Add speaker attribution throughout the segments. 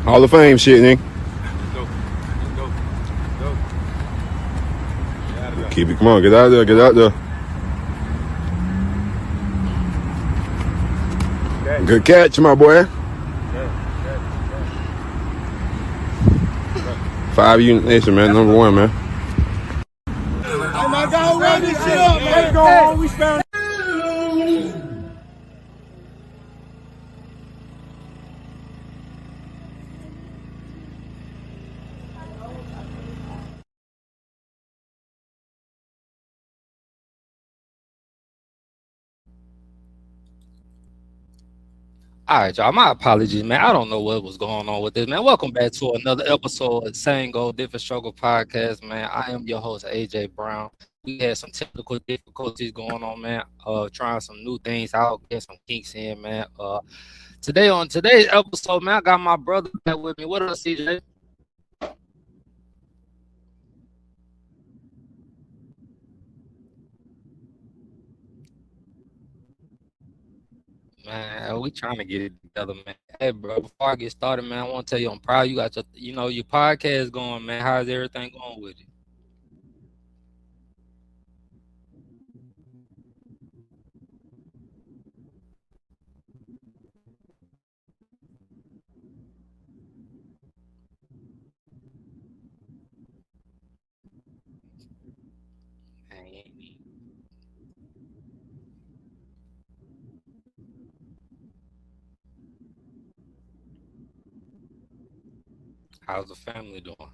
Speaker 1: Hall of Fame shit, nigga. Keep it. Come on, get out there. Get out there. Good catch, my boy. 5 Unit Nation, man. Number 1, man.
Speaker 2: Hey, my dog, run this shit up, man. Let's go on. We found.
Speaker 3: All right, y'all. My apologies, man. I don't know what was going on with this, man. Welcome back to another episode of Same Goal, Different Struggle podcast, man. I am your host, Ajay Brown. We had some technical difficulties going on, man. Trying some new things out, get some kinks in, man. Today on today's episode, man, I got my brother back with me. What up, CJ? Man, we trying to get it together, man. Hey, bro, before I get started, man, I want to tell you I'm proud you got your podcast going, man. How's everything going with you? Man, how's the family doing? All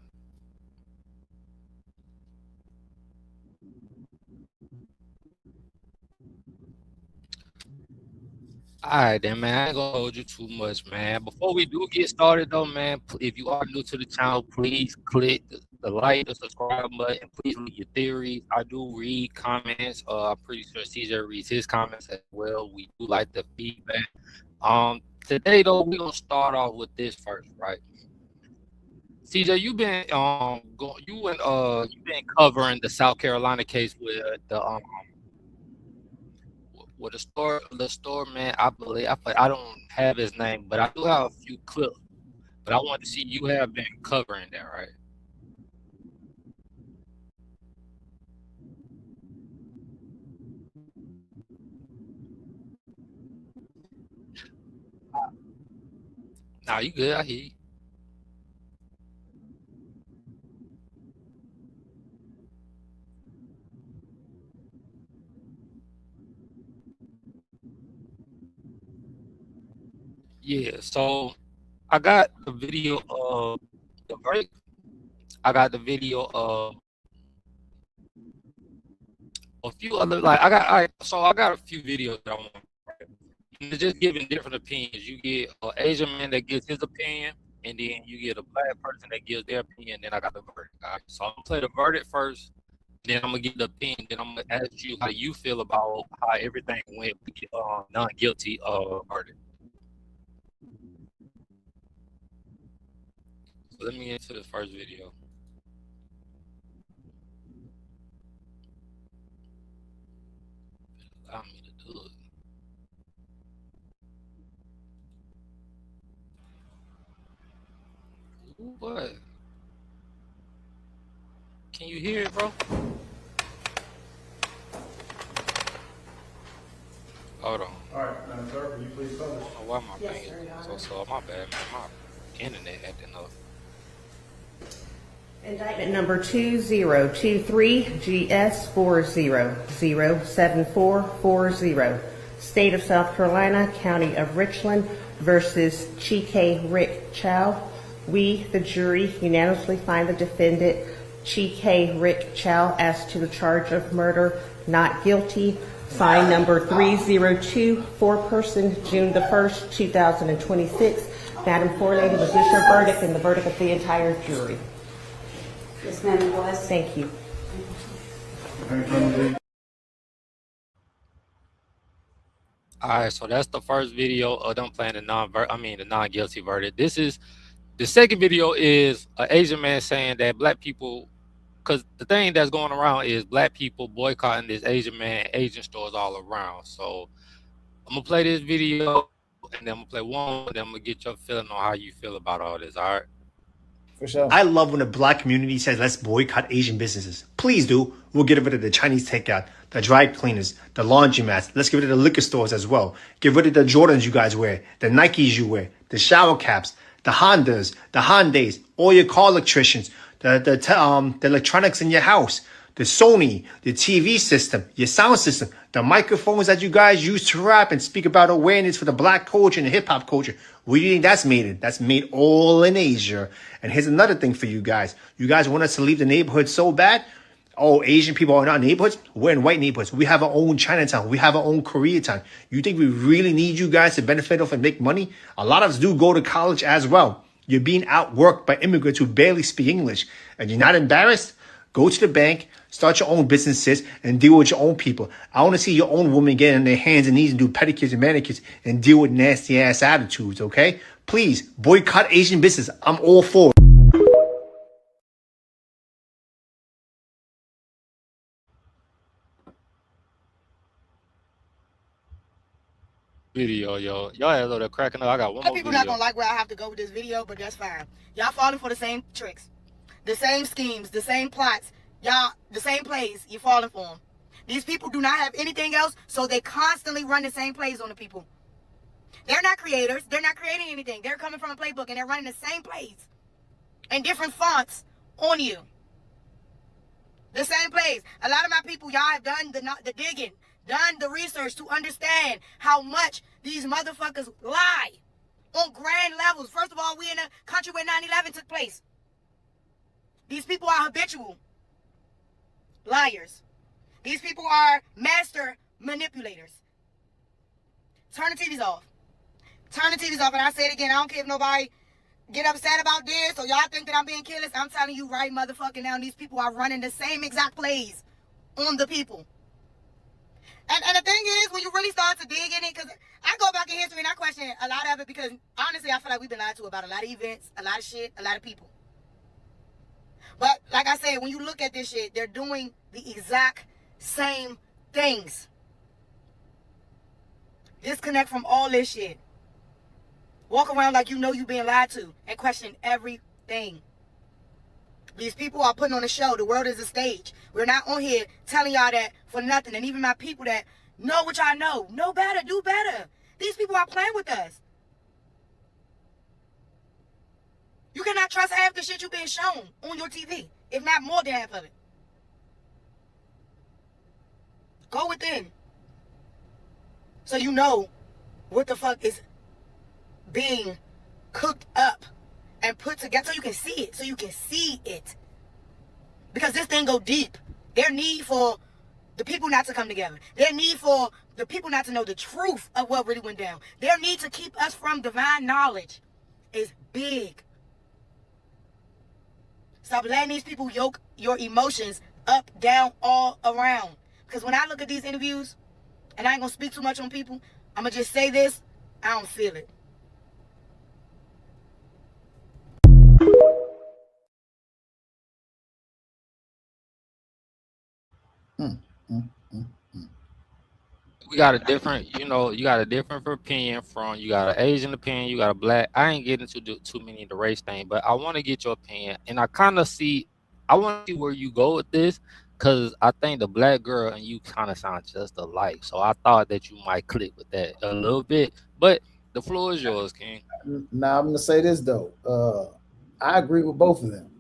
Speaker 3: right, then, man. I ain't gonna hold you too much, man. Before we do get started, though, man, if you are new to the channel, please click the like, the subscribe button. Please leave your theories. I do read comments. I'm pretty sure CJ reads his comments as well. We do like the feedback. Today though, we're gonna start off with this first, right? CJ, you've been covering the South Carolina case with the store man. I don't have his name, but I do have a few clips. But I want to see you have been covering that, right? Nah, you good? I hear you. Yeah. So I got the video of the verdict. I got the video of a few other I got a few videos that I want. And it's just giving different opinions. You get an Asian man that gives his opinion, and then you get a black person that gives their opinion. Then I got the verdict. All right? So I'm gonna play the verdict first. Then I'm gonna get the opinion. Then I'm gonna ask you how you feel about how everything went with the non guilty verdict. So let me get into the first video. Allow me to do it. Ooh, what? Can you hear it, bro? Hold on.
Speaker 2: All right, sir, will you please publish?
Speaker 3: I don't know why my thing is so slow. My bad, man. My internet acting up.
Speaker 4: Indictment number 2023-GS40074440. State of South Carolina, County of Richland versus Chikei Rick Chow. We, the jury, unanimously find the defendant, Chikei Rick Chow, as to the charge of murder, not guilty. Fine number 302, foreperson, June the 1st, 2026. Madam Forelady, was this your verdict and the verdict of the entire jury?
Speaker 5: Yes, ma'am, it was.
Speaker 4: Thank you.
Speaker 3: All right, so that's the first video of them playing the non-guilty verdict. This is the second video is an Asian man saying that black people, because the thing that's going around is black people boycotting this Asian man, Asian stores all around. So I'm gonna play this video, and then I'm gonna play one, and then I'm gonna get your feeling on how you feel about all this. All right.
Speaker 2: For sure.
Speaker 6: I love when the black community says, let's boycott Asian businesses. Please do. We'll get rid of the Chinese takeout, the dry cleaners, the laundromats. Let's get rid of the liquor stores as well. Get rid of the Jordans you guys wear, the Nikes you wear, the shower caps, the Hondas, the Hyundais, all your car electricians, the electronics in your house, the Sony, the TV system, your sound system, the microphones that you guys use to rap and speak about awareness for the black culture and the hip hop culture. Where do you think that's made in? That's made all in Asia. And here's another thing for you guys. You guys want us to leave the neighborhood so bad? Oh, Asian people are not neighborhoods? We're in white neighborhoods. We have our own Chinatown. We have our own Koreatown. You think we really need you guys to benefit off and make money? A lot of us do go to college as well. You're being outworked by immigrants who barely speak English. And you're not embarrassed? Go to the bank, start your own businesses, and deal with your own people. I want to see your own women get on their hands and knees and do pedicures and manicures and deal with nasty ass attitudes, okay? Please, boycott Asian business. I'm all for it.
Speaker 3: Video, yo. Y'all had a little cracking up. I got one more
Speaker 7: People
Speaker 3: video.
Speaker 7: not gonna like where I have to go with this video, but that's fine. Y'all falling for the same tricks, the same schemes, the same plots. Y'all, the same plays. You're falling for them. These people do not have anything else, so they constantly run the same plays on the people. They're not creators. They're not creating anything. They're coming from a playbook, and they're running the same plays in different fonts on you. The same plays. A lot of my people, y'all have done the digging, done the research to understand how much these motherfuckers lie on grand levels. First of all, we in a country where 9/11 took place. These people are habitual liars. These people are master manipulators. Turn the TVs off. Turn the TVs off. And I say it again, I don't care if nobody get upset about this or y'all think that I'm being careless. I'm telling you right motherfucking now, these people are running the same exact plays on the people. And the thing is, when you really start to dig in it, because I go back in history and I question a lot of it because honestly, I feel like we've been lied to about a lot of events, a lot of shit, a lot of people. But like I said, when you look at this shit, they're doing the exact same things. Disconnect from all this shit. Walk around like you know you're being lied to and question everything. These people are putting on a show. The world is a stage. We're not on here telling y'all that for nothing. And even my people that know what y'all know better, do better. These people are playing with us. You cannot trust half the shit you're being shown on your TV, if not more than half of it. Go within. So you know what the fuck is being cooked up and put together so you can see it. So you can see it. Because this thing go deep. Their need for the people not to come together. Their need for the people not to know the truth of what really went down. Their need to keep us from divine knowledge is big. Stop letting these people yoke your emotions up, down, all around. Because when I look at these interviews, and I ain't going to speak too much on people, I'm going to just say this, I don't feel it.
Speaker 3: We got a different, you got a different opinion from, you got an Asian opinion, you got a black. I ain't getting to do too many of the race thing, but I want to get your opinion. And I want to see where you go with this, because I think the black girl and you kind of sound just alike. So I thought that you might click with that a little bit, but the floor is yours, King.
Speaker 2: Now I'm going to say this, though. I agree with both of them.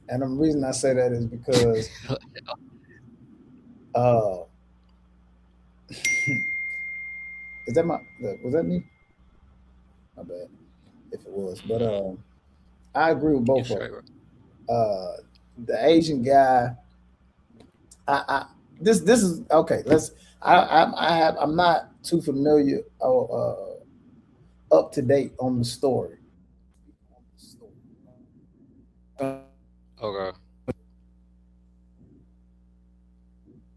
Speaker 2: And the reason I say that is because was that me? My bad if it was. But I agree with both of them. The Asian guy, this is okay. I'm not too familiar or up to date on the story.
Speaker 3: Okay.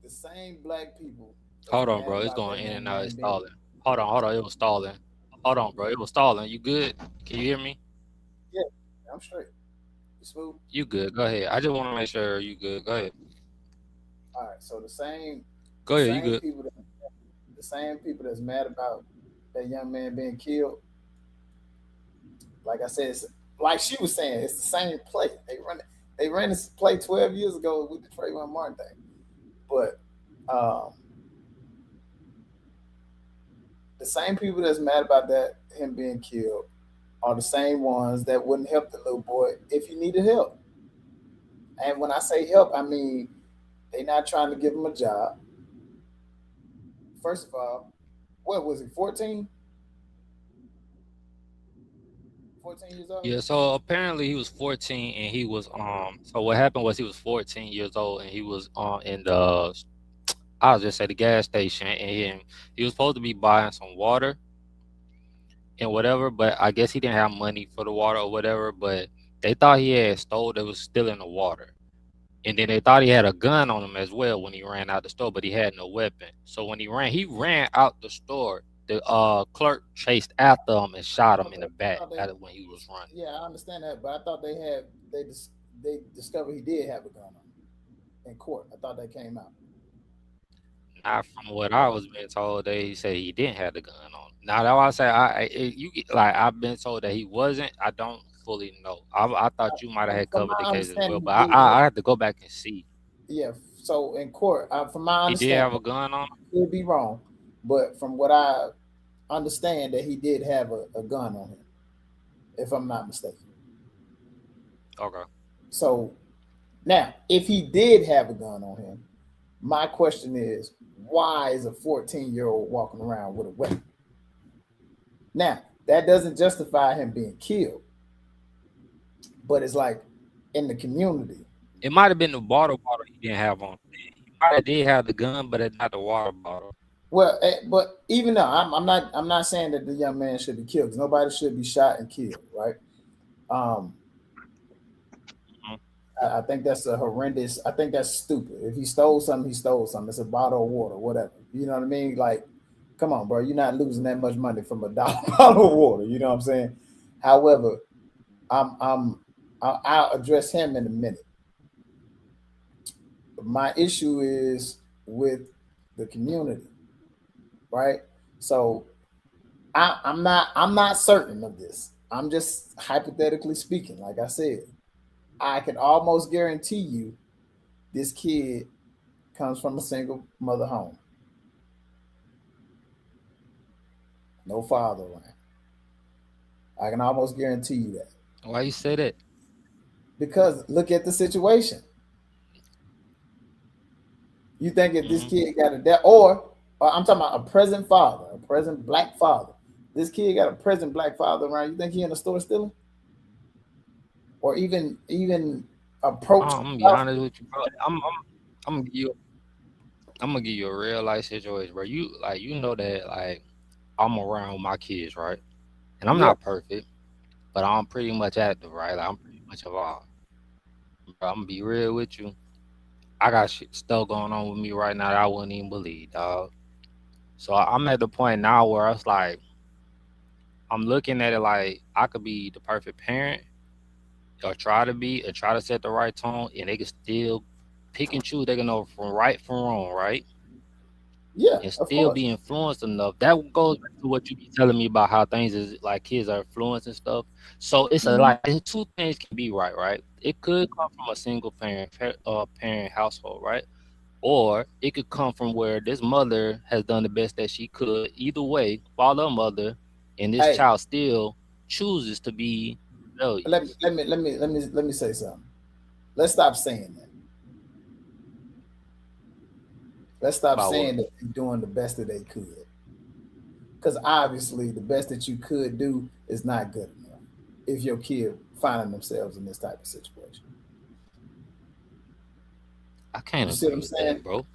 Speaker 2: The same black people.
Speaker 3: Hold on, bro. It's going in and out. It's stalling. Hold on. It was stalling. Hold on, bro. It was stalling. You good? Can you hear me?
Speaker 2: Yeah, I'm straight. You smooth?
Speaker 3: You good. Go ahead. I just want to make sure you good. Go ahead.
Speaker 2: All right. So the same.
Speaker 3: Go ahead. You good.
Speaker 2: The same people that's mad about that young man being killed. Like I said, like she was saying, it's the same play. They ran this play 12 years ago with the Trayvon Martin thing. But the same people that's mad about that him being killed are the same ones that wouldn't help the little boy if he needed help. And when I say help, I mean they're not trying to give him a job. First of all, what was he, 14? 14 years old?
Speaker 3: Yeah, so apparently he was 14 and he was so what happened was he was 14 years old and he was in the I'll just say the gas station, and he was supposed to be buying some water and whatever, but I guess he didn't have money for the water or whatever, but they thought he had stole that was still in the water. And then they thought he had a gun on him as well when he ran out the store, but he had no weapon. So when he ran out the store. The clerk chased after him and shot him in the back when he was running.
Speaker 2: Yeah, I understand that, but I thought they discovered he did have a gun on in court. I thought that came out.
Speaker 3: Not from what I was being told, they said he didn't have the gun on. Now that I say I've been told that he wasn't. I don't fully know. I thought you might have had covered the case as well, but I had to go back and see.
Speaker 2: Yeah, so in court, from my understanding,
Speaker 3: he did have a gun on him.
Speaker 2: Could be wrong, but from what I understand, that he did have a gun on him, if I'm not mistaken.
Speaker 3: Okay.
Speaker 2: So now, if he did have a gun on him, my question is, why is a 14-year-old walking around with a weapon? Now, that doesn't justify him being killed, but it's like in the community.
Speaker 3: It might have been the water bottle he didn't have on. He might have did have the gun, but it's not the water bottle.
Speaker 2: Well, but even though I'm not saying that the young man should be killed, because nobody should be shot and killed, right? I think that's a horrendous. I think that's stupid. If he stole something, he stole something. It's a bottle of water, whatever. You know what I mean? Like, come on, bro. You're not losing that much money from a bottle of water. You know what I'm saying? However, I'll address him in a minute. My issue is with the community. Right, so I'm not certain of this. I'm just hypothetically speaking. Like I said, I can almost guarantee you, this kid comes from a single mother home, no father around. I can almost guarantee you that.
Speaker 3: Why you say that?
Speaker 2: Because look at the situation. You think if this kid got a dad, or I'm talking about a present father, a present black father. This kid got a present black father around. You think he in the store stealing? Or even approach?
Speaker 3: I'm gonna be honest with you, bro. I'm gonna give you a real life situation, bro. You know that like I'm around my kids, right? And I'm not perfect, but I'm pretty much active, right? Like I'm pretty much involved. Bro, I'm gonna be real with you. I got stuff going on with me right now that I wouldn't even believe, dog. So I'm at the point now where it's like, I'm looking at it like I could be the perfect parent or try to set the right tone, and they can still pick and choose. They can know from right from wrong, right?
Speaker 2: Yeah.
Speaker 3: And still be influenced enough. That goes back to what you be telling me about how things is like kids are influenced and stuff. So it's like two things can be right? It could come from a single parent household, right? Or it could come from where this mother has done the best that she could. Either way, follow mother, and this child still chooses to be rebellious.
Speaker 2: Let me say something. Let's stop saying that. Let's stop saying that they're doing the best that they could. Because obviously the best that you could do is not good enough if your kid finding themselves in this type of situation.
Speaker 3: I can't
Speaker 2: see what I'm saying,
Speaker 3: that, bro.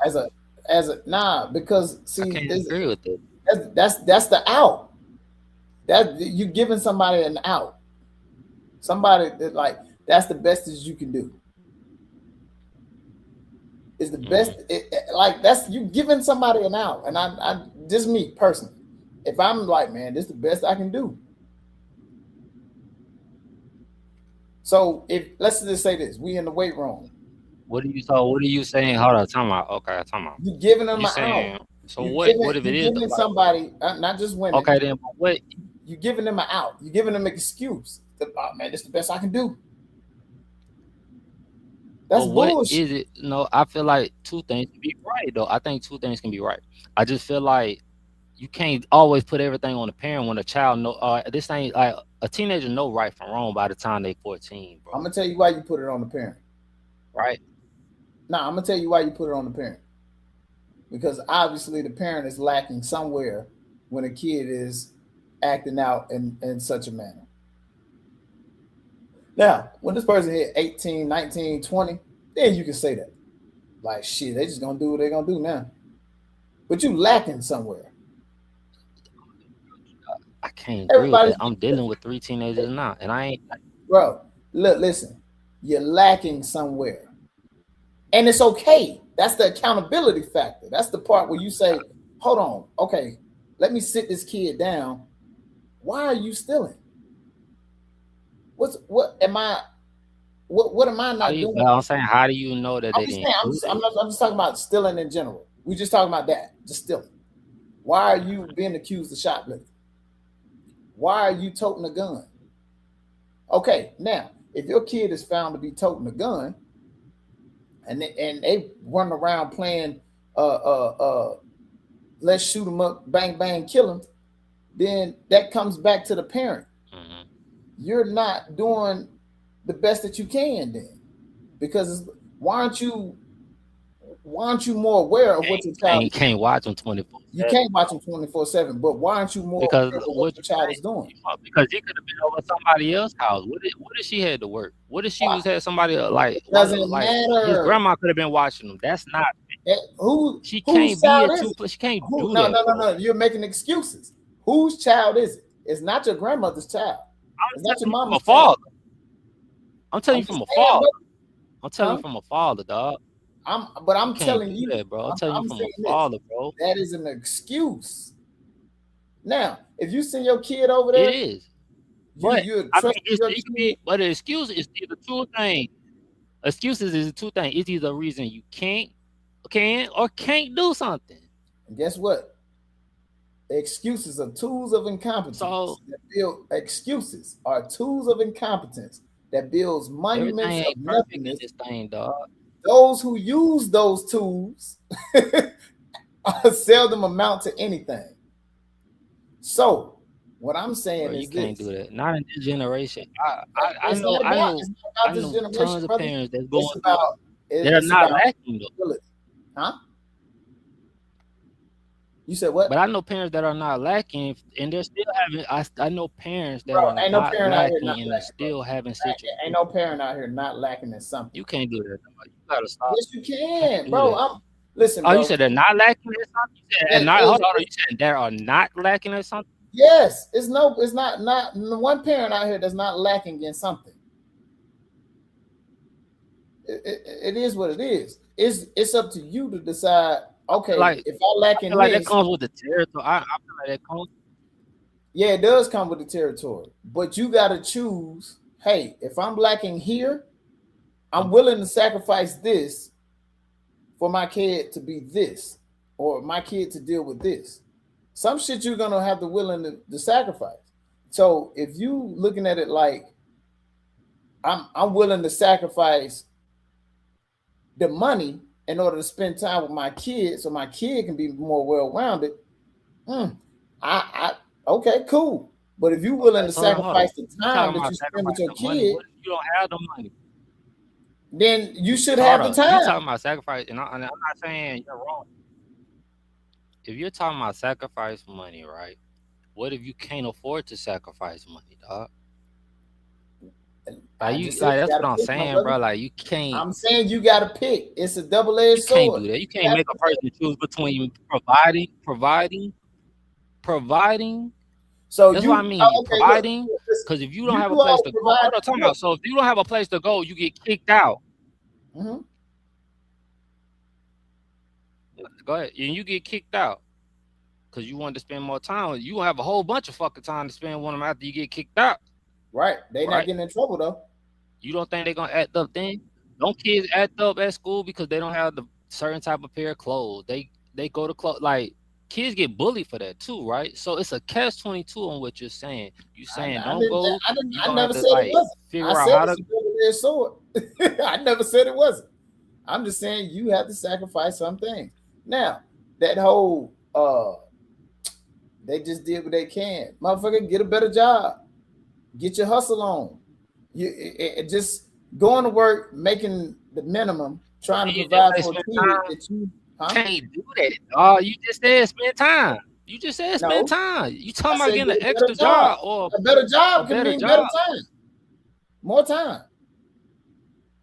Speaker 2: Because see,
Speaker 3: I can't agree with it.
Speaker 2: That's the out. That you giving somebody an out. Somebody that like that's the best that you can do. It's the best. Like that's you giving somebody an out, and I just me personally. If I'm like, man, this is the best I can do. So if let's just say this, we in the weight room.
Speaker 3: What are you saying? Hold on, time out. Okay, time out.
Speaker 2: You giving them an out.
Speaker 3: So what if it is
Speaker 2: giving somebody, not just women.
Speaker 3: Okay, then what?
Speaker 2: You giving them an out. You giving them an excuse. Man, this is the best I can do. That's
Speaker 3: what
Speaker 2: bullshit.
Speaker 3: is it? No, I feel like two things can be right though. I think two things can be right. I just feel like you can't always put everything on the parent when a child know. This ain't like a teenager know right from wrong by the time they 14, bro.
Speaker 2: I'm gonna tell you why you put it on the parent.
Speaker 3: Right?
Speaker 2: Nah, I'm gonna tell you why you put it on the parent. Because obviously the parent is lacking somewhere when a kid is acting out in such a manner. Now, when this person hit 18, 19, 20, then you can say that. Like, shit, they just gonna do what they're gonna do now. But you lacking somewhere.
Speaker 3: I can't agree with that. I'm dealing with 3 teenagers now, and I ain't.
Speaker 2: Bro, look, listen. You're lacking somewhere. And it's okay. That's the accountability factor. That's the part where you say, hold on, okay, let me sit this kid down. Why are you stealing? What am I not doing?
Speaker 3: I'm saying, how do you know that
Speaker 2: I'm just talking about stealing in general. We just talking about that, just stealing. Why are you being accused of shoplifting? Why are you toting a gun? Okay, now, if your kid is found to be toting a gun and they run around playing let's shoot them up, bang, bang, kill them, then that comes back to the parent.
Speaker 3: Mm-hmm.
Speaker 2: You're not doing the best that you can then, because why aren't you more aware of what your child?
Speaker 3: You can't watch them 24.
Speaker 2: You can't watch them 24/7, but why aren't you more aware of what your child is doing?
Speaker 3: Because he could have been over somebody else's house. What if she had to work? What if she had somebody like?
Speaker 2: It doesn't matter.
Speaker 3: His grandma could have been watching them. That's not. She can't be a two. She can't do that.
Speaker 2: No. You're making excuses. Whose child is it? It's not your grandmother's child. It's not your mama's child.
Speaker 3: I'm telling you from a father. I'm telling you from a father, dog.
Speaker 2: I'm telling you
Speaker 3: that, bro. I'm telling you from a father, bro.
Speaker 2: That is an excuse. Now, if you send your kid over there,
Speaker 3: it is. But but the excuse is either two things. Excuses is two things. It's either a reason you can or can't do something.
Speaker 2: And guess what? Excuses are tools of incompetence. Excuses are tools of incompetence that builds monuments of nothingness.
Speaker 3: This thing, dog.
Speaker 2: Those who use those tools seldom amount to anything. So, what I'm saying is
Speaker 3: you can't do that. Not in this generation. I know tons of parents that's going they're not lacking though.
Speaker 2: Huh? You said what?
Speaker 3: But I know parents that are not lacking, and they're still having. I know parents that are not lacking, and they're still having situations.
Speaker 2: Ain't no parent out here not lacking in something.
Speaker 3: You can't do that. You gotta stop.
Speaker 2: Yes, you can, bro. Listen.
Speaker 3: Oh, you said they're not lacking in something. You said hold on. You said they are not lacking in something.
Speaker 2: Yes, it's not one parent out here that's not lacking in something. It is what it is. It's up to you to decide. Okay, if I lack in this,
Speaker 3: that comes with the territory. I feel like that comes.
Speaker 2: Yeah, it does come with the territory, but you got to choose. Hey, if I'm lacking here, I'm willing to sacrifice this for my kid to be this, or my kid to deal with this. Some shit you're gonna have to willing to sacrifice. So if you looking at it like I'm willing to sacrifice the money in order to spend time with my kid so my kid can be more well-rounded, okay, cool. But if you're willing to sacrifice the time that you spend with your kid,
Speaker 3: you don't have the money.
Speaker 2: Then you should have the time.
Speaker 3: You're talking about sacrifice, and I'm not saying you're wrong. If you're talking about sacrifice money, right? What if you can't afford to sacrifice money, dog? That's what I'm saying, bro. Like you can't.
Speaker 2: I'm saying you got to pick. It's a double-edged sword.
Speaker 3: You can't do that. You can't make a person choose between providing. So that's what I mean. Providing, because if you don't have a place to go, so if you don't have a place to go, you get kicked out.
Speaker 2: Mm-hmm.
Speaker 3: Go ahead, and you get kicked out because you want to spend more time. You have a whole bunch of fucking time to spend with them after you get kicked out.
Speaker 2: Right. They not getting in trouble though.
Speaker 3: You don't think they're gonna act up then? Don't kids act up at school because they don't have the certain type of pair of clothes? They go to clothes like kids get bullied for that too, right? So it's a catch-22 on what you're saying. You saying
Speaker 2: I
Speaker 3: don't go.
Speaker 2: I never said it wasn't.
Speaker 3: Figure
Speaker 2: I
Speaker 3: out
Speaker 2: said
Speaker 3: how
Speaker 2: it's
Speaker 3: to.
Speaker 2: a double-edged sword. I never said it wasn't. I'm just saying you have to sacrifice something. Now, that whole they just did what they can. Motherfucker, get a better job. Get your hustle on. Just going to work, making the minimum, trying to provide for a kid that you
Speaker 3: can't do that. Oh, you just said spend time. You just said spend
Speaker 2: No.
Speaker 3: time. You talking about getting
Speaker 2: get
Speaker 3: an extra job or
Speaker 2: a better job can mean better time. More time.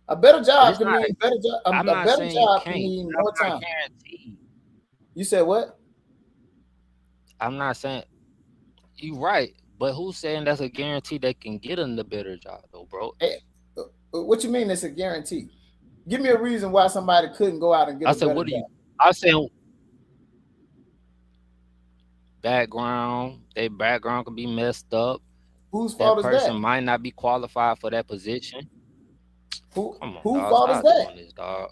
Speaker 2: A better job can mean better job. A better job can mean more time. You said what?
Speaker 3: I'm not saying you right, but who's saying that's a guarantee they can get in the better job though, bro?
Speaker 2: Hey, what you mean it's a guarantee? Give me a reason why somebody couldn't go out and get a better job.
Speaker 3: I said background. Their background can be messed up.
Speaker 2: Whose fault is that?
Speaker 3: That person might not be qualified for that position.
Speaker 2: Whose fault is that?
Speaker 3: Doing this, dog.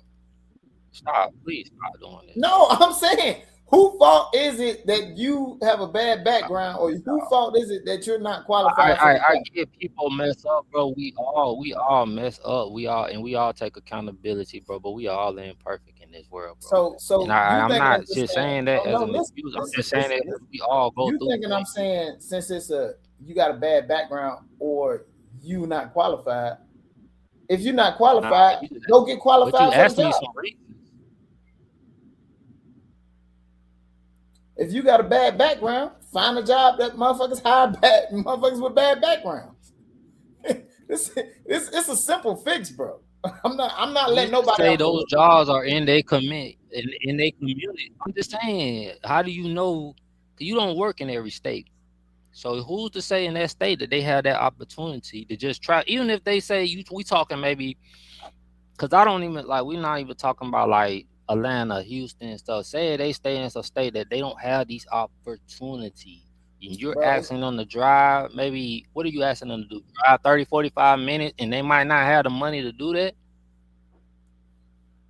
Speaker 3: Stop, please stop doing this.
Speaker 2: No, I'm saying, whose fault is it that you have a bad background, or whose fault is it that you're not qualified?
Speaker 3: I get people mess up, bro. We all mess up. We all take accountability, bro. But we all imperfect in this world, bro.
Speaker 2: So
Speaker 3: I'm not just saying that as an excuse. I'm just saying that we all go through.
Speaker 2: You thinking I'm saying since it's you got a bad background or you not qualified? If you're not qualified, go get qualified.
Speaker 3: But you asked me some reasons.
Speaker 2: If you got a bad background, find a job that motherfuckers hire bad motherfuckers with bad backgrounds. It's a simple fix, bro. I'm not letting nobody
Speaker 3: say those jobs are in their community. I'm just saying, how do you know? You don't work in every state. So who's to say in that state that they have that opportunity to just try? Even if they say we talking maybe, because I don't even we're not even talking about like Atlanta, Houston, and stuff. Say they stay in some state that they don't have these opportunities. And you're asking them to drive, maybe, what are you asking them to do? Drive 30, 45 minutes, and they might not have the money to do that?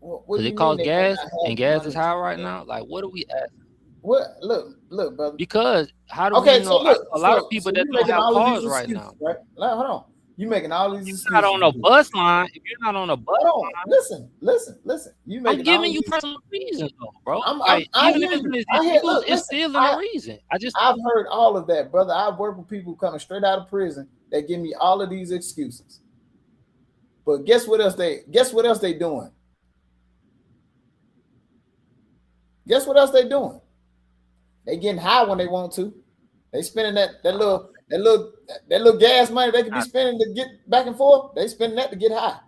Speaker 3: Because it costs gas, and gas is high right now. Like, what are we asking?
Speaker 2: What? Look, brother.
Speaker 3: Because how do we know? A lot of people that don't have cars right now.
Speaker 2: Right? Hold on. You making all these excuses.
Speaker 3: You're not on a bus line. If you're not on a bus line.
Speaker 2: Listen.
Speaker 3: I'm giving you personal reasons, though, bro. It's still a reason.
Speaker 2: I've heard all of that, brother. I've worked with people coming straight out of prison that give me all of these excuses. But guess what else they doing? Guess what else they doing? They getting high when they want to. They spending that little gas money they could be spending to get back and forth. They spending that to get high.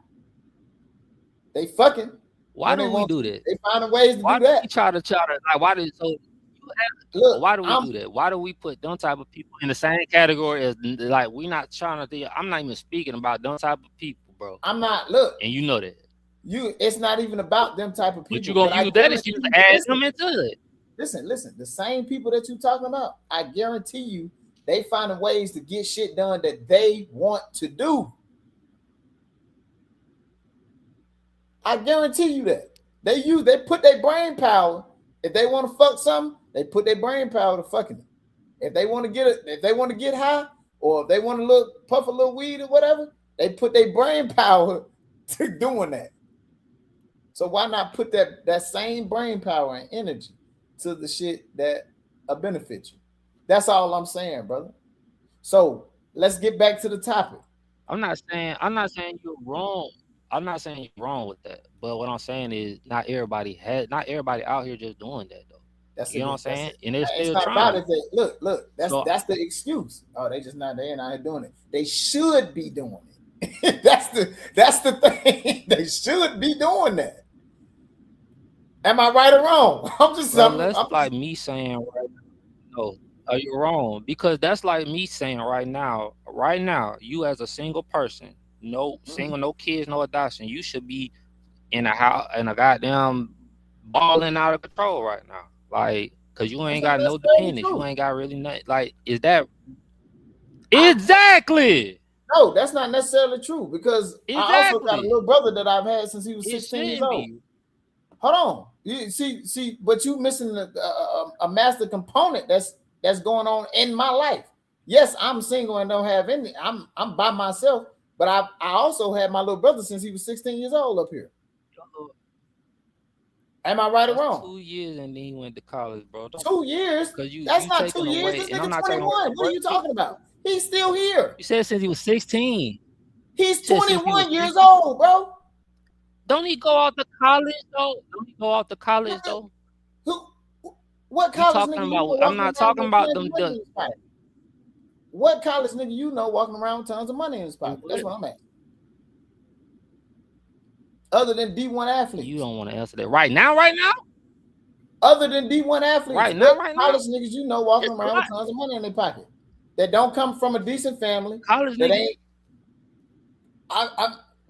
Speaker 2: They fucking.
Speaker 3: Why do we do that?
Speaker 2: They finding ways to do that.
Speaker 3: Why do we try to like? Why do we do that? Why do we put them type of people in the same category as like we not trying to? I'm not even speaking about them type of people, bro.
Speaker 2: I'm not. Look,
Speaker 3: and you know that.
Speaker 2: It's not even about them type of people.
Speaker 3: But you gonna use that excuse to add them into it.
Speaker 2: Listen. The same people that you talking about, I guarantee you, they finding ways to get shit done that they want to do. I guarantee you that. They put their brain power. If they want to fuck something, they put their brain power to fucking it. If they want to get high, or if they want to puff a little weed or whatever, they put their brain power to doing that. So why not put that same brain power and energy to the shit that benefit you? That's all I'm saying, brother. So let's get back to the topic.
Speaker 3: I'm not saying you're wrong. I'm not saying you're wrong with that. But what I'm saying is not everybody out here just doing that though. You know what I'm saying? And they're still trying. About it.
Speaker 2: Look, that's the excuse. Oh, they not here doing it. They should be doing it. that's the thing. They should be doing that. Am I right or wrong?
Speaker 3: Like me saying right now. No, are you wrong? Because that's like me saying right now, you as a single person, single, no kids, no adoption, you should be in a house, in a goddamn balling out of control right now. Like, cause you ain't got no dependents, you ain't got really nothing. Like, is that exactly?
Speaker 2: No, that's not necessarily true because I also got a little brother that I've had since he was 16 years old. Hold on. You see, but you missing a master component that's going on in my life. Yes, I'm single and don't have any. I'm by myself, but I also had my little brother since he was 16 years old up here. Am I right or wrong?
Speaker 3: 2 years and then he went to college, bro.
Speaker 2: 2 years? That's not 2 years. This nigga 21. What are you talking about? He's still here.
Speaker 3: You said since he was 16.
Speaker 2: He's 21 years old, bro.
Speaker 3: Don't he go out to college though?
Speaker 2: What college nigga you know?
Speaker 3: I'm not talking about them.
Speaker 2: What college nigga you know walking around with tons of money in his pocket? That's what I'm at. Other than D1 athletes.
Speaker 3: You don't want to answer that right now?
Speaker 2: Other than D1 athletes.
Speaker 3: Right now.
Speaker 2: College niggas you know walking around with tons of money in their pocket that don't come from a decent family.
Speaker 3: College
Speaker 2: that
Speaker 3: niggas.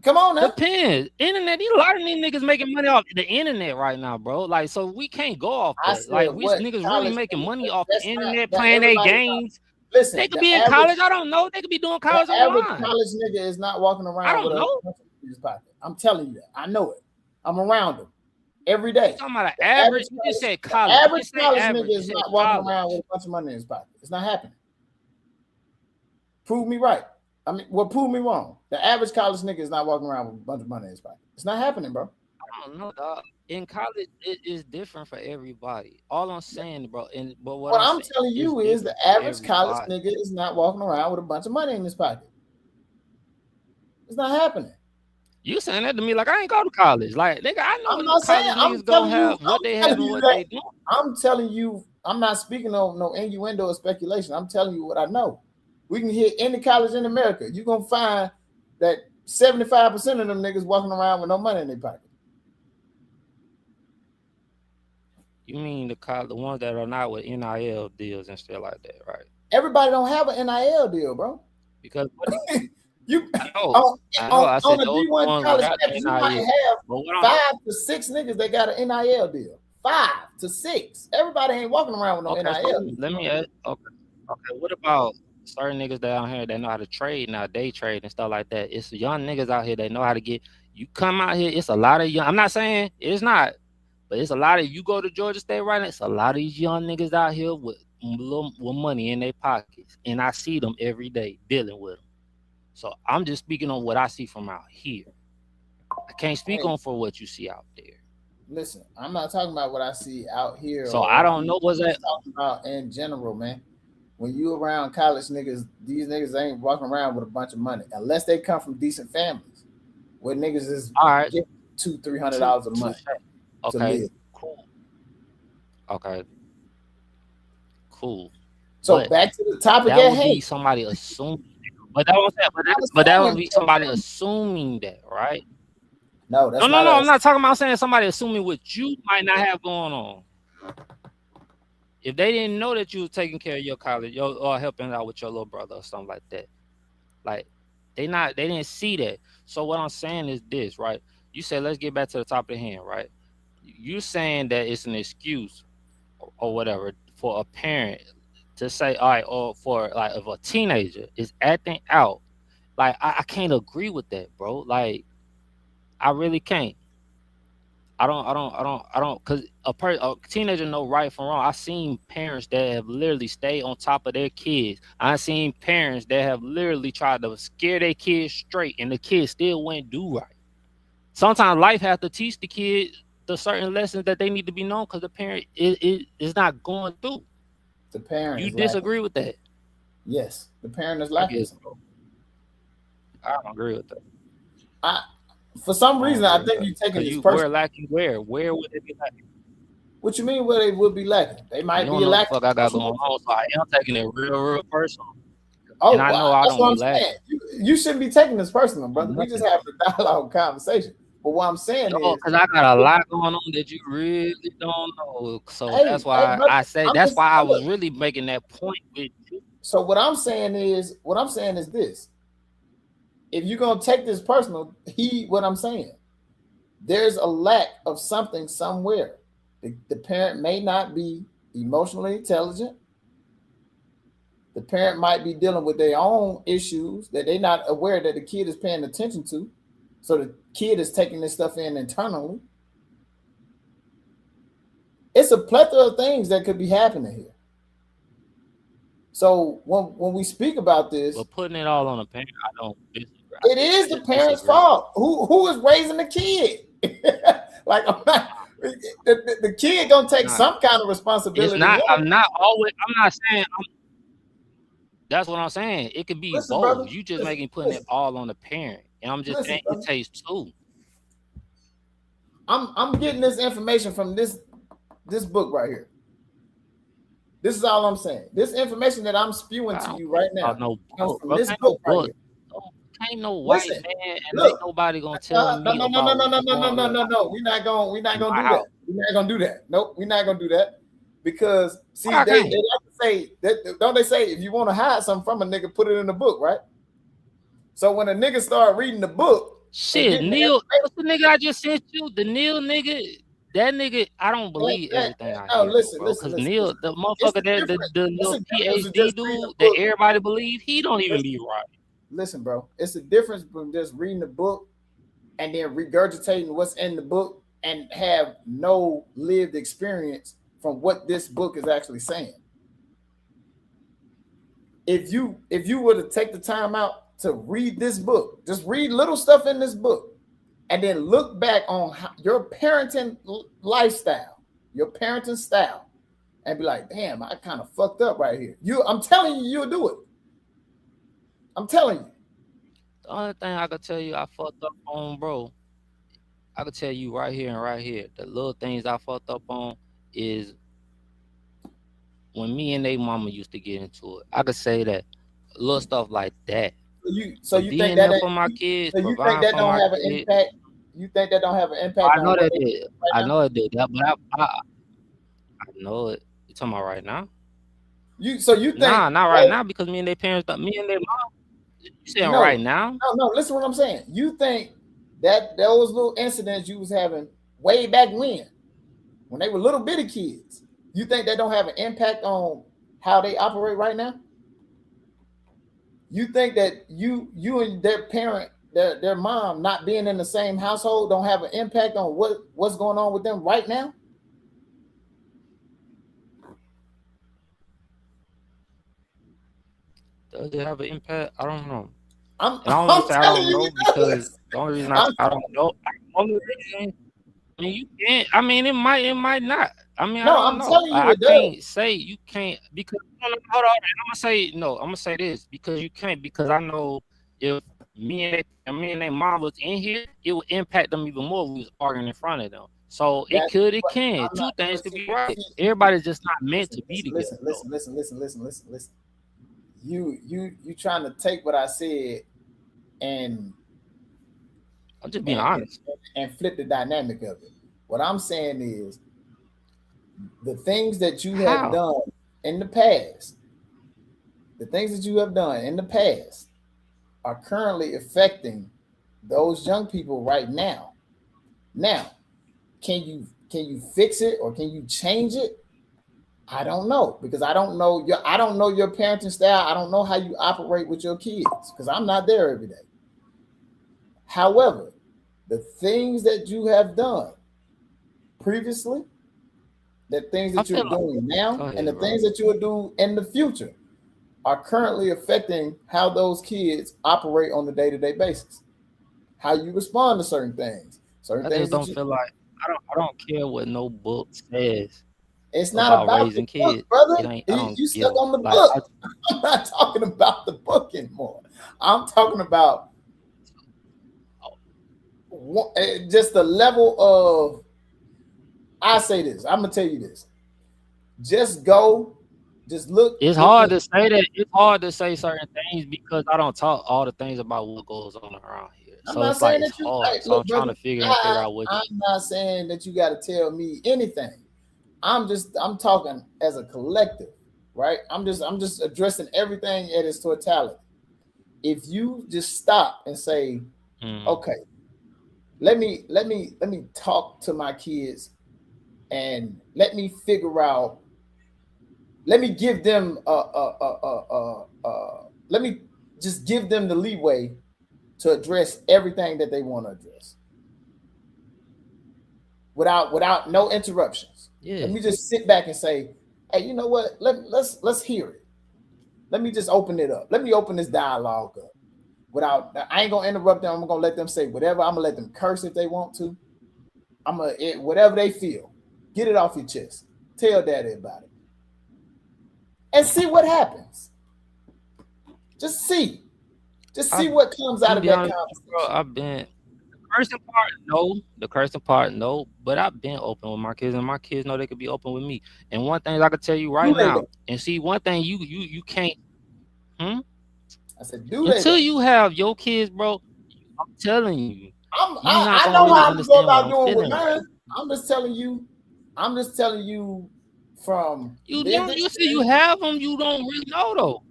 Speaker 2: Come on now.
Speaker 3: Depends. Internet. A lot of these niggas making money off the internet right now, bro. Like, so we can't go off that. Like, we niggas really making money off the internet, playing their games.
Speaker 2: Listen,
Speaker 3: they could be in college. I don't know. They could be doing college online.
Speaker 2: Average college nigga is not walking around with a bunch in his pocket. I'm telling you that. I know it. I'm around them every day.
Speaker 3: Talking about an average. You just said college.
Speaker 2: Average college nigga is not walking around with a bunch of money in his pocket. It's not happening. Prove me right. Prove me wrong. The average college nigga is not walking around with a bunch of money in his pocket. It's not happening, bro.
Speaker 3: I don't know, dog. In college, it is different for everybody. All I'm saying, bro. But what
Speaker 2: I'm telling you is the average college nigga is not walking around with a bunch of money in his pocket. It's not happening.
Speaker 3: You saying that to me like I ain't go to college. Like, nigga, I know
Speaker 2: I'm not saying
Speaker 3: niggas gonna have what they have and what they do.
Speaker 2: I'm telling you, I'm not speaking of no innuendo or speculation. I'm telling you what I know. We can hit any college in America. You're gonna find that 75% of them niggas walking around with no money in their pocket.
Speaker 3: You mean the ones that are not with NIL deals and stuff like that, right?
Speaker 2: Everybody don't have an NIL deal, bro.
Speaker 3: Because
Speaker 2: you
Speaker 3: I know.
Speaker 2: On the D1 college campus, you might have 5 to 6 niggas that got an NIL deal. 5 to 6. Everybody ain't walking around with no NIL.
Speaker 3: So let me ask. Okay. What about certain niggas down here that know how to trade now, day trade and stuff like that? It's young niggas out here that know how to get. You come out here, it's a lot of young. I'm not saying it's not, but it's a lot of. You go to Georgia State right now, it's a lot of these young niggas out here with money in their pockets, and I see them every day dealing with them. So I'm just speaking on what I see from out here. I can't speak on for what you see out there.
Speaker 2: Listen, I'm not talking about what I see out here.
Speaker 3: So I don't know what's that.
Speaker 2: Talking about in general, man. When you around college niggas, these niggas ain't walking around with a bunch of money unless they come from decent families where niggas is getting $200-$300 a month.
Speaker 3: Okay, cool. Okay, cool.
Speaker 2: So but back to the topic at hand.
Speaker 3: That would be somebody assuming. But that would be somebody assuming that, right?
Speaker 2: No, that's
Speaker 3: no. I'm not talking about saying somebody assuming what you might not have going on. If they didn't know that you were taking care of your college or helping out with your little brother or something like that, like they didn't see that. So what I'm saying is this, right? You said let's get back to the top of the hand, right? You saying that it's an excuse or whatever for a parent to say, all right, or for like if a teenager is acting out, like I can't agree with that, bro. Like I really can't. I don't, because a teenager know right from wrong. I've seen parents that have literally stayed on top of their kids. I've seen parents that have literally tried to scare their kids straight, and the kids still wouldn't do right. Sometimes life has to teach the kid the certain lessons that they need to be known because the parent is not going through.
Speaker 2: The parent.
Speaker 3: You disagree with that?
Speaker 2: Yes, the parent is lacking.
Speaker 3: I don't agree with that.
Speaker 2: For some reason, I think you're taking this person.
Speaker 3: Where lacking? Where would it be lacking?
Speaker 2: What you mean? Where they would be lacking? They might be lacking.
Speaker 3: Fuck, I got going on, so I am taking it real personal.
Speaker 2: Oh,
Speaker 3: and I know I don't be lacking.
Speaker 2: You shouldn't be taking this personal, brother. We just have a dialogue conversation. But what I'm saying is,
Speaker 3: because I got a lot going on that you really don't know. So that's why I say that's why I was really making that point with you.
Speaker 2: So what I'm saying is this. If you're gonna take this personal, what I'm saying, there's a lack of something somewhere. The parent may not be emotionally intelligent. The parent might be dealing with their own issues that they're not aware that the kid is paying attention to. So the kid is taking this stuff in internally. It's a plethora of things that could be happening here. So when we speak about this,
Speaker 3: but putting it all on the parent, I don't disagree.
Speaker 2: it is the parents' fault. Who is raising the kid? Like I'm not, the kid gonna take some kind of responsibility.
Speaker 3: It's not. I'm not saying. That's what I'm saying. It could be both.
Speaker 2: Brother,
Speaker 3: you just putting it all on the parent, and I'm just saying
Speaker 2: brother.
Speaker 3: It takes two.
Speaker 2: I'm getting this information from this book right here. This is all I'm saying. This information that I'm spewing to you right now comes from this book right here.
Speaker 3: Ain't no white man, and ain't nobody gonna tell me.
Speaker 2: No. We're not gonna do that. We're not gonna do that. Nope, we're not gonna do that. Because see, they like to say that, don't they say if you want to hide something from a nigga, put it in the book, right? So when a nigga start reading the book,
Speaker 3: shit, Neil, what's the nigga I just sent you? The Neil nigga, that nigga, I don't believe everything I hear. Listen, because Neil, the motherfucker the little PhD dude that everybody believe, he don't even be right.
Speaker 2: Listen, bro, it's a difference from just reading the book and then regurgitating what's in the book and have no lived experience from what this book is actually saying. If you were to take the time out to read this book, just read little stuff in this book, and then look back on your parenting lifestyle, your parenting style, and be like, damn, I kind of fucked up right here. I'm telling you, you'll do it. I'm telling you.
Speaker 3: The only thing I could tell you I fucked up on, bro, I could tell you right here and right here. The little things I fucked up on is when me and they mama used to get into it. I could say that little stuff like that.
Speaker 2: So you think that
Speaker 3: for my kids?
Speaker 2: So you think that don't have an impact? You think that don't have an impact?
Speaker 3: I know that did. I know it did. But I know it. You talking about right now?
Speaker 2: You think?
Speaker 3: Nah, not right now because me and their parents, me and their mom. You saying right now?
Speaker 2: No. Listen to what I'm saying. You think that those little incidents you was having way back when they were little bitty kids, you think that don't have an impact on how they operate right now? You think that you and their parent, their mom not being in the same household don't have an impact on what's going on with them right now?
Speaker 3: Does it have an impact? I don't know.
Speaker 2: I'm
Speaker 3: telling you because the only reason I don't know. I mean, you can't. I mean, it might not. I mean,
Speaker 2: no,
Speaker 3: I don't know.
Speaker 2: Telling you,
Speaker 3: I can't say you can't because hold on. I'm gonna say this because you can't because I know if me and their mom was in here, it would impact them even more. If we was arguing in front of them. So it can. Two things could be right. Everybody's just not meant to be together.
Speaker 2: Listen. You trying to take what I said and
Speaker 3: I'm just being honest
Speaker 2: and flip the dynamic of it. What I'm saying is the things that you have done in the past, are currently affecting those young people right now. Now, can you fix it or can you change it? I don't know because I don't know your parenting style. I don't know how you operate with your kids because I'm not there every day. However, the things that you have done previously, the things that you're doing now, and the things that you will do in the future are currently affecting how those kids operate on a day-to-day basis. How you respond to certain things.
Speaker 3: I just don't feel like I don't care what no book says.
Speaker 2: It's not about raising kids, brother. You stuck on the book. I'm not talking about the book anymore. I'm talking about just the level of. I say this. I'm gonna tell you this. Just look.
Speaker 3: It's hard to say that. It's hard to say certain things because I don't talk all the things about what goes on around here. So it's like it's hard. So I'm trying to figure out what.
Speaker 2: I'm not saying that you got to tell me anything. I'm talking as a collective, right? I'm just addressing everything at its totality. If you just stop and say, okay, let me talk to my kids and let me figure out, let me give them let me just give them the leeway to address everything that they want to address. without no interruptions.
Speaker 3: Yeah.
Speaker 2: Let me just sit back and say, hey, you know what? Let's hear it. Let me just open it up. Let me open this dialogue up. I ain't gonna interrupt them. I'm gonna let them say whatever. I'm gonna let them curse if they want to. Whatever they feel. Get it off your chest. Tell daddy about it. And see what happens. Just see. Just see what comes out of that conversation.
Speaker 3: Bro, I've been the cursing part, no. But I've been open with my kids, and my kids know they could be open with me. And one thing I can tell you right now, and see, one thing you can't. I
Speaker 2: said,
Speaker 3: until you have your kids, bro. I'm telling you.
Speaker 2: I know how to go about doing with mine. I'm just telling you from
Speaker 3: you see you have them, you don't really know though.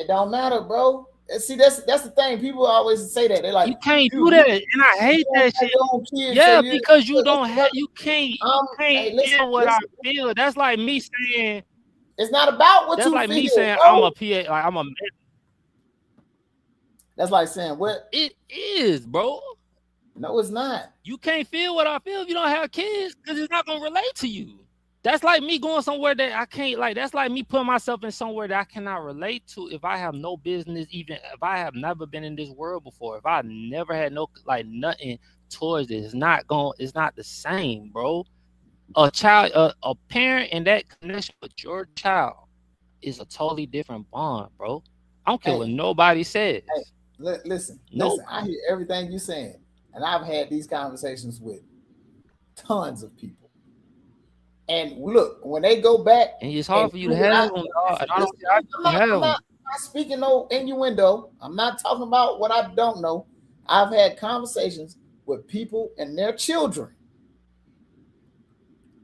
Speaker 2: It don't matter, bro. See, that's the thing. People always say that. They're like,
Speaker 3: you can't do that, and I hate that shit. Yeah, so because you don't have, you can't feel what I feel. That's like me saying
Speaker 2: it's not about what you feel.
Speaker 3: That's like me saying
Speaker 2: bro.
Speaker 3: I'm a PA, like I'm a.
Speaker 2: That's like saying what?
Speaker 3: It is, bro.
Speaker 2: No, it's not.
Speaker 3: You can't feel what I feel if you don't have kids, because it's not gonna relate to you. That's like me going somewhere that I can't, like, that's like me putting myself in somewhere that I cannot relate to if I have no business, even if I have never been in this world before, if I never had no, like, nothing towards it. It's not the same, bro. A child, a parent and that connection with your child is a totally different bond, bro. I don't care what nobody says.
Speaker 2: Hey, listen, I hear everything you're saying, and I've had these conversations with tons of people. And look, when they go back,
Speaker 3: and it's hard for you to have them.
Speaker 2: I'm not speaking no innuendo. I'm not talking about what I don't know. I've had conversations with people and their children.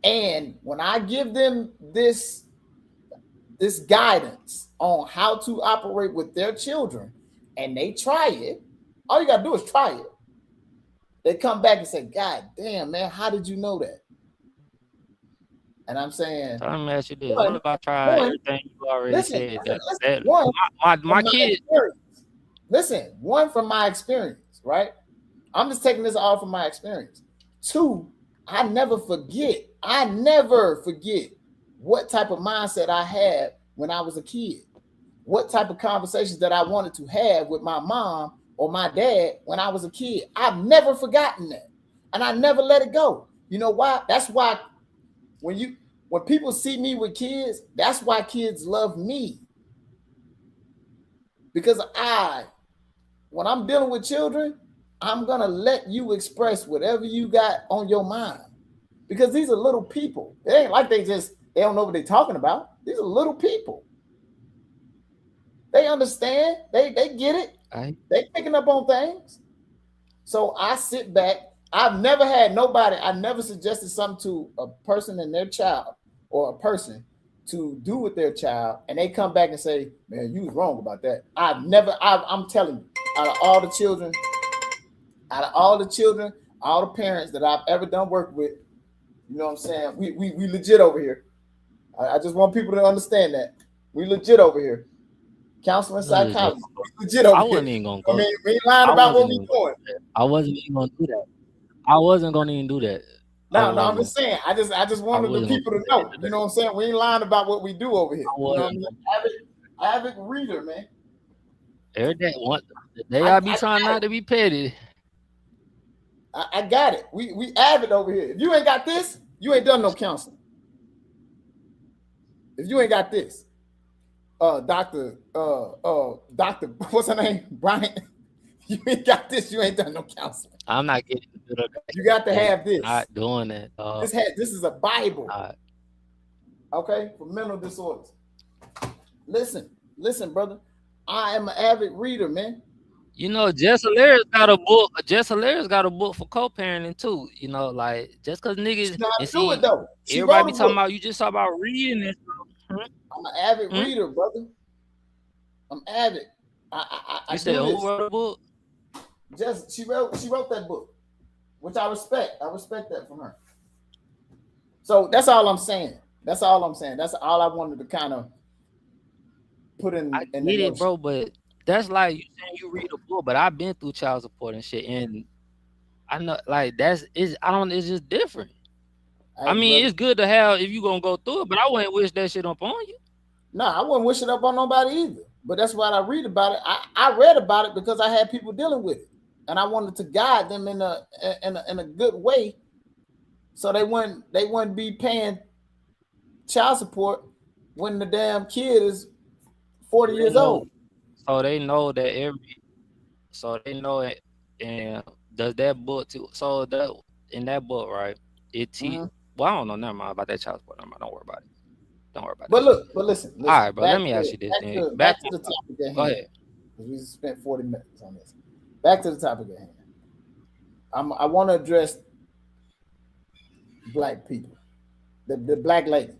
Speaker 2: And when I give them this guidance on how to operate with their children, and they try it, all you gotta do is try it. They come back and say, God damn, man, how did you know that? And I'm saying,
Speaker 3: let me ask you this: what if I try everything you already said? My kids.
Speaker 2: Listen, one, from my experience, right? I'm just taking this all from my experience. Two, I never forget what type of mindset I had when I was a kid. What type of conversations that I wanted to have with my mom or my dad when I was a kid. I've never forgotten that. And I never let it go. You know why? That's why when people see me with kids, that's why kids love me. Because when I'm dealing with children, I'm going to let you express whatever you got on your mind. Because these are little people. It ain't like they don't know what they're talking about. These are little people. They understand. They get it. They picking up on things. So I sit back. I've never had nobody, I never suggested something to a person and their child or a person to do with their child, and they come back and say, man, you was wrong about that. I'm telling you, out of all the children, all the parents that I've ever done work with, you know what I'm saying? We legit over here. I just want people to understand that. We legit over here. Counseling, psychology. We legit over here.
Speaker 3: I wasn't even going to go.
Speaker 2: I mean, we ain't lying about what we doing.
Speaker 3: I wasn't even going to do that. I wasn't going to even do that.
Speaker 2: No, I'm just saying. I just wanted the people to know. You know what I'm saying? We ain't lying about what we do over here. You know what I mean? Avid reader, man.
Speaker 3: Every day, I be trying not to be petty.
Speaker 2: I got it. We avid over here. If you ain't got this, you ain't done no counseling. If you ain't got this, Doctor, what's her name? Bryant. You ain't got this, you ain't done no counseling.
Speaker 3: I'm not getting it.
Speaker 2: You got to have this.
Speaker 3: Not doing that.
Speaker 2: This is a Bible. Okay, for mental disorders. Listen, brother. I am an avid reader, man.
Speaker 3: You know, Jess Hilarious got a book. Jess Hilarious got a book for co-parenting too. You know, like just because niggas
Speaker 2: do it though.
Speaker 3: Everybody be talking about, you just talk about reading and stuff.
Speaker 2: I'm an avid reader, brother. I'm avid.
Speaker 3: You said who wrote a book?
Speaker 2: Just she wrote that book, which I respect. I respect that from her. So that's all I'm saying. That's all I wanted to kind of put in.
Speaker 3: I get it, bro, but that's like you saying you read a book, but I've been through child support and shit, and I know like it's just different. I mean, it's good to have if you gonna go through it, but I wouldn't wish that shit up on you.
Speaker 2: No, I wouldn't wish it up on nobody either. But that's why I read about it. I read about it because I had people dealing with it, and I wanted to guide them in a good way, so they wouldn't be paying child support when the damn kid is 40 years old.
Speaker 3: So they know that it, and does that book too. So that in that book, right? Well, I don't know. Never mind about that child support. Don't worry about it. Don't worry about it.
Speaker 2: But listen.
Speaker 3: All right, bro. Let me ask you this.
Speaker 2: Back to the topic at hand.
Speaker 3: Go ahead.
Speaker 2: We spent 40 minutes on this. Back to the topic at hand. I want to address black people. The black lady.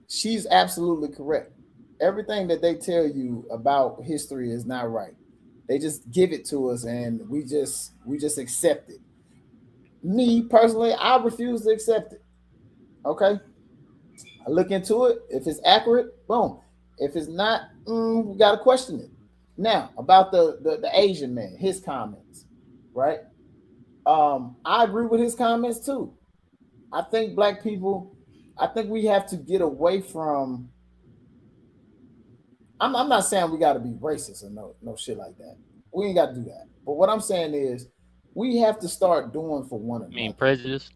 Speaker 2: She's absolutely correct. Everything that they tell you about history is not right. They just give it to us and we just accept it. Me personally, I refuse to accept it. Okay? I look into it. If it's accurate, boom. If it's not, we gotta question it. Now, about the Asian man, his comments, right? I agree with his comments too. I think black people, we have to get away from. I'm not saying we got to be racist or no shit like that. We ain't got to do that. But what I'm saying is, we have to start doing for one another.
Speaker 3: I mean, prejudice.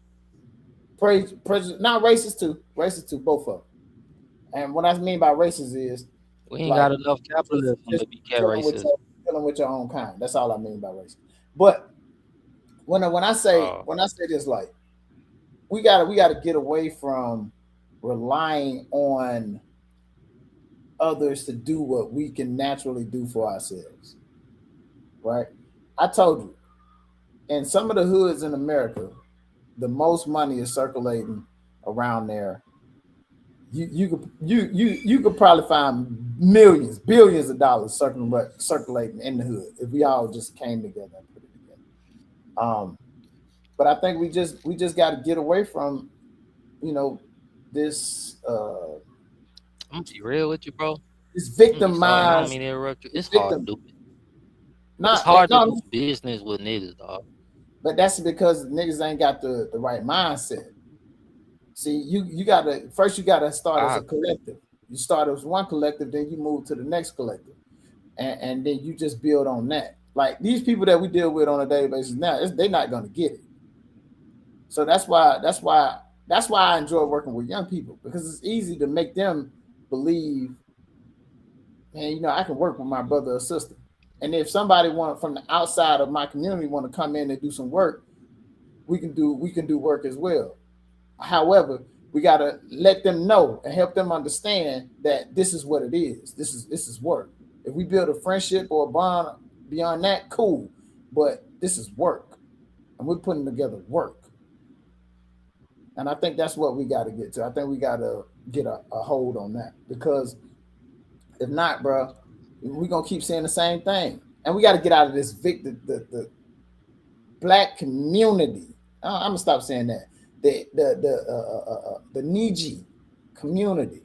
Speaker 2: Prejudice, not racist too. Racist too, both of them. And what I mean by racist is
Speaker 3: we ain't got enough capitalism to be racist.
Speaker 2: Dealing with your own kind. That's all I mean by racist. But when I say this, like we gotta get away from relying on others to do what we can naturally do for ourselves. Right? I told you, in some of the hoods in America, the most money is circulating around there. You could probably find millions, billions of dollars circulating in the hood if we all just came together and put it together. But I think we just got to get away from, this.
Speaker 3: I'm gonna be real with you, bro.
Speaker 2: This victimized.
Speaker 3: I don't mean to interrupt you. It's hard to do it. It's hard to do business with niggas, dog.
Speaker 2: But that's because niggas ain't got the right mindset. See, you gotta start as a collective. You start as one collective, then you move to the next collective, and then you just build on that. Like these people that we deal with on a daily basis now, they're not gonna get it. So that's why I enjoy working with young people, because it's easy to make them believe, man, I can work with my brother or sister. And if somebody from the outside of my community want to come in and do some work, we can do work as well. However, we got to let them know and help them understand that this is what it is. This is work. If we build a friendship or a bond beyond that, cool. But this is work, and we're putting together work. And I think that's what we got to get to. I think we got to get a hold on that, because if not, bro, we're gonna keep saying the same thing. And we got to get out of this the black community. I'm gonna stop saying that. The Niji community.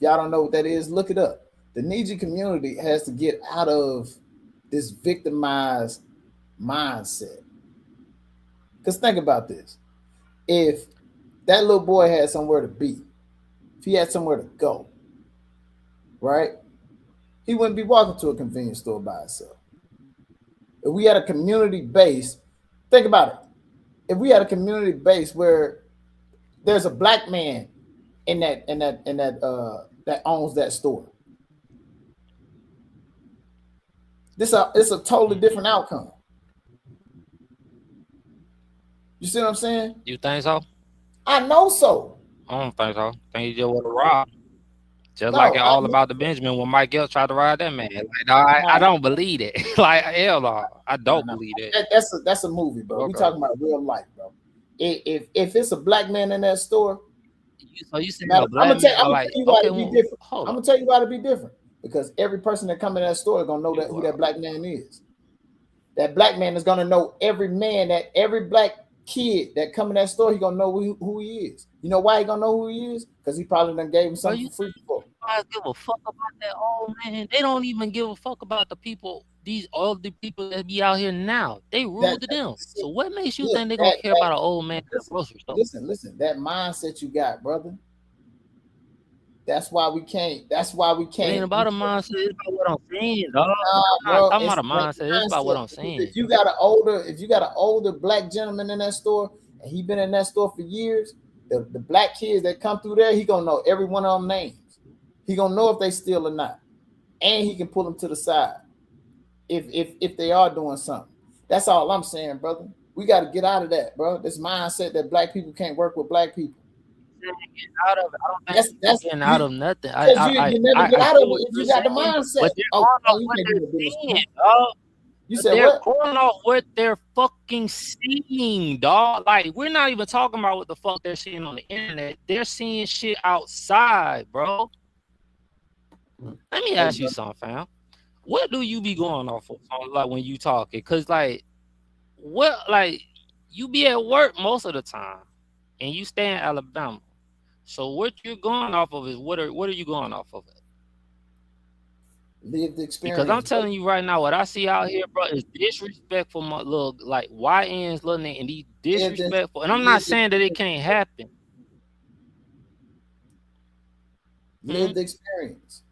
Speaker 2: Y'all don't know what that is? Look it up. The Niji community has to get out of this victimized mindset. Because think about this. If that little boy had somewhere to be, if he had somewhere to go, right? He wouldn't be walking to a convenience store by himself. If we had a community base, think about it. If we had a community base where there's a black man in that that owns that store, it's a totally different outcome. You see what I'm saying?
Speaker 3: You think so?
Speaker 2: I know so.
Speaker 3: I don't think so. I think you just want to rob. Just like it all about the Benjamin when Mike Else tried to ride that man. Like, no, I don't believe it. Like, hell no, I don't believe it.
Speaker 2: That's a movie, bro.
Speaker 3: Okay.
Speaker 2: We talking about real life, bro. If it's a black man in that store,
Speaker 3: so you said
Speaker 2: I'm gonna tell you why it'd be different. I'm gonna tell you why it'd be different, because every person that come in that store is gonna know who that black man is. That black man is gonna know every black kid that come in that store. He gonna know who he is. You know why he gonna know who he is? Because he probably done gave him something for free before.
Speaker 3: I give a fuck about that old man. They don't even give a fuck about the people these older people that be out here now. They rude to them. So what makes you think they're gonna care about an old man at the grocery store?
Speaker 2: Listen. That mindset you got, brother. That's why we can't.
Speaker 3: It ain't about a mindset. It's about what I'm saying, dog. I'm
Speaker 2: bro,
Speaker 3: not talking about a mindset. It's about what I'm saying.
Speaker 2: If you got an older black gentleman in that store and he been in that store for years, the black kids that come through there, he gonna know every one of them names. He gonna know if they steal or not, and he can pull them to the side if they are doing something. That's all I'm saying, brother. We got to get out of that, bro. This mindset that black people can't work with black people.
Speaker 3: Getting out of it. I don't think that's getting out of nothing.
Speaker 2: You never get out of it if you got the mindset.
Speaker 3: But they're going off what they're seeing, dog.
Speaker 2: You said
Speaker 3: they're
Speaker 2: what?
Speaker 3: going off what they're fucking seeing, dog. Like, we're not even talking about what the fuck they're seeing on the internet. They're seeing shit outside, bro. Let me ask you something, fam. What do you be going off of, like, when you talking? Cause like, you be at work most of the time, and you stay in Alabama. So what you're going off of is what are you going off of?
Speaker 2: Lived experience.
Speaker 3: Because I'm telling you right now, what I see out here, bro, is disrespectful. My little like YNs, little nigga, and these disrespectful. And I'm not saying that it can't happen.
Speaker 2: Lived experience.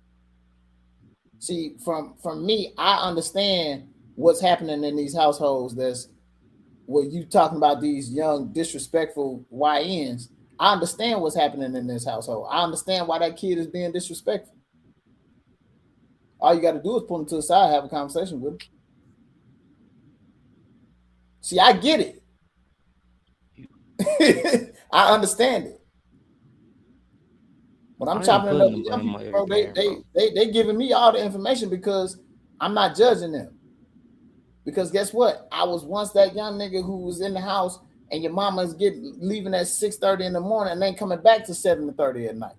Speaker 2: See, from me, I understand what's happening in these households. That's where you talking about these young disrespectful YNs. I understand what's happening in this household. I understand why that kid is being disrespectful. All you got to do is pull him to the side, have a conversation with him. See, I get it. I understand it. When I'm chopping it up with young people, bro, they giving me all the information because I'm not judging them. Because guess what? I was once that young nigga who was in the house and your mama's leaving at 6:30 in the morning and ain't coming back to 7:30 at night.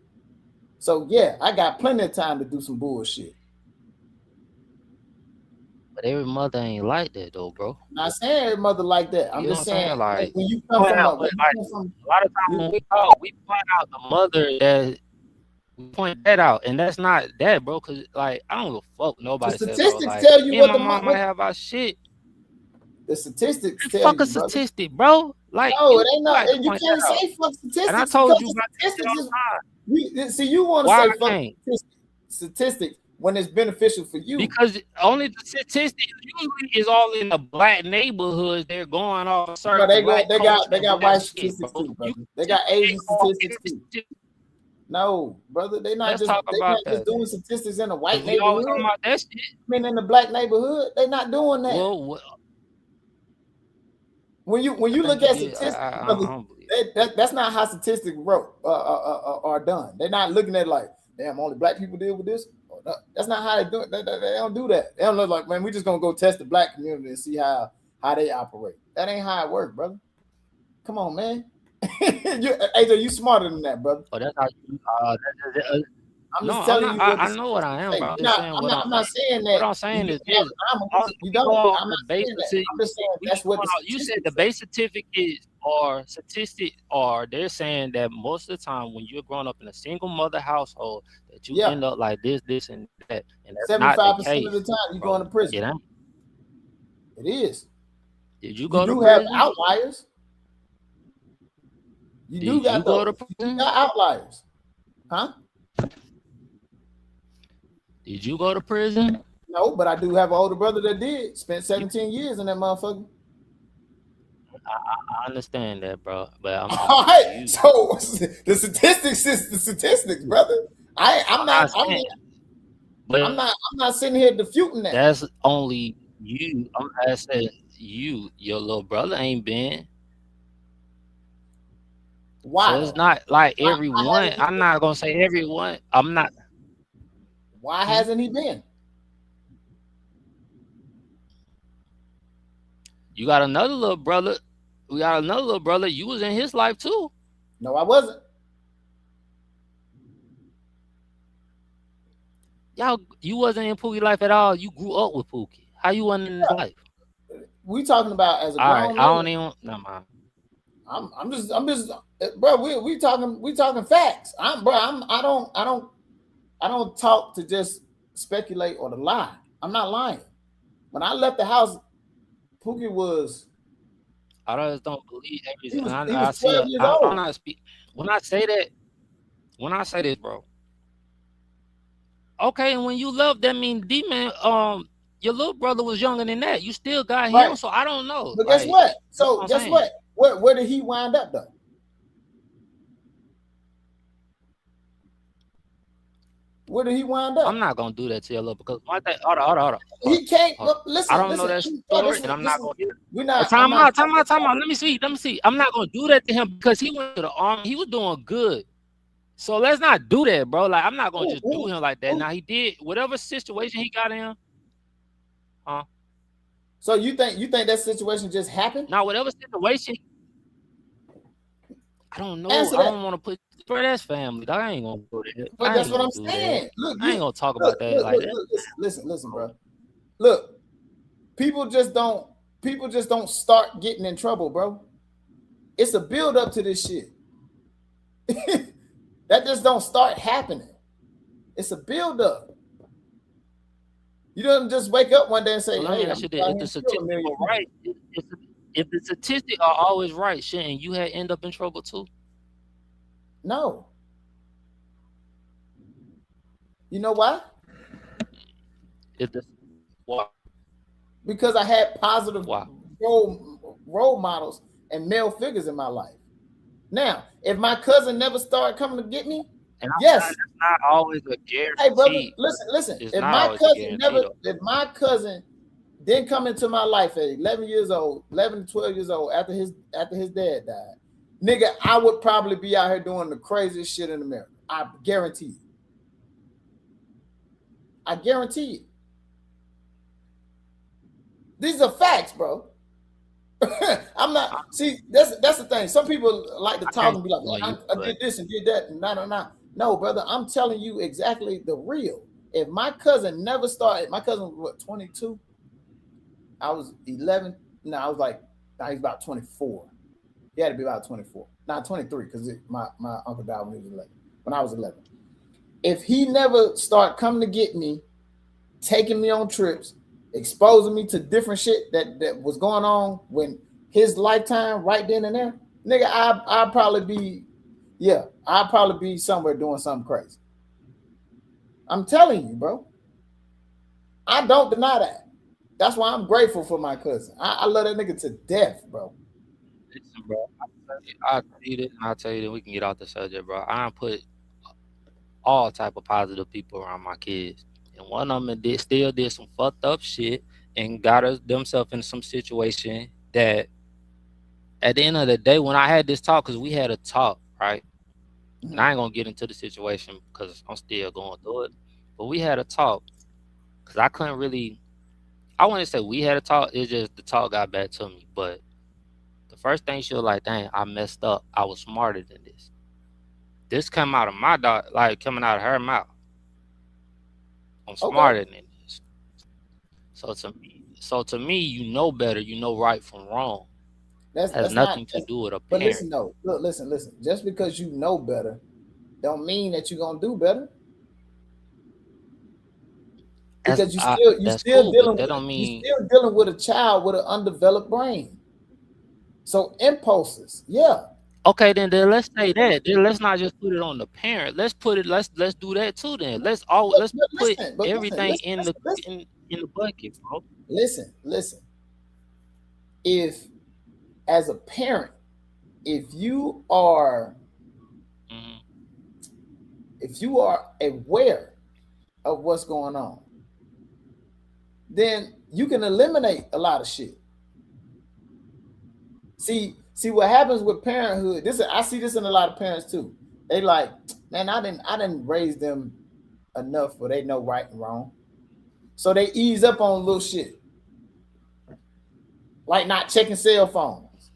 Speaker 2: So yeah, I got plenty of time to do some bullshit.
Speaker 3: But every mother ain't like that though, bro.
Speaker 2: I'm not saying every mother like that. I'm just saying like when you come from
Speaker 3: a lot of times when we talk, we point out the mother that we point that out, and that's not that, bro. Cause like I don't give a fuck nobody.
Speaker 2: The statistics tell you what the
Speaker 3: mama have our shit.
Speaker 2: The statistics tell
Speaker 3: fuck a statistic, bro. Like
Speaker 2: no, it ain't not. And you can't say fuck statistics.
Speaker 3: And I told you about
Speaker 2: statistics. See, you want to say fuck statistics when it's beneficial for you.
Speaker 3: Because only the statistics usually is all in the black neighborhoods. They're going off certain.
Speaker 2: No, they got white statistics too, brother. They got Asian statistics too. No, brother, they're not just doing statistics in the white neighborhood. I mean, in the black neighborhood, they're not doing that.
Speaker 3: Well,
Speaker 2: when you look at statistics, brother, that's not how statistics are done. They're not looking at like, damn, only black people deal with this. That's not how they do it. They don't do that. They don't look like, man, we just gonna go test the black community and see how they operate. That ain't how it works, brother. Come on, man. AJ, you smarter than that, brother.
Speaker 3: Oh, that's how you.
Speaker 2: I'm just telling you.
Speaker 3: I know what I am. Hey,
Speaker 2: I'm not saying that.
Speaker 3: What I'm saying is,
Speaker 2: you don't. I'm not saying that. I'm just saying that's what
Speaker 3: you said. The base certificates or statistics are. They're saying that most of the time when you're growing up in a single mother household, that you end up like this, and that. And that's
Speaker 2: 75% of the time you going to prison. It is.
Speaker 3: Did you go to
Speaker 2: prison?
Speaker 3: You
Speaker 2: have outliers. You do go to prison? Got outliers, huh?
Speaker 3: Did you go to prison?
Speaker 2: No, but I do have an older brother that did. Spent 17 years in that motherfucker.
Speaker 3: I understand that, bro. But I'm
Speaker 2: all right. So the statistics is the statistics, brother. I'm not sitting here disputing that.
Speaker 3: That's only you. I said you. Your little brother ain't been.
Speaker 2: Why?
Speaker 3: So it's not like everyone. I'm not gonna say everyone. I'm not.
Speaker 2: Why hasn't he been?
Speaker 3: You got another little brother. We got another little brother. You was in his life too.
Speaker 2: No, I wasn't.
Speaker 3: You wasn't in Pookie's life at all. You grew up with Pookie. How you wasn't in his life?
Speaker 2: We talking about as a grown
Speaker 3: man. I don't even. No, man.
Speaker 2: I'm just, bro. We talking facts. I don't talk to just speculate or to lie. I'm not lying. When I left the house, Pookie was.
Speaker 3: I just don't believe everything.
Speaker 2: He
Speaker 3: I
Speaker 2: was
Speaker 3: see.
Speaker 2: 12 years
Speaker 3: I'm
Speaker 2: old.
Speaker 3: not speak. When I say that, when I say this, bro. Okay, and when you love, that means D-Man, your little brother was younger than that. You still got him,
Speaker 2: Right.
Speaker 3: so I don't know.
Speaker 2: But
Speaker 3: Like,
Speaker 2: guess what?
Speaker 3: you know
Speaker 2: So
Speaker 3: what I'm
Speaker 2: guess
Speaker 3: saying?
Speaker 2: what? Where did he wind up though? Where did he wind up?
Speaker 3: I'm not gonna do that to your little because one thing. Hold on.
Speaker 2: He can't.
Speaker 3: Hold on.
Speaker 2: Listen.
Speaker 3: I don't know that story, and I'm not gonna. Time out. Let me see. I'm not gonna do that to him because he went to the army. He was doing good. So let's not do that, bro. Like I'm not gonna just do him like that. Now he did whatever situation he got in. Huh?
Speaker 2: So you think that situation just happened?
Speaker 3: Now whatever situation. I don't know.
Speaker 2: Answer
Speaker 3: I
Speaker 2: that.
Speaker 3: don't want to put. Bro, that's family. I ain't gonna go there.
Speaker 2: But that's what I'm saying. Look,
Speaker 3: I ain't gonna talk about that like that.
Speaker 2: Listen, bro. Look, people just don't start getting in trouble, bro. It's a build up to this shit. That just don't start happening. It's a build up. You don't just wake up one day and say,
Speaker 3: Well,
Speaker 2: "Hey,
Speaker 3: if the statistics are right, if the statistics are always right, shouldn't you have end up in trouble too?
Speaker 2: No. You know why?
Speaker 3: Why?
Speaker 2: Because I had positive role models and male figures in my life. Now, if my cousin never started coming to get me, yes,
Speaker 3: that's not always a guarantee.
Speaker 2: Hey, brother, listen. If my cousin didn't come into my life at 11 to 12 years old after his dad died, nigga, I would probably be out here doing the craziest shit in America. I guarantee you. I guarantee you. These are facts, bro. I'm not. See, that's the thing. Some people like to talk and be like, I did this and did that. No, brother. I'm telling you exactly the real. If my cousin never started, my cousin was what, 22? I was 11. No, I was like, he's about 24. He had to be about 24. Not 23, because my uncle died when he was 11. When I was 11. If he never started coming to get me, taking me on trips, exposing me to different shit that was going on when his lifetime right then and there, nigga, I'd probably be somewhere doing something crazy. I'm telling you, bro. I don't deny that. That's why I'm grateful for my cousin. I love that nigga to death, bro.
Speaker 3: Listen, bro. I'll tell you that we can get off the subject, bro. I put all type of positive people around my kids. And one of them still did some fucked up shit and got themselves in some situation that at the end of the day, when I had this talk, because we had a talk, right? Mm-hmm. And I ain't going to get into the situation because I'm still going through it. But we had a talk because I couldn't really, I wouldn't say we had a talk. It's just the talk got back to me. But the first thing she was like, dang, I messed up. I was smarter than this. This came out of my daughter, like coming out of her mouth. I'm smarter than this. So to me, you know better. You know right from wrong. That's nothing to do with a parent.
Speaker 2: But listen, no. Look, listen. Just because you know better, don't mean that you're gonna do better. Because you're still dealing with a child with an undeveloped brain. So impulses, yeah.
Speaker 3: Okay, then let's say that. Then let's not just put it on the parent. Let's do that too. Then let's put everything in the bucket, bro.
Speaker 2: Listen. If as a parent, if you are aware of what's going on, then you can eliminate a lot of shit. See what happens with parenthood. I see this in a lot of parents too. They like, man, I didn't raise them enough where they know right and wrong. So they ease up on little shit. Like not checking cell phones,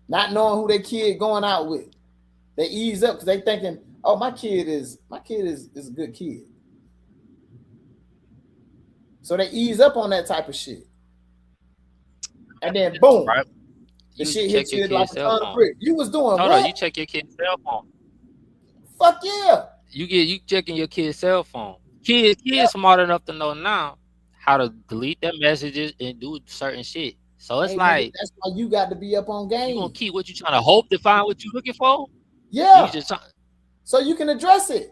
Speaker 2: not knowing who their kid going out with. They ease up because they thinking, oh, my kid is a good kid. So they ease up on that type of shit. And then boom.
Speaker 3: Right.
Speaker 2: The shit hits you like a ton of brick. You was doing
Speaker 3: what?
Speaker 2: No,
Speaker 3: you check your kid's cell phone.
Speaker 2: Fuck yeah.
Speaker 3: You checking your kid's cell phone. Kids smart enough to know now how to delete their messages and do certain shit. So it's
Speaker 2: Hey, nigga,
Speaker 3: like
Speaker 2: that's why you got to be up on
Speaker 3: you gonna
Speaker 2: game.
Speaker 3: keep what you trying to hope to find what you looking for.
Speaker 2: Yeah.
Speaker 3: You just
Speaker 2: So you can address it.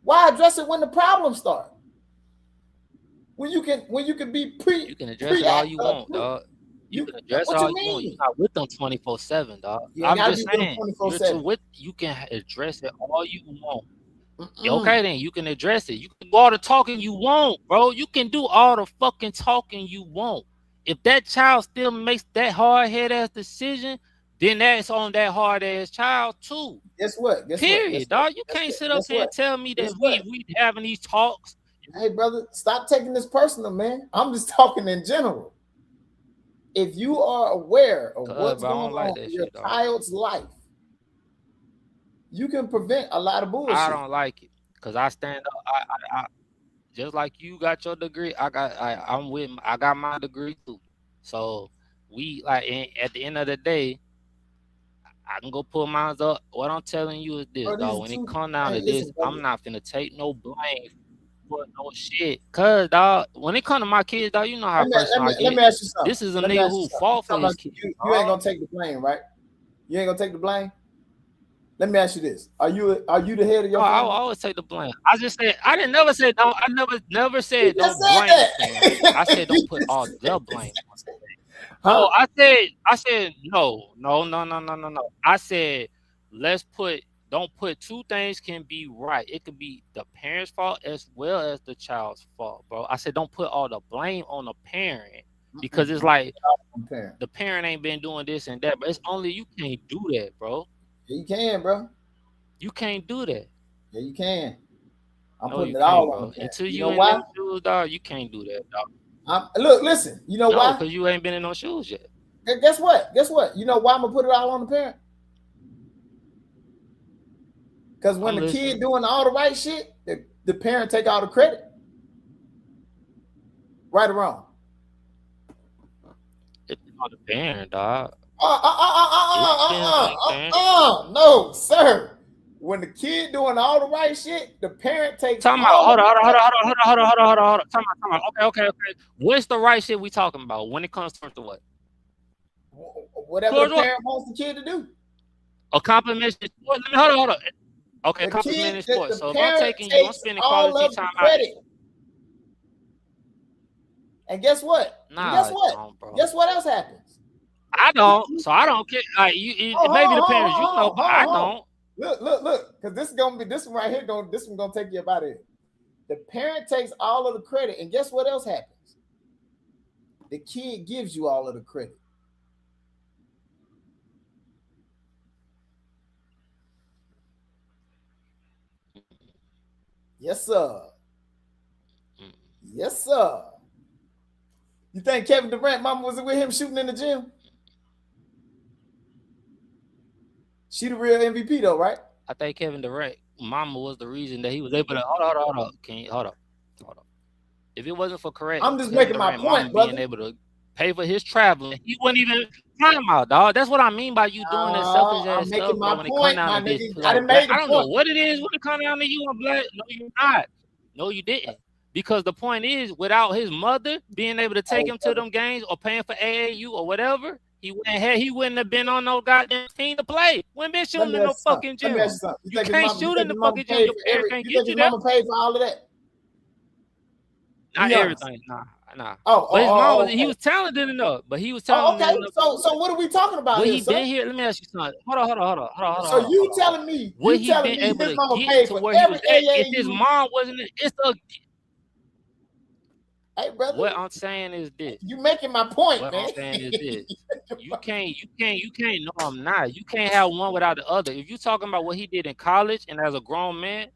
Speaker 2: Why address it when the problems start? When you can be
Speaker 3: you can address it all you want, dog. You can address
Speaker 2: what
Speaker 3: all
Speaker 2: you
Speaker 3: you want.
Speaker 2: mean?
Speaker 3: You're not with them 24/7, dog.
Speaker 2: You
Speaker 3: I'm
Speaker 2: gotta
Speaker 3: just
Speaker 2: be with
Speaker 3: saying,
Speaker 2: them
Speaker 3: you're
Speaker 2: 24/7.
Speaker 3: with you can address it all you want. Okay, then you can address it. You can do all the talking you want, bro. You can do all the fucking talking you want. If that child still makes that hard-headed ass decision, then that's on that hard-ass child too.
Speaker 2: Guess what?
Speaker 3: Period, dog. You can't sit up here and tell me that we having these talks.
Speaker 2: Hey, brother, stop taking this personal, man. I'm just talking in general. If you are aware of what's going on in your child's life, you can prevent a lot of bullshit.
Speaker 3: I don't like it because I stand up. I just like you got your degree. I got my degree too. So we like at the end of the day, I can go pull mine up. What I'm telling you is this, dog. When it comes down to this, I'm not finna take no blame for no shit. Cause dog, when it come to my kids, dog, you know how personal I get.
Speaker 2: Let me ask you something.
Speaker 3: This is a nigga who fought for his kids.
Speaker 2: You ain't gonna take the blame, right? You ain't gonna take the blame. Let me ask you this: Are you the head of your family?
Speaker 3: I always take the blame. I just said I didn't never say no. I never said don't blame. I said don't put all the blame. Oh, I said no. I said don't put two things can be right. It could be the parent's fault as well as the child's fault, bro. I said don't put all the blame on the parent because it's like the parent ain't been doing this and that, but it's only you can't do that, bro.
Speaker 2: Yeah, you can, bro.
Speaker 3: You can't do that.
Speaker 2: Yeah, you can. I'm putting it all on the
Speaker 3: until you in them shoes, dog. You can't do that, dog.
Speaker 2: Look, listen. You know why?
Speaker 3: Because you ain't been in no shoes yet.
Speaker 2: Guess what? You know why I'm gonna put it all on the parent? Because when the kid doing all the right shit, the parent take all the credit. Right or wrong?
Speaker 3: It's not the parent, dog.
Speaker 2: No, sir. When the kid doing all the right shit, the parent takes.
Speaker 3: Hold on. Time out. Okay. What's the right shit we talking about when it comes to what?
Speaker 2: Whatever the parent wants the kid to do.
Speaker 3: A compliment sport. Hold on. Okay, compliment sport. So if I'm taking you, I'm spending quality time out.
Speaker 2: And guess what? Guess what else happens?
Speaker 3: I don't. So I don't care. Like maybe the parents, you know, but I don't.
Speaker 2: Look, because this one right here gonna take you about it. The parent takes all of the credit, and guess what else happens? The kid gives you all of the credit. Yes, sir. Yes, sir. You think Kevin Durant mama was with him shooting in the gym? She the real MVP though, right?
Speaker 3: I think Kevin Durant mama was the reason that he was able to hold on. If it wasn't for correct,
Speaker 2: I'm just making my point, brother.
Speaker 3: Being able to pay for his traveling, he wouldn't even time out, dog. That's what I mean by you doing that selfish ass stuff. When it comes down to this, I don't know what it is when it comes down to you and Black. No, you're not. No, you didn't. Because the point is, without his mother being able to take him to them games or paying for AAU or whatever, he wouldn't have been on no goddamn team to play. Wouldn't been shooting in no fucking gym. You can't shoot in the fucking gym. Your parents can't get you there.
Speaker 2: Mama paid for all of that?
Speaker 3: Not everything. Nah. But his mom he was talented enough. But he was talented enough.
Speaker 2: So what are we talking about?
Speaker 3: He been here. Let me ask you something. Hold on.
Speaker 2: So you telling me
Speaker 3: what he been able to get to where he was at? If his mom wasn't, it's a.
Speaker 2: Hey, brother.
Speaker 3: What I'm saying is this.
Speaker 2: You making my point,
Speaker 3: what
Speaker 2: man.
Speaker 3: I'm saying is this. You can't. No, I'm not. You can't have one without the other. If you're talking about what he did in college and as a grown man,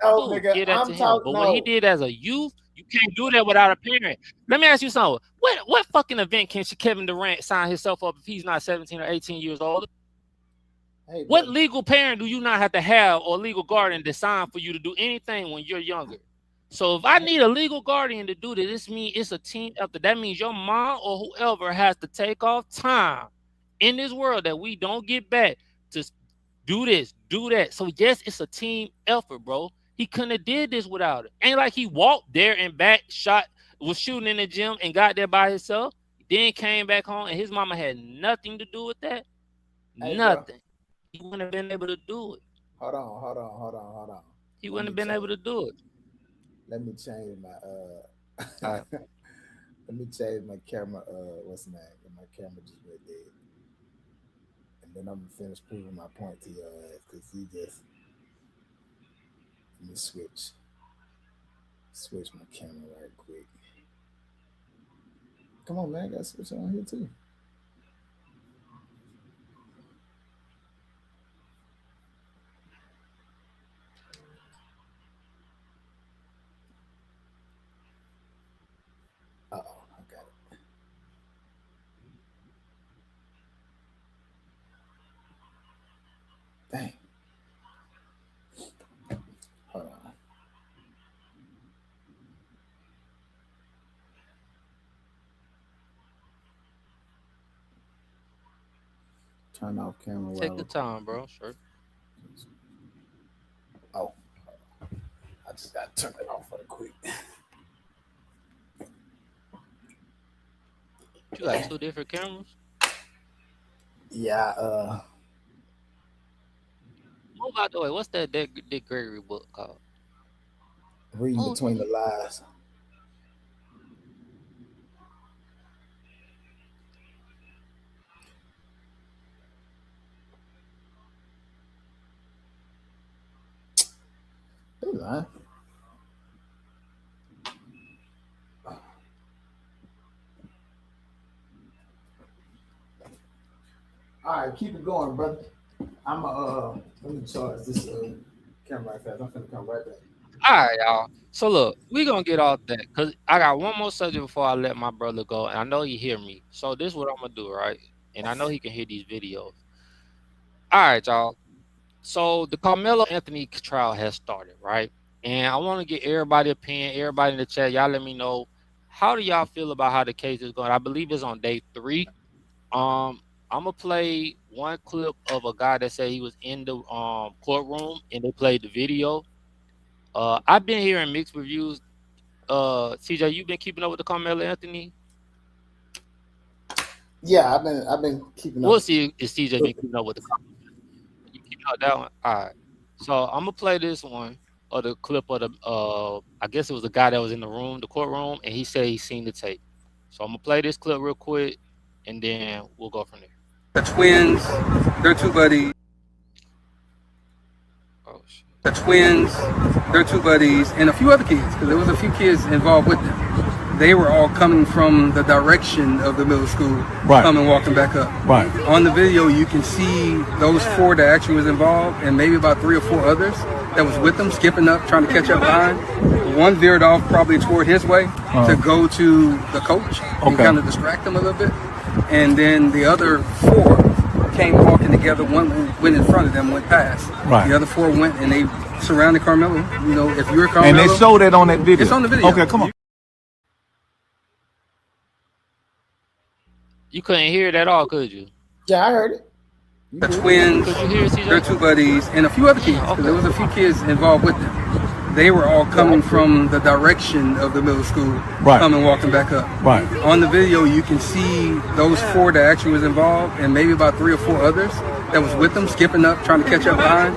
Speaker 3: get that to him. But what he did as a youth, you can't do that without a parent. Let me ask you something. What fucking event can Kevin Durant sign himself up if he's not 17 or 18 years old? Hey, what legal parent do you not have to have or legal guardian to sign for you to do anything when you're younger? So if I need a legal guardian to do this means it's a team effort. That means your mom or whoever has to take off time in this world that we don't get back to do this, do that. So yes, it's a team effort, bro. He couldn't have did this without it. Ain't like he walked there and back, shot was shooting in the gym and got there by himself, then came back home and his mama had nothing to do with that.
Speaker 2: Hey,
Speaker 3: nothing. He wouldn't have been able to do it.
Speaker 2: Hold on.
Speaker 3: He wouldn't have been able to do it.
Speaker 2: Let me change my
Speaker 3: Right.
Speaker 2: let me change my camera. What's the name? My camera just went dead. And then I'm gonna finish proving my point to your ass because he just let me switch my camera right quick. Come on, man, I gotta switch on here too. Uh-oh, I got it. Dang. Hold on. Turn off camera.
Speaker 3: Take your time, bro. Sure.
Speaker 2: Oh, I just gotta turn it off for the quick.
Speaker 3: You got 2 different cameras?
Speaker 2: Yeah,
Speaker 3: Move out the way. What's that Dick Gregory book called?
Speaker 2: Reading Between the Lies. Hey, man. All right, keep it going, brother. I'm let me charge this camera right fast. I'm finna come right back.
Speaker 3: All right, y'all. So look, we gonna get off that because I got one more subject before I let my brother go, and I know he hear me. So this is what I'm gonna do, right? And I know he can hear these videos. All right, y'all. So the Karmelo Anthony trial has started, right? And I want to get everybody's opinion, everybody in the chat. Y'all let me know, how do y'all feel about how the case is going? I believe it's on day 3. I'm gonna play one clip of a guy that said he was in the courtroom and they played the video. I've been hearing mixed reviews. CJ, you been keeping up with the Karmelo Anthony?
Speaker 2: Yeah, I've been keeping up.
Speaker 3: We'll see if CJ been keeping up with the Karmelo Anthony. You keeping up with that one? All right. So I'm gonna play this one or the clip of the I guess it was the guy that was in the room, the courtroom, and he said he seen the tape. So I'm gonna play this clip real quick and then we'll go from there.
Speaker 8: The twins, they're 2 buddies.
Speaker 3: Oh shit.
Speaker 8: The twins, they're 2 buddies, and a few other kids, because there was a few kids involved with them. They were all coming from the direction of the middle school, coming walking back up.
Speaker 9: Right.
Speaker 8: On the video, you can see those 4 that actually was involved, and maybe about 3 or 4 others that was with them, skipping up, trying to catch up behind. One veered off probably toward his way to go to the coach and kind of distract him a little bit. And then the other 4 came walking together. One went in front of them, went past.
Speaker 9: Right.
Speaker 8: The other 4 went and they surrounded Karmelo. You know, if you're Karmelo.
Speaker 9: And they showed that on that video.
Speaker 8: It's on the video.
Speaker 9: Okay, come on.
Speaker 3: You couldn't hear it at all, could you?
Speaker 2: Yeah, I heard it.
Speaker 8: The twins,
Speaker 3: Could you hear it, CJ?
Speaker 8: they're 2 buddies, and a few other kids, because there was a few kids involved with them. They were all coming from the direction of the middle school, coming walking back up.
Speaker 9: Right.
Speaker 8: On the video, you can see those 4 that actually was involved, and maybe about 3 or 4 others that was with them, skipping up, trying to catch up behind.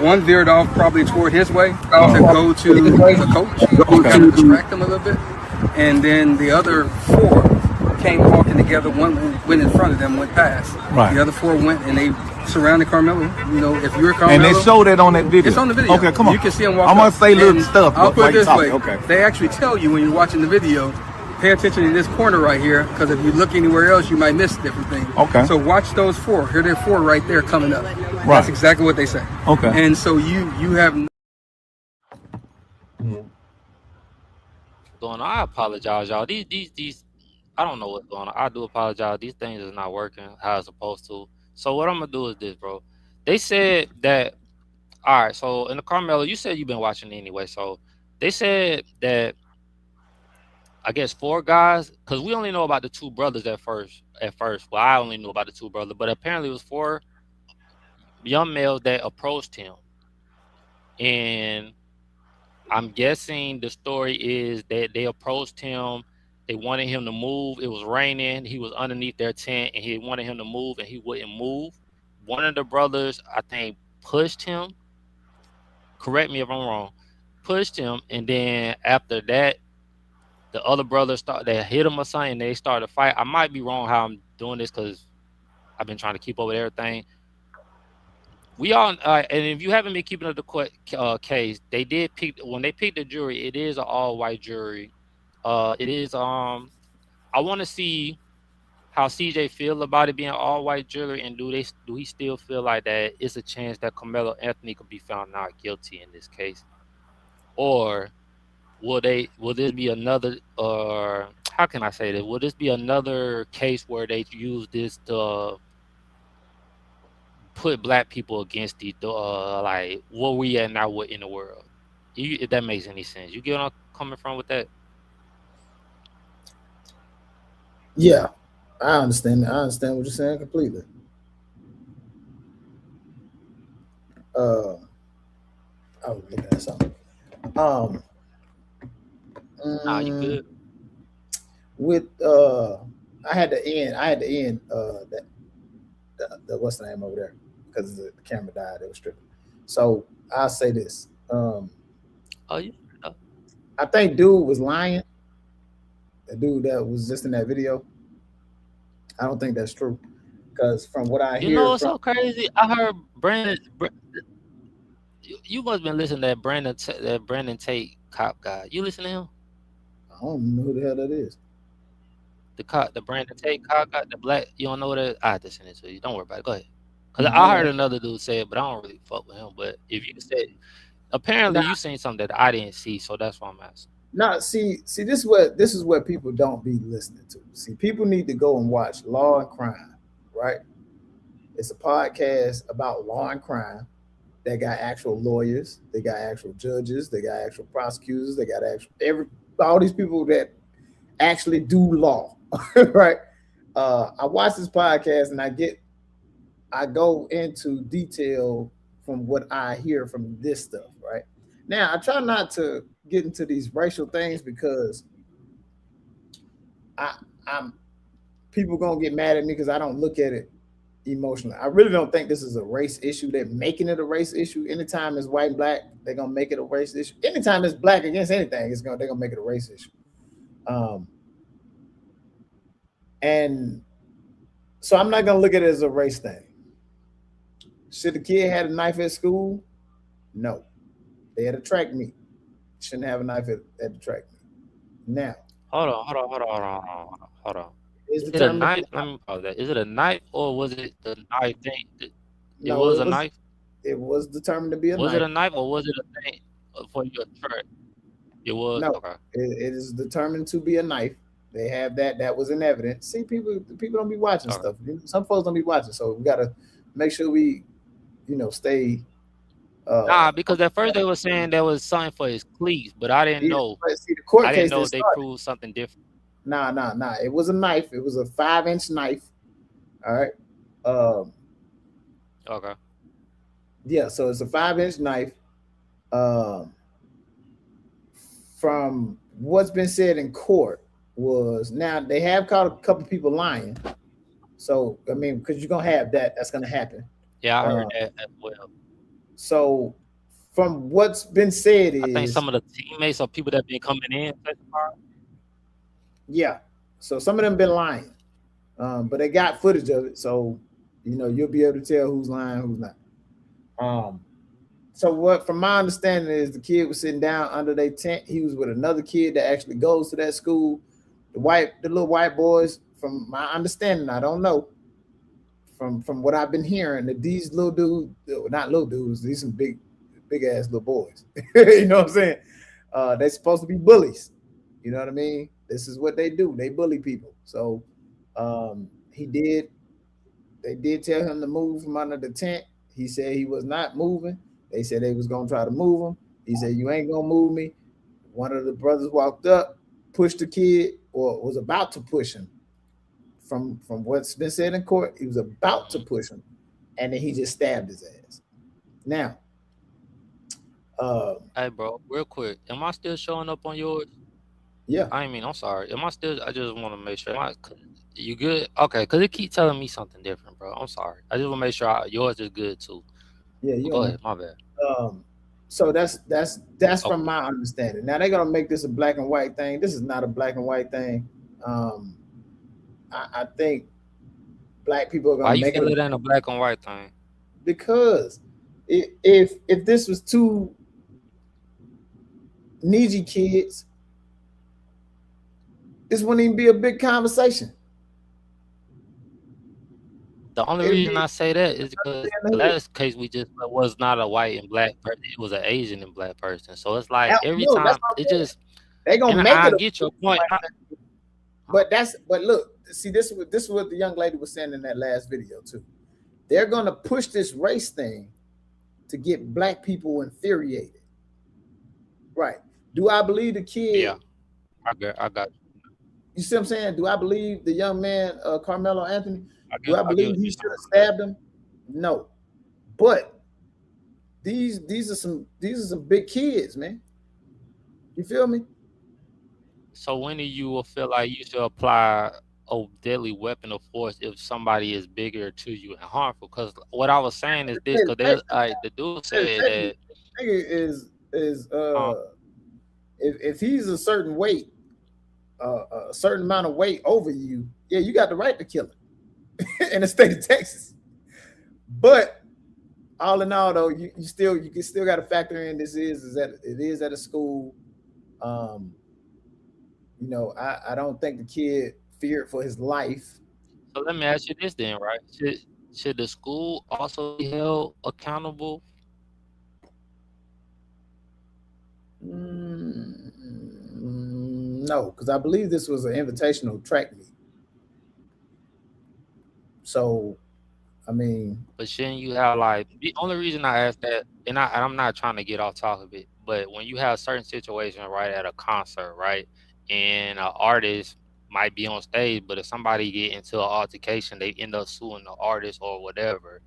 Speaker 8: One veered off probably toward his way to go to the coach and kind of distract him a little bit. And then the other 4 came walking together. One went in front of them, went past.
Speaker 9: Right.
Speaker 8: The other 4 went and they surrounded Karmelo. You know, if you're Karmelo.
Speaker 9: And they showed that on that video.
Speaker 8: It's on the video.
Speaker 9: Okay, come on.
Speaker 8: You can see them walk
Speaker 9: I'm
Speaker 8: up.
Speaker 9: gonna say little
Speaker 8: And
Speaker 9: stuff.
Speaker 8: I'll put it this way.
Speaker 9: Okay.
Speaker 8: They actually tell you when you're watching the video, pay attention in this corner right here, because if you look anywhere else, you might miss different things.
Speaker 9: Okay.
Speaker 8: So watch those 4. Here they're 4 right there coming up.
Speaker 9: Right.
Speaker 8: That's exactly what they say.
Speaker 9: Okay.
Speaker 8: And so you have.
Speaker 3: Going on. I apologize, y'all. These I don't know what's going on. I do apologize. These things is not working how it's supposed to. So what I'm gonna do is this, bro. They said that. All right. So in the Karmelo, you said you've been watching anyway. So they said that. I guess 4 guys, because we only know about the 2 brothers at first. Well, I only knew about the 2 brothers, but apparently it was 4 young males that approached him, and I'm guessing the story is that they approached him. They wanted him to move. It was raining. He was underneath their tent, and he wanted him to move, and he wouldn't move. One of the brothers, I think, pushed him. Correct me if I'm wrong. Pushed him, and then after that, the other brothers they hit him or something, and they started to fight. I might be wrong how I'm doing this because I've been trying to keep up with everything. We all, and if you haven't been keeping up the case, they did pick when they picked the jury. It is an all-white jury. It is. I want to see how CJ feel about it being all-white jury, and do he still feel like that it's a chance that Karmelo Anthony could be found not guilty in this case, or will this be another? How can I say this? Will this be another case where they use this to put black people against the like what we are now in the world? If that makes any sense, you get where I'm coming from with that?
Speaker 2: Yeah, I understand. I understand what you're saying completely. I was looking at something.
Speaker 3: Nah, you good.
Speaker 2: With I had to end that the what's the name over there because the camera died. It was stripping. So I'll say this.
Speaker 3: Oh yeah.
Speaker 2: I think dude was lying. The dude that was just in that video. I don't think that's true because from what I hear,
Speaker 3: You know, it's so crazy. I heard Brandon. You must have been listening to that Brandon Tate cop guy. You listen to him?
Speaker 2: I don't know who the hell that is.
Speaker 3: The Brandon Tate cop guy, the black. You don't know what it is? I have to send it to you. Don't worry about it. Go ahead. Because I heard another dude say it, but I don't really fuck with him. But if you said, apparently you seen something that I didn't see, so that's why I'm asking.
Speaker 2: No, see, this is what people don't be listening to. See, people need to go and watch Law and Crime, right? It's a podcast about law and crime. They got actual lawyers, they got actual judges, they got actual prosecutors, they got all these people that actually do law, right? I watch this podcast and I go into detail from what I hear from this stuff, right? Now, I try not to get into these racial things because I'm people gonna get mad at me because I don't look at it emotionally. I really don't think this is a race issue. They're making it a race issue. Anytime it's white and black, they're gonna make it a race issue. Anytime it's black against anything, they're gonna make it a race issue. And so I'm not gonna look at it as a race thing. Should the kid had a knife at school? No. They had a track meet. Shouldn't have a knife at the track meet. Now.
Speaker 3: Hold on. Is it a knife? Let me pause that. Is it a knife or was it the knife thing? It was a knife?
Speaker 2: It was determined to be a knife.
Speaker 3: Was it a knife or was it a thing for your track? It was?
Speaker 2: No,
Speaker 3: okay.
Speaker 2: It is determined to be a knife. They have that. That was in evidence. See, people don't be watching stuff. Some folks don't be watching. So we got to make sure we, stay.
Speaker 3: Nah, because at first they were saying there was something for his cleats, but I didn't know.
Speaker 2: See, the court
Speaker 3: I
Speaker 2: case
Speaker 3: didn't know they proved something different.
Speaker 2: Nah. It was a knife. It was a 5-inch knife. All right.
Speaker 3: Okay.
Speaker 2: Yeah, so it's a 5-inch knife. From what's been said in court was now they have caught a couple people lying. So I mean, because you're gonna have that's gonna happen.
Speaker 3: Yeah, I heard that as well.
Speaker 2: So from what's been said is
Speaker 3: I think some of the teammates or people that been coming in.
Speaker 2: Yeah. So some of them been lying. But they got footage of it. So, you'll be able to tell who's lying, who's not. So what from my understanding is the kid was sitting down under their tent. He was with another kid that actually goes to that school. The little white boys, from my understanding, I don't know. From what I've been hearing, that these little dudes, not little dudes, these some big ass little boys. You know what I'm saying? They're supposed to be bullies. You know what I mean? This is what they do. They bully people. So they did tell him to move from under the tent. He said he was not moving. They said they was going to try to move him. He said, you ain't going to move me. One of the brothers walked up, pushed the kid, or was about to push him. From what's been said in court, he was about to push him. And then he just stabbed his ass. Now,
Speaker 3: Hey, bro, real quick, am I still showing up on yours?
Speaker 2: Yeah.
Speaker 3: I'm sorry. Am I still? I just want to make sure. You good? Okay, because it keep telling me something different, bro. I'm sorry. I just want to make sure yours is good too.
Speaker 2: Yeah, you
Speaker 3: Go
Speaker 2: on.
Speaker 3: ahead. My bad.
Speaker 2: So that's from my understanding. Now they're gonna make this a black and white thing. This is not a black and white thing. I think black people are
Speaker 3: Why
Speaker 2: gonna
Speaker 3: you
Speaker 2: make
Speaker 3: feel
Speaker 2: it
Speaker 3: it ain't a black and white thing?
Speaker 2: because if this was two Niji kids, this wouldn't even be a big conversation.
Speaker 3: The only reason I say that is because the last case we just was not a white and black person; it was an Asian and black person. So it's like every time it just
Speaker 2: they gonna
Speaker 3: and
Speaker 2: make
Speaker 3: I
Speaker 2: it.
Speaker 3: Get your point.
Speaker 2: But look, see, this is what the young lady was saying in that last video too. They're gonna push this race thing to get black people infuriated. Right. Do I believe the kid?
Speaker 3: Yeah. I got you.
Speaker 2: You see what I'm saying? Do I believe the young man, Karmelo Anthony? Do I believe he should have stabbed him? No. But these are some big kids, man. You feel me?
Speaker 3: So when do you feel like you should apply a deadly weapon of force if somebody is bigger to you and harmful? Because what I was saying is this, because there's the dude said that
Speaker 2: is if he's a certain weight, a certain amount of weight over you, yeah, you got the right to kill him in the state of Texas. But all in all, though, you still got to factor in it is at a school. You know, I don't think the kid feared for his life.
Speaker 3: So let me ask you this then, right? Should the school also be held accountable?
Speaker 2: No, because I believe this was an invitational track meet. So, I mean,
Speaker 3: but shouldn't you have like the only reason I asked that, and I'm not trying to get off top of it, but when you have certain situations, right, at a concert, right, and an artist might be on stage, but if somebody get into an altercation, they end up suing the artist or whatever.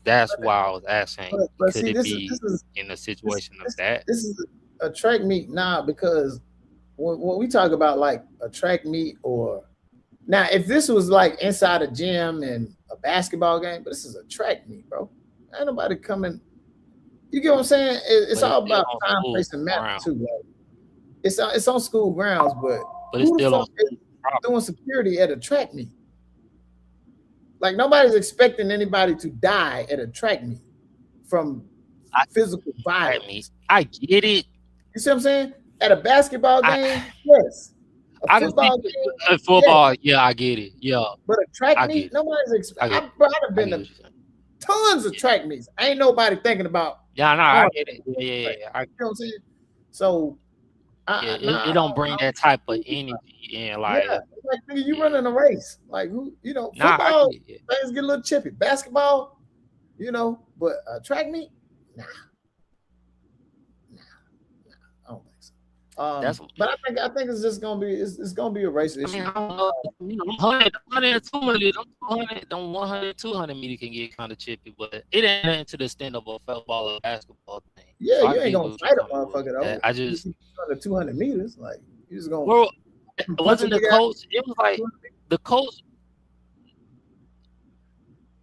Speaker 3: That's why I was asking, could
Speaker 2: see,
Speaker 3: it be in a situation of that?
Speaker 2: This is a track meet now because when we talk about like a track meet or now, if this was like inside a gym and a basketball game, but this is a track meet, bro. Ain't nobody coming. You get what I'm saying? It's all about time, place, and manner too. Like, it's on school grounds, but
Speaker 3: it's still on
Speaker 2: doing security at a track meet. Like nobody's expecting anybody to die at a track meet from physical violence.
Speaker 3: I get it.
Speaker 2: You see what I'm saying? At a basketball game, yes. A
Speaker 3: football, yeah, I get it. Yeah.
Speaker 2: But a track meet, nobody's expecting. I've been to tons of track meets. Ain't nobody thinking about.
Speaker 3: Yeah, no, I get it. Yeah.
Speaker 2: You know what I'm saying? So,
Speaker 3: it don't bring that type of energy in, like
Speaker 2: nigga, you running a race, like who, you know, football things get a little chippy. Basketball, you know, but track meet, nah. I don't think so. But I think it's just gonna be it's gonna be a race issue.
Speaker 3: I mean, I don't know, you know, 100, 200, 200 meter can get kind of chippy, but it ain't into the extent of a football or basketball thing.
Speaker 2: Yeah,
Speaker 3: so
Speaker 2: you ain't gonna fight a motherfucker though.
Speaker 3: I just
Speaker 2: 200 meters, like you just gonna.
Speaker 3: Well, wasn't the coach? It was like the coach.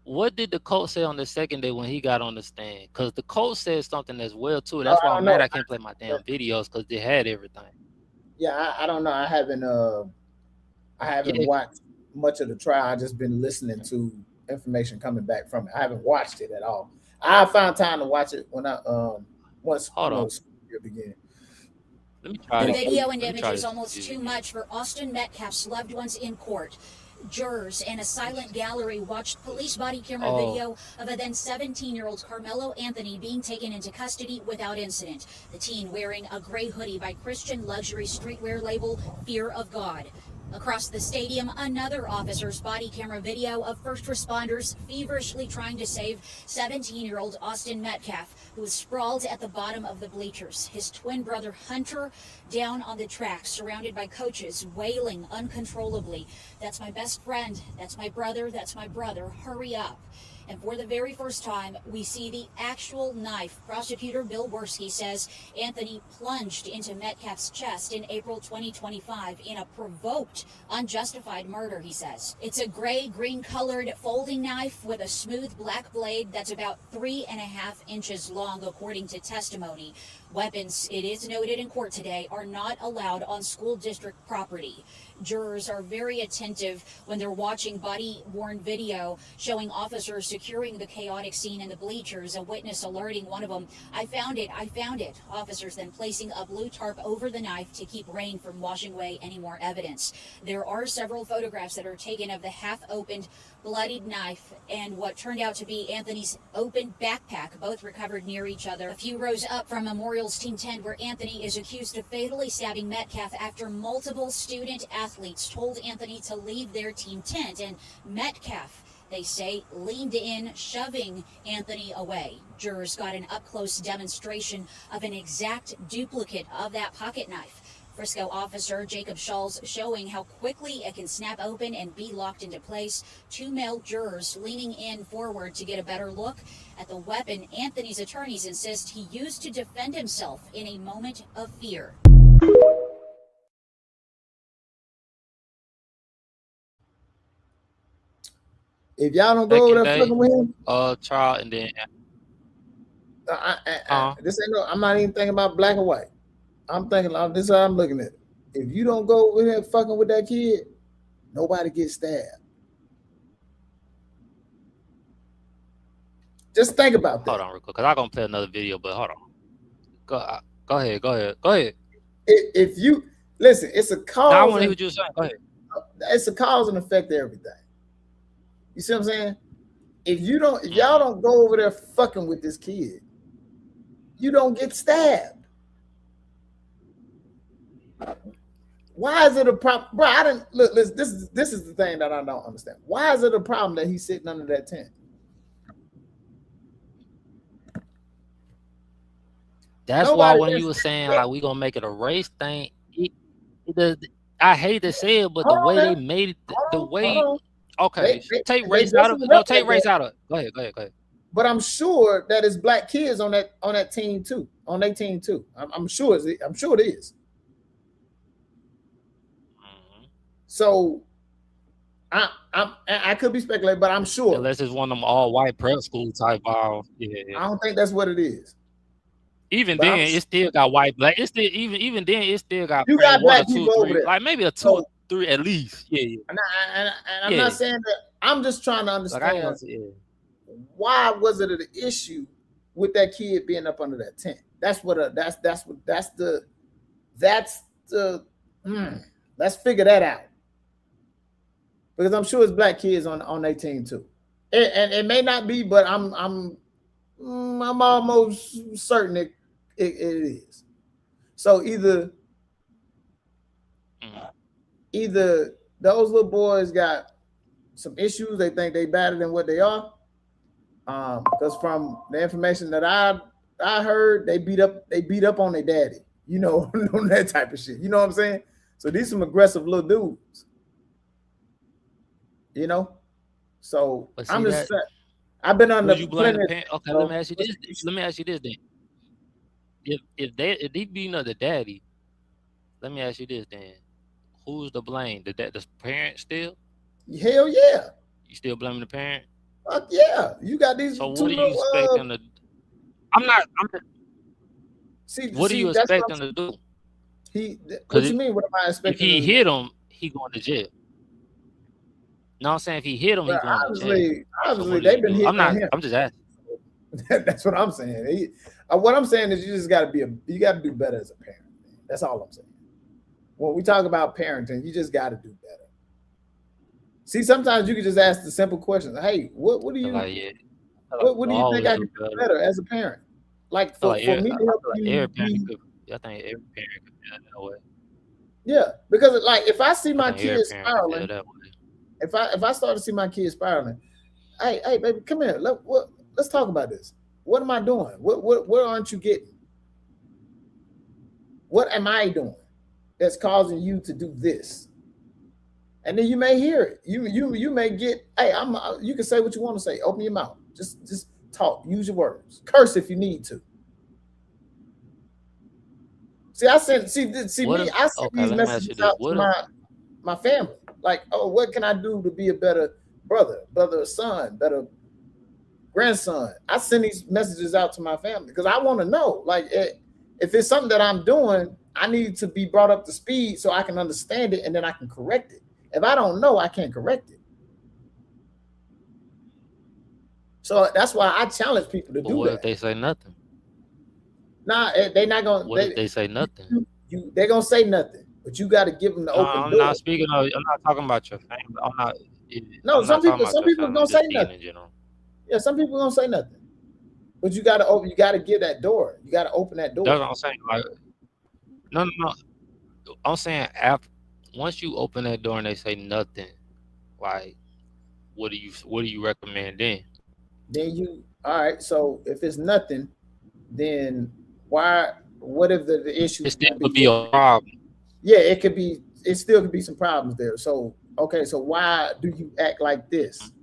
Speaker 3: What did the coach say on the second day when he got on the stand? Because the coach said something as well too. That's why I'm mad I can't play my damn videos because they had everything.
Speaker 2: Yeah, I don't know. I haven't watched much of the trial. I just been listening to information coming back from it. I haven't watched it at all. I found time to watch it when once school began.
Speaker 5: The video and images almost too much for Austin Metcalf's loved ones in court. Jurors and a silent gallery watched police body camera video of a then 17-year-old Karmelo Anthony being taken into custody without incident. The teen wearing a gray hoodie by Christian luxury streetwear label Fear of God. Across the stadium, another officer's body camera video of first responders feverishly trying to save 17-year-old Austin Metcalf, who was sprawled at the bottom of the bleachers. His twin brother Hunter down on the track, surrounded by coaches, wailing uncontrollably. "That's my best friend. That's my brother. That's my brother. Hurry up." And for the very first time, we see the actual knife. Prosecutor Bill Worski says Anthony plunged into Metcalf's chest in April 2025 in a provoked, unjustified murder, he says. It's a gray-green colored folding knife with a smooth black blade that's about 3.5 inches long, according to testimony. Weapons, it is noted in court today, are not allowed on school district property. Jurors are very attentive when they're watching body-worn video showing officers securing the chaotic scene in the bleachers, a witness alerting one of them, I found it. Officers then placing a blue tarp over the knife to keep rain from washing away any more evidence. There are several photographs that are taken of the half-opened, bloodied knife and what turned out to be Anthony's open backpack, both recovered near each other. A few rows up from Memorial's Team 10, where Anthony is accused of fatally stabbing Metcalf after multiple student athletes told Anthony to leave their team tent, and Metcalf, they say, leaned in, shoving Anthony away. Jurors got an up-close demonstration of an exact duplicate of that pocket knife. Frisco officer Jacob Schulz showing how quickly it can snap open and be locked into place. Two male jurors leaning in forward to get a better look at the weapon Anthony's attorneys insist he used to defend himself in a moment of fear.
Speaker 2: If y'all don't go over there fucking with him,
Speaker 3: Charles, and then
Speaker 2: this ain't no. I'm not even thinking about black and white. I'm thinking, this is how I'm looking at it. If you don't go over there fucking with that kid, nobody gets stabbed. Just think about that.
Speaker 3: Hold on, real quick, because I'm gonna play another video. But hold on. Go ahead.
Speaker 2: If you listen, it's a cause.
Speaker 3: I want to hear what you're saying. Go ahead.
Speaker 2: It's a cause and effect to everything. You see what I'm saying? If y'all don't go over there fucking with this kid, you don't get stabbed. Why is it a problem, bro? I didn't look. Listen, this is the thing that I don't understand. Why is it a problem that he's sitting under that tent?
Speaker 3: That's why when you were saying like we gonna make it a race thing, I hate to say it, but the way they made it, the way. Okay, take race out of it. No, take race out of it. Go ahead.
Speaker 2: But I'm sure that it's black kids on that team too. On their team too. I'm sure it is. So I could be speculating, but I'm sure.
Speaker 3: Unless it's one of them all white prep school type balls. Yeah.
Speaker 2: I don't think that's what it is.
Speaker 3: Even then, it still got white, black. It's still even then, it still got
Speaker 2: you got black
Speaker 3: 1 or 2
Speaker 2: people
Speaker 3: 3,
Speaker 2: over there.
Speaker 3: like maybe a 2 or 3 at least. Yeah.
Speaker 2: And I'm not saying that. I'm just trying to understand why was it an issue with that kid being up under that tent? Let's figure that out. Because I'm sure it's black kids on their team too. And it may not be, but I'm almost certain it is. So either those little boys got some issues, they think they better than what they are. Because from the information that I heard, they beat up on their daddy, on that type of shit. You know what I'm saying? So these some aggressive little dudes. So I'm just saying, I've been on the
Speaker 3: okay, let me ask you this then. If they beating up the daddy, let me ask you this then. Who's to blame? The parent still?
Speaker 2: Hell yeah.
Speaker 3: You still blaming the parent?
Speaker 2: Fuck yeah. You got these.
Speaker 3: So what do you expect them to what do you expect them to do?
Speaker 2: What you mean? What am I expecting?
Speaker 3: If he hit him, he going to jail. No, I'm saying if he hit him, he's going to jail.
Speaker 2: Obviously, they've been hitting him.
Speaker 3: I'm just asking.
Speaker 2: That's what I'm saying. What I'm saying is you just got to you got to do better as a parent. That's all I'm saying. When we talk about parenting, you just got to do better. See, sometimes you can just ask the simple questions. Hey, what do you what do you think I can do better as a parent? Like for me to help you.
Speaker 3: I think every parent could do that way.
Speaker 2: Yeah, because like if I see my kids spiraling, if I start to see my kids spiraling, hey baby, come here. Let's talk about this. What am I doing? What aren't you getting? What am I doing that's causing you to do this? and then you may hear it. You may get, hey, you can say what you want to say. Open your mouth. Just talk. Use your words. Curse if you need to. See, I send these messages out to my family. Like, oh, what can I do to be a better brother, son, better grandson? I send these messages out to my family because I want to know. Like, if it's something that I'm doing, I need to be brought up to speed so I can understand it and then I can correct it. If I don't know, I can't correct it. So that's why I challenge people to do that.
Speaker 3: What if they say nothing?
Speaker 2: Nah, they're not gonna.
Speaker 3: What if they say nothing?
Speaker 2: They're gonna say nothing, but you got to give them the open door.
Speaker 3: I'm not speaking of. I'm not talking about your family. I'm not.
Speaker 2: No, some people gonna say nothing.
Speaker 3: Yeah,
Speaker 2: some people gonna say nothing, but you got to open. You got to give that door. You got to open that door.
Speaker 3: That's what I'm saying. Like, no. I'm saying after once you open that door and they say nothing, like, what do you recommend then?
Speaker 2: Then all right. So if it's nothing, then why? What if the issue?
Speaker 3: It still could be a problem.
Speaker 2: Yeah, it could be. It still could be some problems there. So okay, so why do you act like this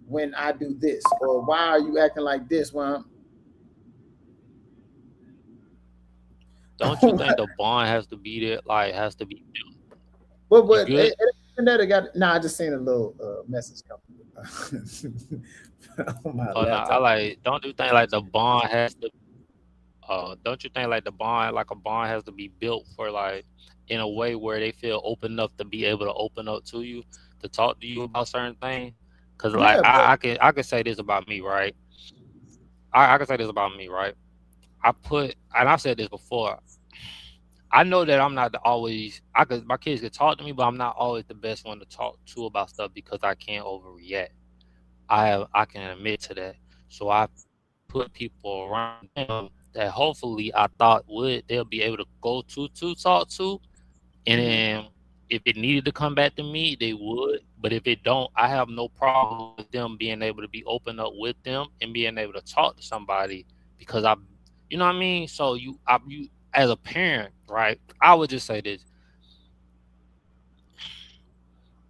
Speaker 2: when I do this, or why are you acting like this when I'm?
Speaker 3: Don't you think the bond has to be there? Like, has to be built?
Speaker 2: But I just seen a little message come.
Speaker 3: Don't you think like the bond has to? Don't you think like a bond has to be built for like in a way where they feel open enough to be able to open up to you to talk to you about certain things? Because like I can say this about me, right? I can say this about me, right? And I've said this before. I know that I'm not my kids can talk to me, but I'm not always the best one to talk to about stuff because I can't overreact. I can admit to that. So I put people around them that hopefully I thought they'll be able to go to talk to. And then if it needed to come back to me, they would. But if it don't, I have no problem with them being able to be open up with them and being able to talk to somebody because you know what I mean? So you as a parent, right? I would just say this.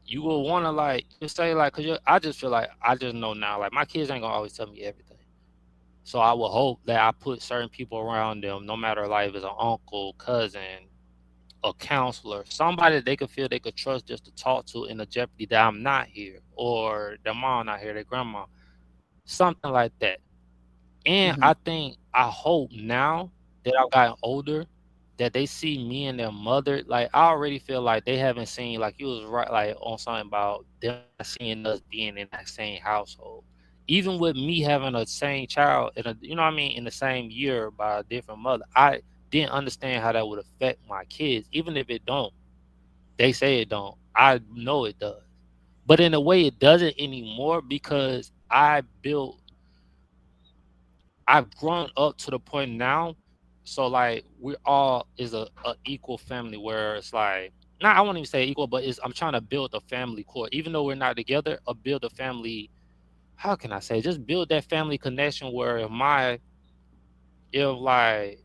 Speaker 3: You will want to like just say like, cause I just feel like I just know now, like my kids ain't gonna always tell me everything. So I would hope that I put certain people around them, no matter like if it's an uncle, cousin, a counselor, somebody they could feel they could trust just to talk to in the jeopardy that I'm not here or their mom not here, their grandma, something like that. And I hope now that I've gotten older that they see me and their mother. Like I already feel like they haven't seen, like you was right, like on something about them seeing us being in that same household. Even with me having a same child you know what I mean, in the same year by a different mother, I didn't understand how that would affect my kids. Even if it don't, they say it don't. I know it does. But in a way it doesn't anymore because I've grown up to the point now. So like we all is a equal family where it's like, I won't even say equal, but I'm trying to build a family core. Even though we're not together, build a family, how can I say, just build that family connection where if like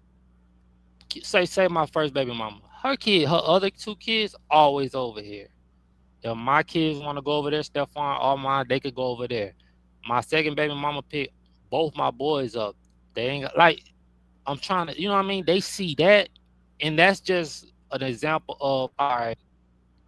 Speaker 3: say my first baby mama, her other two kids always over here. If my kids want to go over there, Stephon, all mine, they could go over there. My second baby mama picked both my boys up. They ain't like, I'm trying to, you know what I mean? They see that, and that's just an example of, all right,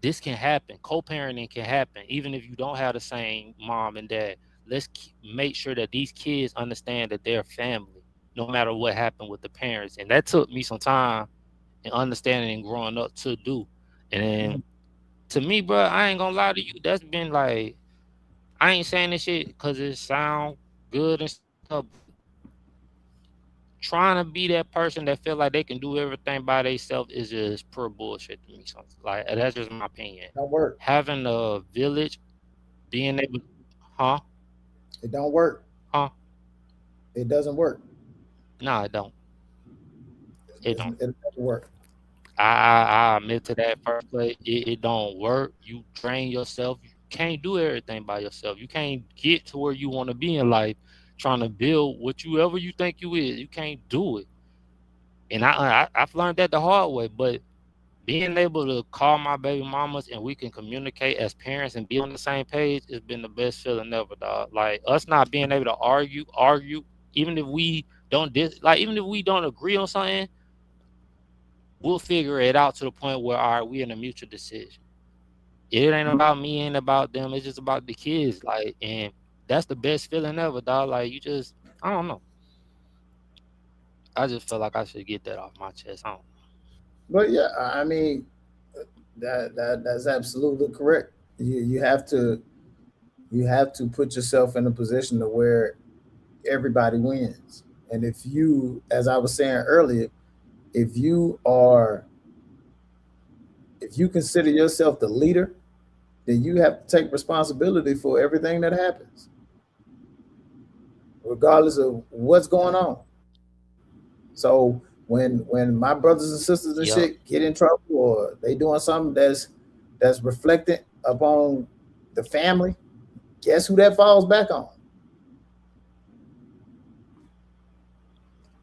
Speaker 3: this can happen. Co-parenting can happen, even if you don't have the same mom and dad. Let's make sure that these kids understand that they're family, no matter what happened with the parents. And that took me some time and understanding and growing up to do. And then, to me, bro, I ain't gonna lie to you. That's been like, I ain't saying this shit because it sound good and stuff. Trying to be that person that feel like they can do everything by themselves is just pure bullshit to me. So, like, that's just my opinion.
Speaker 2: Don't work.
Speaker 3: Having a village, being able,
Speaker 2: It don't work. It doesn't work.
Speaker 3: No, it don't. It don't.
Speaker 2: It doesn't work.
Speaker 3: I admit to that first place. It don't work. You drain yourself. You can't do everything by yourself. You can't get to where you want to be in life trying to build whatever you think you is. You can't do it. And I've learned that the hard way. But being able to call my baby mamas and we can communicate as parents and be on the same page has been the best feeling ever, dog. Like us not being able to argue, even if we don't even if we don't agree on something, we'll figure it out to the point where all right, we in a mutual decision. It ain't about me, ain't about them. It's just about the kids. Like, and that's the best feeling ever, dog. Like you just, I don't know. I just feel like I should get that off my chest. I don't know.
Speaker 2: But yeah, I mean, that's absolutely correct. You have to put yourself in a position to where everybody wins. And if you, as I was saying earlier, if you consider yourself the leader, then you have to take responsibility for everything that happens, regardless of what's going on. So when my brothers and sisters and shit get in trouble or they doing something that's reflected upon the family, guess who that falls back on?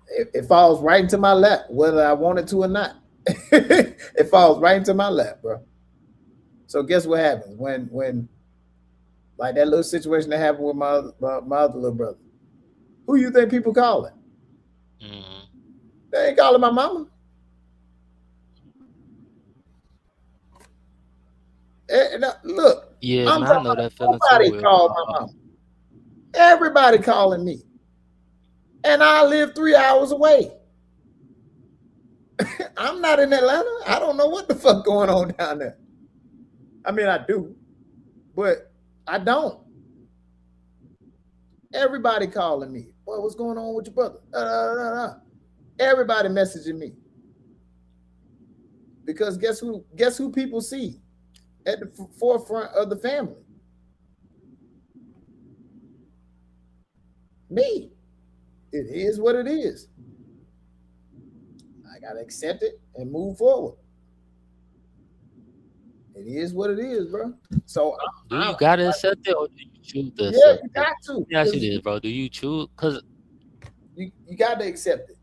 Speaker 2: It falls right into my lap, whether I want it to or not. It falls right into my lap, bro. So guess what happens when like that little situation that happened with my other little brother? Who you think people calling?
Speaker 3: Mm-hmm.
Speaker 2: They ain't calling my mama. Look,
Speaker 3: yeah, man, I know that feeling.
Speaker 2: Nobody called my mama. Everybody calling me, and I live 3 hours away. I'm not in Atlanta. I don't know what the fuck going on down there. I mean, I do, but I don't. Everybody calling me. Boy, what's going on with your brother? Everybody messaging me. Because guess who people see at the forefront of the family? Me. It is what it is. I gotta accept it and move forward. It is what it is, bro. So
Speaker 3: do you gotta accept it or do you choose to accept
Speaker 2: it? Yeah, you got to.
Speaker 3: Yeah, it is, bro. Do you choose? Because
Speaker 2: you got to accept it.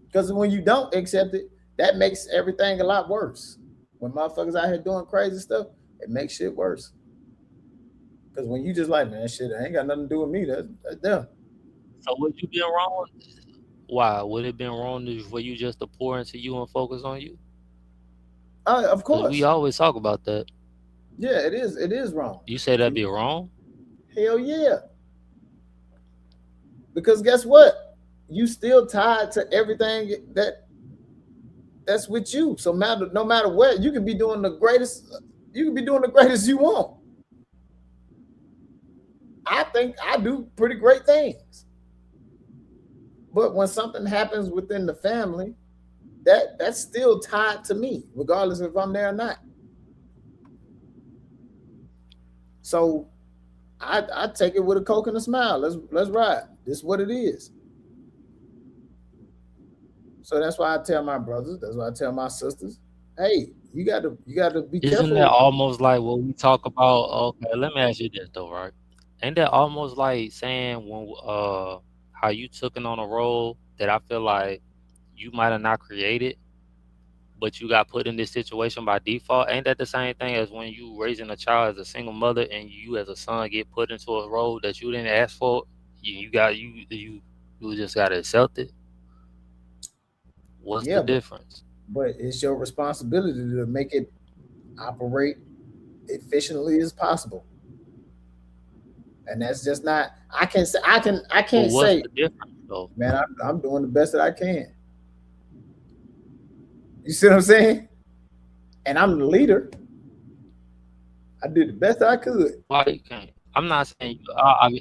Speaker 2: Because when you don't accept it, that makes everything a lot worse. When motherfuckers out here doing crazy stuff, it makes shit worse. Because when you just like, man, shit, I ain't got nothing to do with me. That's them.
Speaker 3: So would you been wrong? Why would it been wrong for you just to pour into you and focus on you?
Speaker 2: Of course.
Speaker 3: We always talk about that.
Speaker 2: Yeah, it is. It is wrong.
Speaker 3: You say that'd be wrong?
Speaker 2: Hell yeah. Because guess what? You still tied to everything that's with you. So no matter what, you can be doing the greatest. You can be doing the greatest you want. I think I do pretty great things. But when something happens within the family, that's still tied to me, regardless if I'm there or not. So I take it with a Coke and a smile. Let's ride. This is what it is. So that's why I tell my brothers, that's why I tell my sisters, hey, you gotta be careful.
Speaker 3: Isn't that almost like what we talk about? Okay, let me ask you this though, right? Ain't that almost like saying when how you took it on a role that I feel like you might have not created, but you got put in this situation by default? Ain't that the same thing as when you raising a child as a single mother and you as a son get put into a role that you didn't ask for? You just gotta accept it. What's the difference?
Speaker 2: But it's your responsibility to make it operate efficiently as possible. And that's just not. I can't say.
Speaker 3: What's the difference, though?
Speaker 2: Man, I'm doing the best that I can. You see what I'm saying? And I'm the leader. I did the best I could.
Speaker 3: Why you can't? I'm not saying you.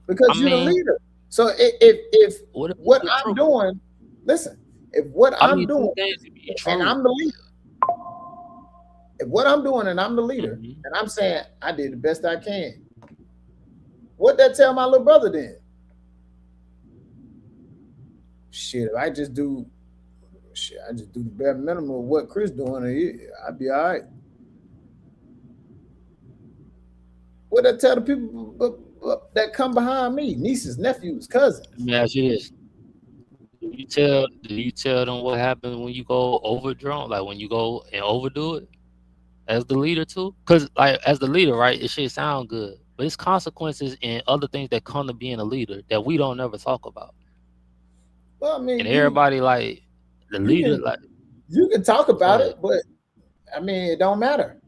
Speaker 2: Because you're the leader. So if what I'm doing, listen. If what I'm doing, and I'm the leader. If what I'm doing and I'm the leader, and I'm saying I did the best I can, what that tell my little brother then? Shit, if I just do the bare minimum of what Chris doing, I'd be all right. What that tell the people that come behind me, nieces, nephews, cousins?
Speaker 3: Let me ask you this. Do you tell them what happens when you go overdrunk, like when you go and overdo it as the leader too? Because like as the leader, right, it should sound good, but it's consequences and other things that come to being a leader that we don't never talk about.
Speaker 2: Well, I mean,
Speaker 3: and everybody like the leader, like
Speaker 2: you can talk about it, but I mean, it don't matter.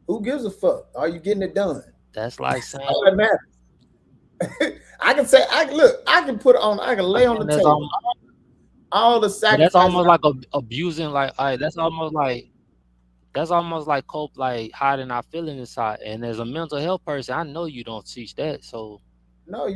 Speaker 2: Who gives a fuck? Are you getting it done?
Speaker 3: That's like saying
Speaker 2: all that matters. I can say, I can put on, I can lay on the table all the sacrifices.
Speaker 3: That's almost like abusing, like that's almost like cope, like hiding our feelings inside. And as a mental health person, I know you don't teach that. So
Speaker 2: no, it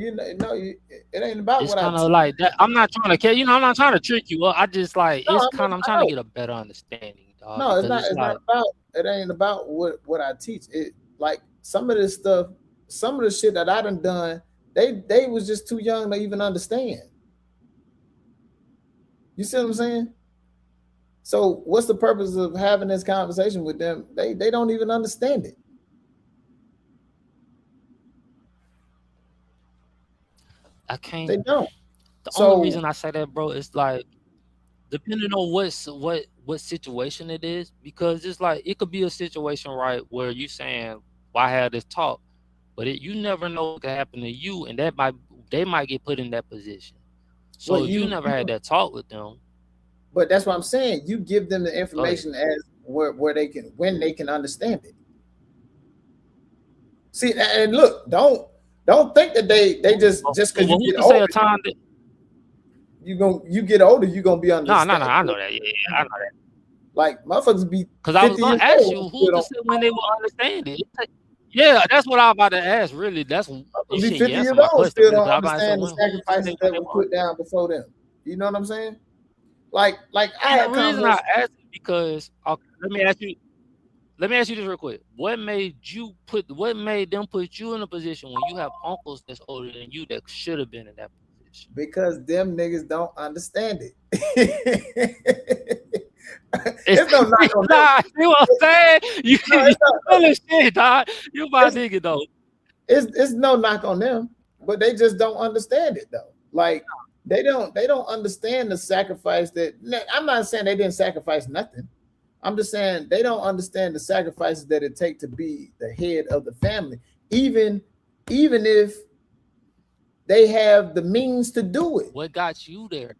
Speaker 2: ain't about
Speaker 3: it's
Speaker 2: what I
Speaker 3: kind of like that. I'm not trying to, I'm not trying to trick you. I just like I'm trying to get a better understanding, dog.
Speaker 2: No, it's not about. It ain't about what I teach. It like some of this stuff, some of the shit that I done, they was just too young to even understand. You see what I'm saying? So what's the purpose of having this conversation with them? They don't even understand it.
Speaker 3: I can't.
Speaker 2: They don't.
Speaker 3: The only reason I say that, bro, is like depending on what situation it is, because it's like it could be a situation, right, where you saying, why have this talk? But you never know what could happen to you, and they might get put in that position. So well, you never had that talk with them.
Speaker 2: But that's what I'm saying. You give them the information as when they can understand it. See, and look, don't think that they just because you get older. You get older, you're gonna be understanding.
Speaker 3: No, I know that. Yeah, I know that.
Speaker 2: Like motherfuckers be.
Speaker 3: Because I was gonna ask you who to say when they will understand it. Yeah, that's what I'm about to ask. Really, that's you
Speaker 2: be 50 years old still don't understand the sacrifices that were put down before them. You know what I'm saying? Like I had
Speaker 3: the reason I asked is because let me ask you this real quick. What made them put you in a position when you have uncles that's older than you that should have been in that position?
Speaker 2: Because them niggas don't understand it. It's no knock on them.
Speaker 3: You know what I'm saying? You full of shit, dog. You my nigga though.
Speaker 2: It's no knock on them, but they just don't understand it though. Like they don't understand the sacrifice that. I'm not saying they didn't sacrifice nothing. I'm just saying they don't understand the sacrifices that it takes to be the head of the family, even if they have the means to do it.
Speaker 3: What got you there?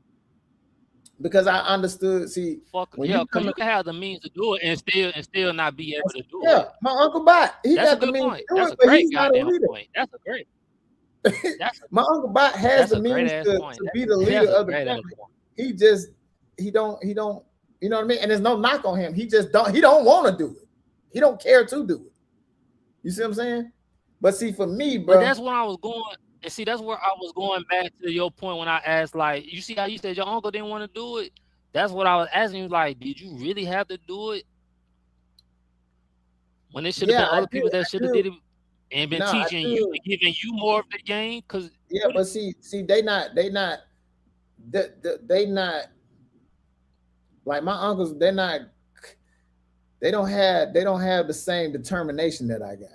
Speaker 2: Because I understood. See,
Speaker 3: because you can have the means to do it and still not be able to do it.
Speaker 2: Yeah, my Uncle Bot, he got the means to do it, but he's not a leader.
Speaker 3: That's a great.
Speaker 2: My Uncle Bot has the means to be the leader of the family. He don't. You know what I mean? And there's no knock on him. He don't want to do it. He don't care to do it. You see what I'm saying? But see, for me, bro.
Speaker 3: But that's when I was going. And see, that's where I was going back to your point when I asked, like, you see how you said your uncle didn't want to do it? That's what I was asking you, like, did you really have to do it? When it should have been other people that should have did it and been teaching you and giving you more of the game? Because
Speaker 2: but see, they not like my uncles, they don't have the same determination that I got.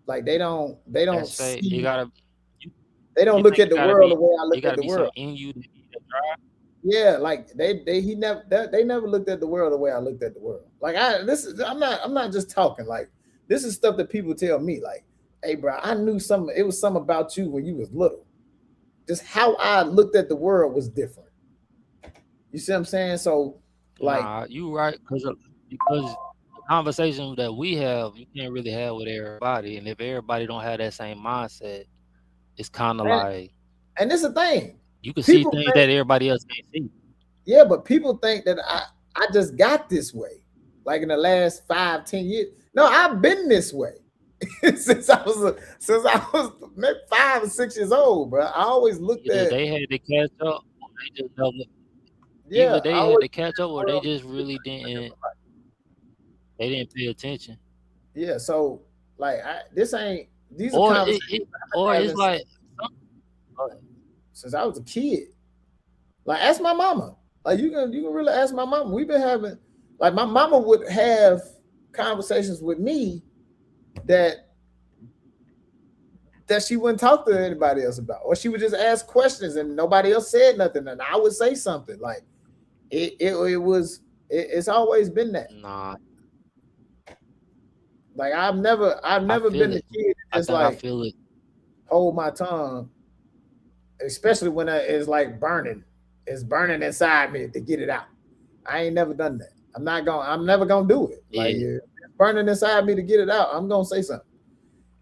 Speaker 2: Like they don't see,
Speaker 3: you gotta.
Speaker 2: They don't look at the world the way I look at the world.
Speaker 3: In you to
Speaker 2: yeah, like they never looked at the world the way I looked at the world. Like I'm not just talking. Like this is stuff that people tell me. Like, hey, bro, I knew something. It was something about you when you was little. Just how I looked at the world was different. You see what I'm saying? So, like,
Speaker 3: you right because conversation that we have, you can't really have with everybody, and if everybody don't have that same mindset, it's kind of like.
Speaker 2: And it's a thing.
Speaker 3: You can see things that everybody else can't see.
Speaker 2: Yeah, but people think that I just got this way, like in the last 5-10 years. No, I've been this way since I was maybe 5 or 6 years old, bro. I always looked at.
Speaker 3: They had to catch up. They just never. Yeah, either they had to catch up, or they just really didn't. They didn't pay attention.
Speaker 2: Yeah, so like these are
Speaker 3: or it's like
Speaker 2: since I was a kid. Like ask my mama. Like you can really ask my mama. We've been having like my mama would have conversations with me that that she wouldn't talk to anybody else about, or she would just ask questions and nobody else said nothing, and I would say something. Like it's always been that.
Speaker 3: Nah.
Speaker 2: Like I've never been the kid that's like
Speaker 3: I feel it.
Speaker 2: Hold my tongue, especially when it's like burning. It's burning inside me to get it out. I ain't never done that. I'm never gonna do it. Like if it's burning inside me to get it out, I'm gonna say something.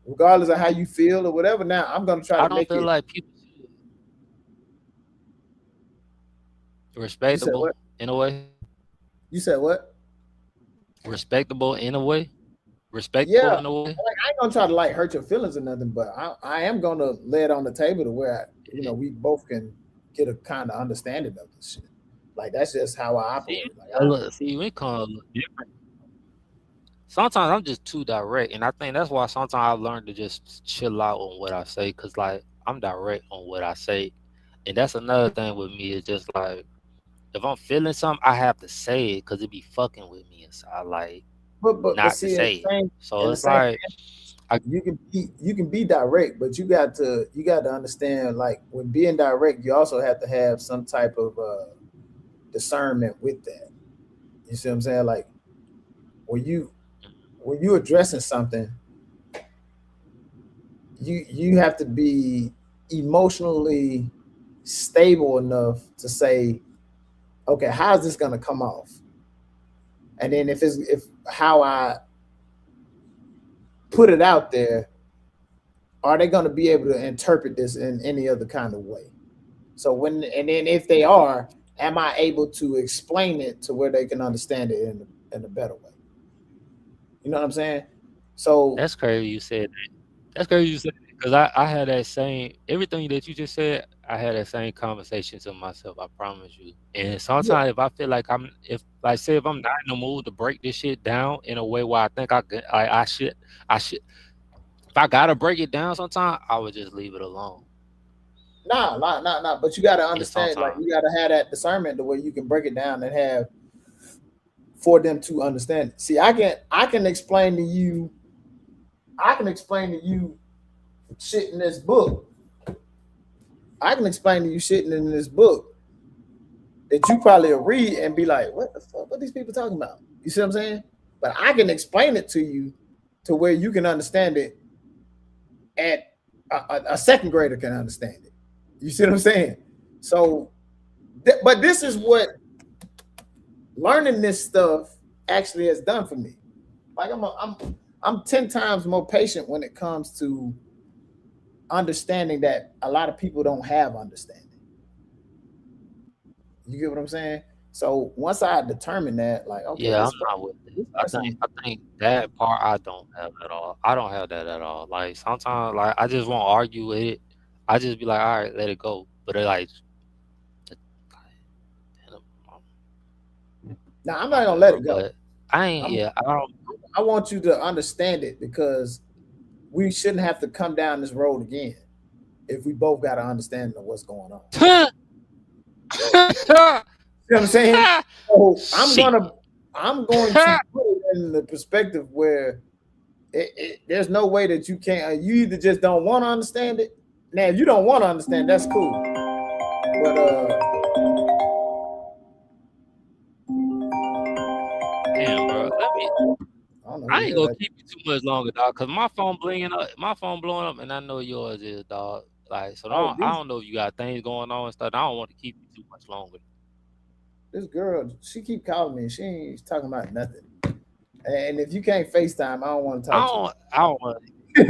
Speaker 2: Regardless of how you feel or whatever. Now I'm gonna try to make it. I don't feel
Speaker 3: like people respectable in a way.
Speaker 2: You said what?
Speaker 3: Respectable in a way. Respectable in a way.
Speaker 2: Like, I ain't gonna try to like hurt your feelings or nothing, but I am gonna lay it on the table to where we both can get a kind of understanding of this shit. Like that's just how I operate.
Speaker 3: We come different. Sometimes I'm just too direct, and I think that's why sometimes I've learned to just chill out on what I say, cause like I'm direct on what I say, and that's another thing with me is just like if I'm feeling something, I have to say it, cause it be fucking with me inside, like not to say it. So it's like
Speaker 2: you can be direct, but you got to understand, like when being direct, you also have to have some type of discernment with that. You see what I'm saying? Like when you're addressing something, you have to be emotionally stable enough to say, okay, how's this gonna come off? And then if how I put it out there, are they gonna be able to interpret this in any other kind of way? So then if they are, am I able to explain it to where they can understand it in a better way? You know what I'm saying? So
Speaker 3: that's crazy you said that. That's crazy you said that, because I had that same everything that you just said. I had that same conversation to myself. I promise you. And sometimes if I feel like if I'm not in the mood to break this shit down in a way where I think I should. If I gotta break it down, sometimes I would just leave it alone.
Speaker 2: Nah. But you gotta understand, like you gotta have that discernment the way you can break it down and have for them to understand it. See, I can explain to you. Shit in this book. I can explain to you shit in this book that you probably will read and be like, what the fuck? What are these people talking about? You see what I'm saying? But I can explain it to you to where you can understand it at a second grader can understand it. You see what I'm saying? So, but this is what learning this stuff actually has done for me. Like I'm 10 times more patient when it comes to understanding that a lot of people don't have understanding. You get what I'm saying? So once I determined that, like, okay,
Speaker 3: I'm not with this. I think that part I don't have at all. I don't have that at all. Like sometimes, like I just won't argue with it. I just be like, all right, let it go. But it like,
Speaker 2: now I'm not gonna let it go.
Speaker 3: But I don't.
Speaker 2: I want you to understand it, because we shouldn't have to come down this road again if we both got an understanding of what's going on. You know what I'm saying? So I'm going to put it in the perspective where there's no way that you can't. You either just don't want to understand it. Now, if you don't want to understand, that's cool. But
Speaker 3: damn, bro. I ain't gonna keep you too much longer, dog, because my phone blowing up, and I know yours is, dog. Like, so I don't know if you got things going on and stuff. I don't want to keep you too much longer. This
Speaker 2: girl, she keep calling me. She ain't talking about nothing. And if you can't FaceTime, I don't want to talk to you.
Speaker 3: I don't want
Speaker 2: to.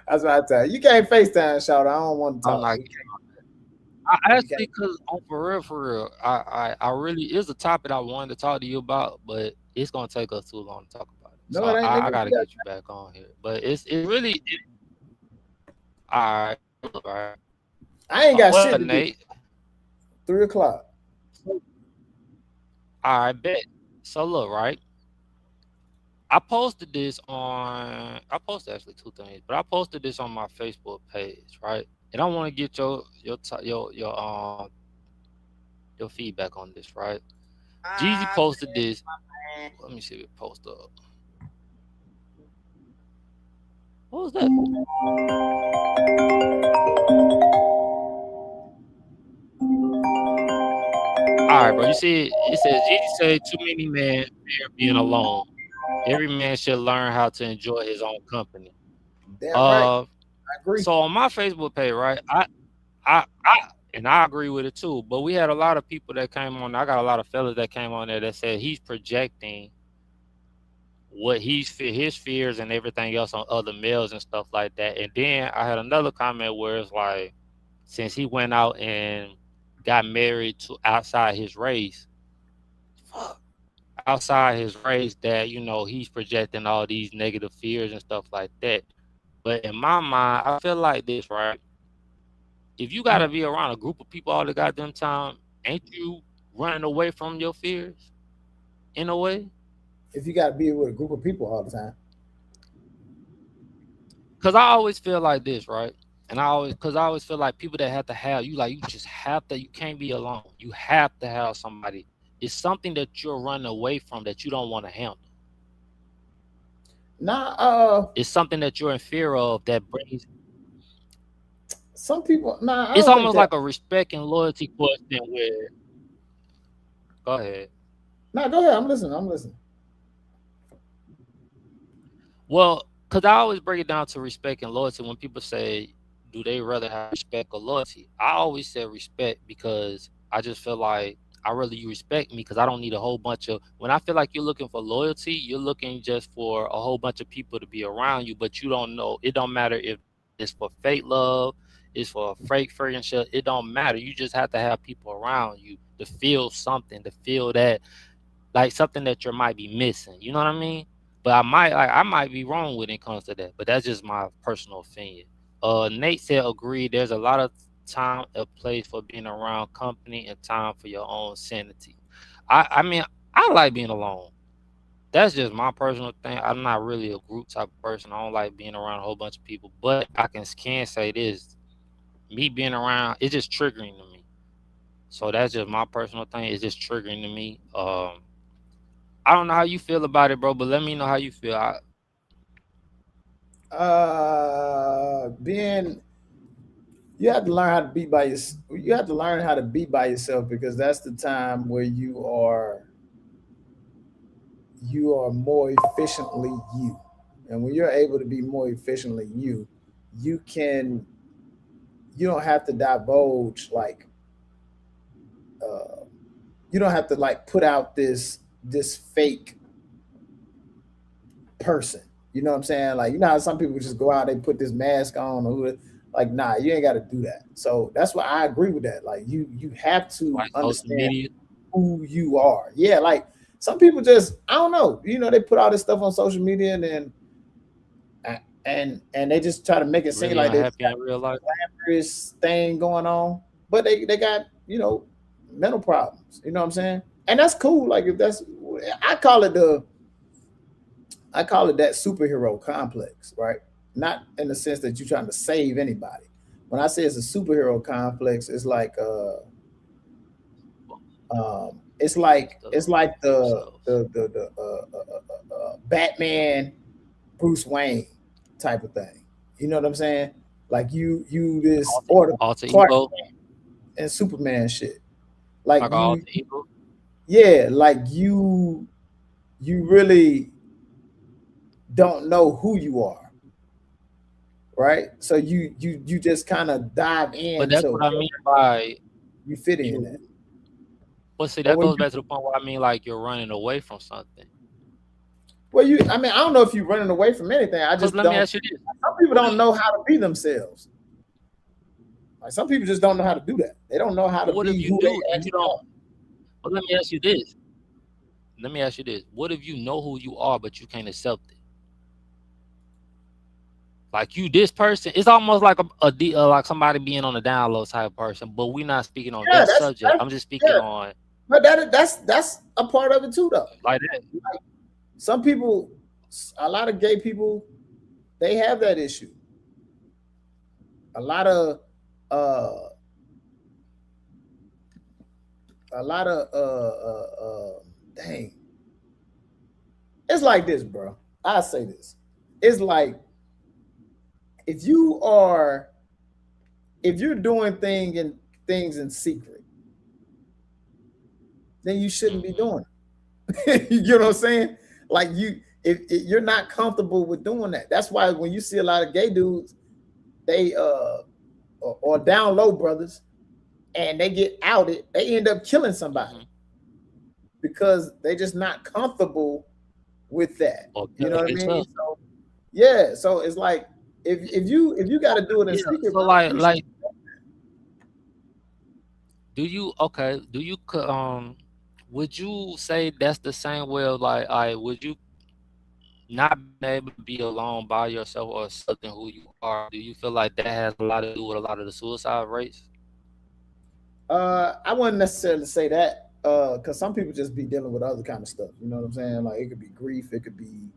Speaker 2: That's what I tell you. You can't FaceTime, shout. I don't want to talk.
Speaker 3: I actually, because for real, I really is a topic I wanted to talk to you about, but it's gonna take us too long to talk about it. So I gotta get you back on here. But it's really all right.
Speaker 2: I ain't got shit to do. 3 o'clock.
Speaker 3: All right, bet. So look, right? I posted actually 2 things, but I posted this on my Facebook page, right? And I want to get your feedback on this, right? Jeezy posted this. Let me see if it posts up. What was that? All right, bro. You see, it says Jesus said, "Too many men fear being alone. Every man should learn how to enjoy his own company."
Speaker 2: Damn right. I agree.
Speaker 3: So on my Facebook page, right, I agree with it too. But we had a lot of people that came on. I got a lot of fellas that came on there that said he's projecting what his fears and everything else on other males and stuff like that. And then I had another comment where it's like, since he went out and got married to outside his race, that, you know, he's projecting all these negative fears and stuff like that. But in my mind, I feel like this, right? If you gotta be around a group of people all the goddamn time, ain't you running away from your fears in a way?
Speaker 2: If you gotta be with a group of people all the time.
Speaker 3: Cause I always feel like this, right? And I always feel like people that have to have you, like, you just have to, you can't be alone. You have to have somebody. It's something that you're running away from that you don't want to handle. It's something that you're in fear of that brings.
Speaker 2: Some people,
Speaker 3: it's almost like a respect and loyalty question where. Go ahead.
Speaker 2: Go ahead. I'm listening.
Speaker 3: Well, because I always break it down to respect and loyalty. When people say, do they rather have respect or loyalty? I always say respect, because I just feel like you respect me because I don't need a whole bunch of, when I feel like you're looking for loyalty, you're looking just for a whole bunch of people to be around you, but you don't know, it don't matter if it's for fake love, it's for fake friendship, it don't matter. You just have to have people around you to feel something, to feel that, like something that you might be missing. You know what I mean? But I might be wrong when it comes to that. But that's just my personal opinion. Nate said, agree. There's a lot of time and place for being around company and time for your own sanity. I mean, I like being alone. That's just my personal thing. I'm not really a group type of person. I don't like being around a whole bunch of people. But I can say this: me being around, it's just triggering to me. So that's just my personal thing. It's just triggering to me. I don't know how you feel about it, bro, but let me know how you feel.
Speaker 2: You have to learn how to be by yourself. You have to learn how to be by yourself, because that's the time where you are more efficiently you. And when you're able to be more efficiently you, you don't have to divulge, like, you don't have to, like, put out this fake person. You know what I'm saying? Like, you know how some people just go out, they put this mask on, or like, nah, you ain't got to do that. So that's why I agree with that. Like, you have to understand who you are. Yeah, like some people just, I don't know, you know, they put all this stuff on social media and they just try to make it seem like there's a glamorous thing going on, but they got, you know, mental problems. You know what I'm saying? And that's cool. Like, if that's, I call it that superhero complex, right? Not in the sense that you're trying to save anybody. When I say it's a superhero complex, it's like the Batman, Bruce Wayne type of thing. You know what I'm saying? Like you this or Clark and Superman shit. Like you, yeah, like you really don't know who you are, right? So you just kind of dive in.
Speaker 3: But that's what I mean by
Speaker 2: you fit in that.
Speaker 3: Well, see, that goes back to the point where I mean, like, you're running away from something.
Speaker 2: Well, I mean, I don't know if you're running away from anything. I just
Speaker 3: let me ask you this.
Speaker 2: Some people don't know how to be themselves. Like, some people just don't know how to do that. They don't know how to be who they actually are.
Speaker 3: Well, let me ask you this. What if you know who you are, but you can't accept it? Like, you, this person, it's almost like like somebody being on a down low type of person, but we're not speaking on that subject. I'm just speaking on.
Speaker 2: But that's a part of it too, though.
Speaker 3: Like that.
Speaker 2: Like, some people, a lot of gay people, they have that issue. A lot of dang. It's like this, bro. I say this. It's like if you're doing things in secret, then you shouldn't be doing it. You know what I'm saying? Like if you're not comfortable with doing that. That's why when you see a lot of gay dudes, they or down low brothers, and they get outed, they end up killing somebody because they're just not comfortable with that. You know what I mean? So, yeah. So it's like if you got to do it in secret,
Speaker 3: so like do you would you say that's the same way of like would you not be able to be alone by yourself or accepting who you are? Do you feel like that has a lot to do with a lot of the suicide rates?
Speaker 2: I wouldn't necessarily say that because some people just be dealing with other kind of stuff. You know what I'm saying? Like it could be grief, it could be,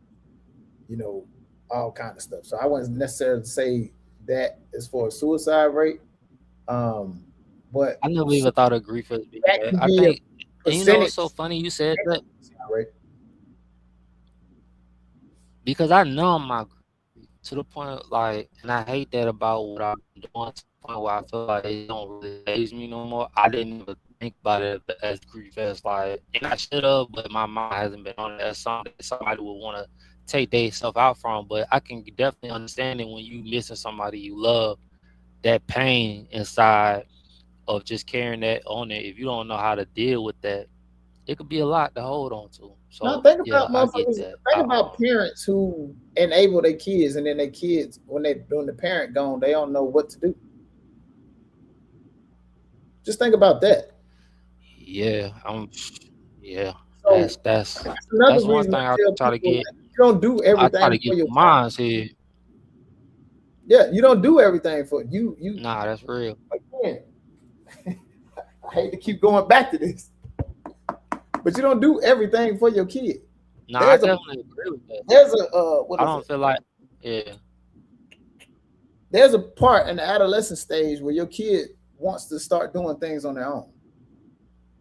Speaker 2: all kind of stuff. So I wouldn't necessarily say that as far as suicide rate. But
Speaker 3: I never even thought of grief as being that. I think, and it's so funny you said that.
Speaker 2: Right.
Speaker 3: Because I numb my grief to the point, like, and I hate that about what I'm doing to the point where I feel like it don't really faze me no more. I didn't even think about it as grief as like, and I should have, but my mind hasn't been on it as something that somebody would want to take themselves out from. But I can definitely understand it when you missing somebody you love, that pain inside of just carrying that on it. If you don't know how to deal with that, it could be a lot to hold on to. So
Speaker 2: now think about
Speaker 3: motherfuckers.
Speaker 2: Think about parents who enable their kids, and then their kids, when the parent gone, they don't know what to do. Just think about that.
Speaker 3: Yeah,
Speaker 2: So
Speaker 3: that's
Speaker 2: another
Speaker 3: one
Speaker 2: reason
Speaker 3: thing I try to get.
Speaker 2: You don't do everything.
Speaker 3: I try to get your minds here.
Speaker 2: Yeah, you don't do everything for you.
Speaker 3: Nah, that's real.
Speaker 2: Again, I hate to keep going back to this, but you don't do everything for your kid.
Speaker 3: Nah, I definitely agree with that.
Speaker 2: There's
Speaker 3: I don't feel like, yeah.
Speaker 2: There's a part in the adolescent stage where your kid wants to start doing things on their own,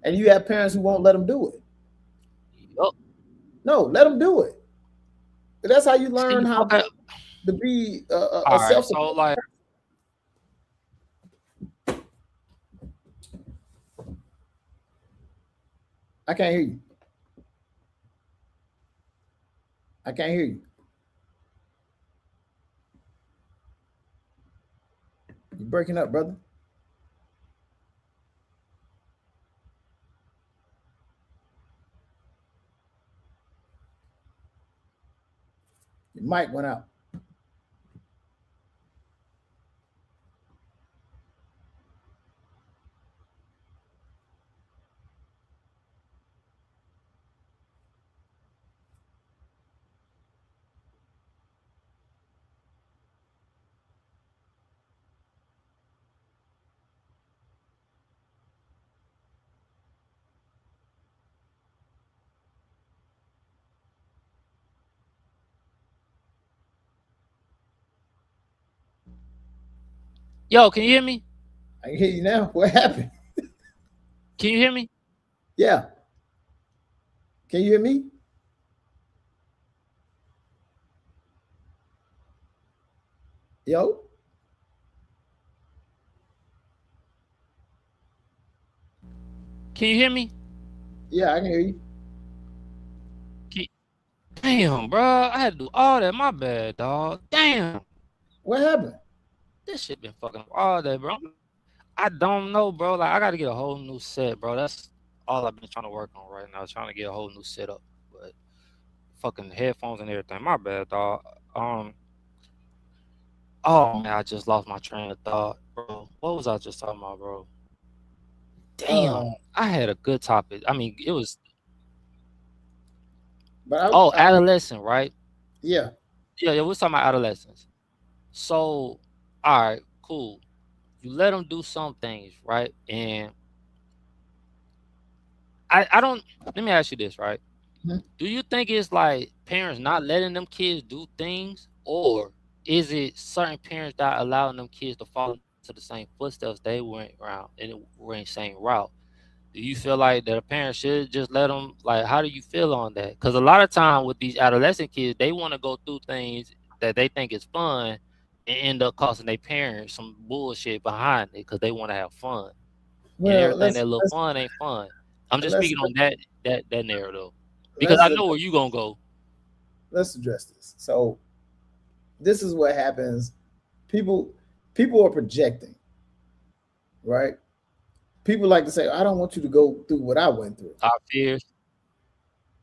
Speaker 2: and you have parents who won't let them do it.
Speaker 3: Yup.
Speaker 2: No, let them do it. But that's how you learn how to be a self.
Speaker 3: So like,
Speaker 2: I can't hear you. I can't hear you. You're breaking up, brother. Your mic went out.
Speaker 3: yo, can you hear me?
Speaker 2: I can hear you now. What happened?
Speaker 3: Can you hear me?
Speaker 2: Yeah. Can you hear me? Yo.
Speaker 3: Can you hear me?
Speaker 2: Yeah, I can hear you.
Speaker 3: Damn, bro, I had to do all that. My bad, dog. Damn.
Speaker 2: What happened?
Speaker 3: This shit been fucking all day, bro. I don't know, bro. Like, I got to get a whole new set, bro. That's all I've been trying to work on right now. Trying to get a whole new setup, but fucking headphones and everything. My bad, dog. Oh man, I just lost my train of thought, bro. What was I just talking about, bro? Damn, I had a good topic. I mean, it was.
Speaker 2: But
Speaker 3: adolescent, right?
Speaker 2: Yeah.
Speaker 3: Yeah, we're talking about adolescence. So, all right, cool. You let them do some things, right? And I don't. Let me ask you this, right?
Speaker 2: Mm-hmm.
Speaker 3: Do you think it's like parents not letting them kids do things, or is it certain parents that allowing them kids to follow to the same footsteps they went around and were in the same route? Do you feel like that a parent should just let them, like, how do you feel on that? Because a lot of time with these adolescent kids, they want to go through things that they think is fun, and end up costing their parents some bullshit behind it because they want to have fun. And
Speaker 2: Well,
Speaker 3: everything that little fun ain't fun. I'm just speaking on that narrative because I know where you gonna go.
Speaker 2: Let's address this. So this is what happens. People are projecting, right? People like to say, I don't want you to go through what I went through.
Speaker 3: Our fears.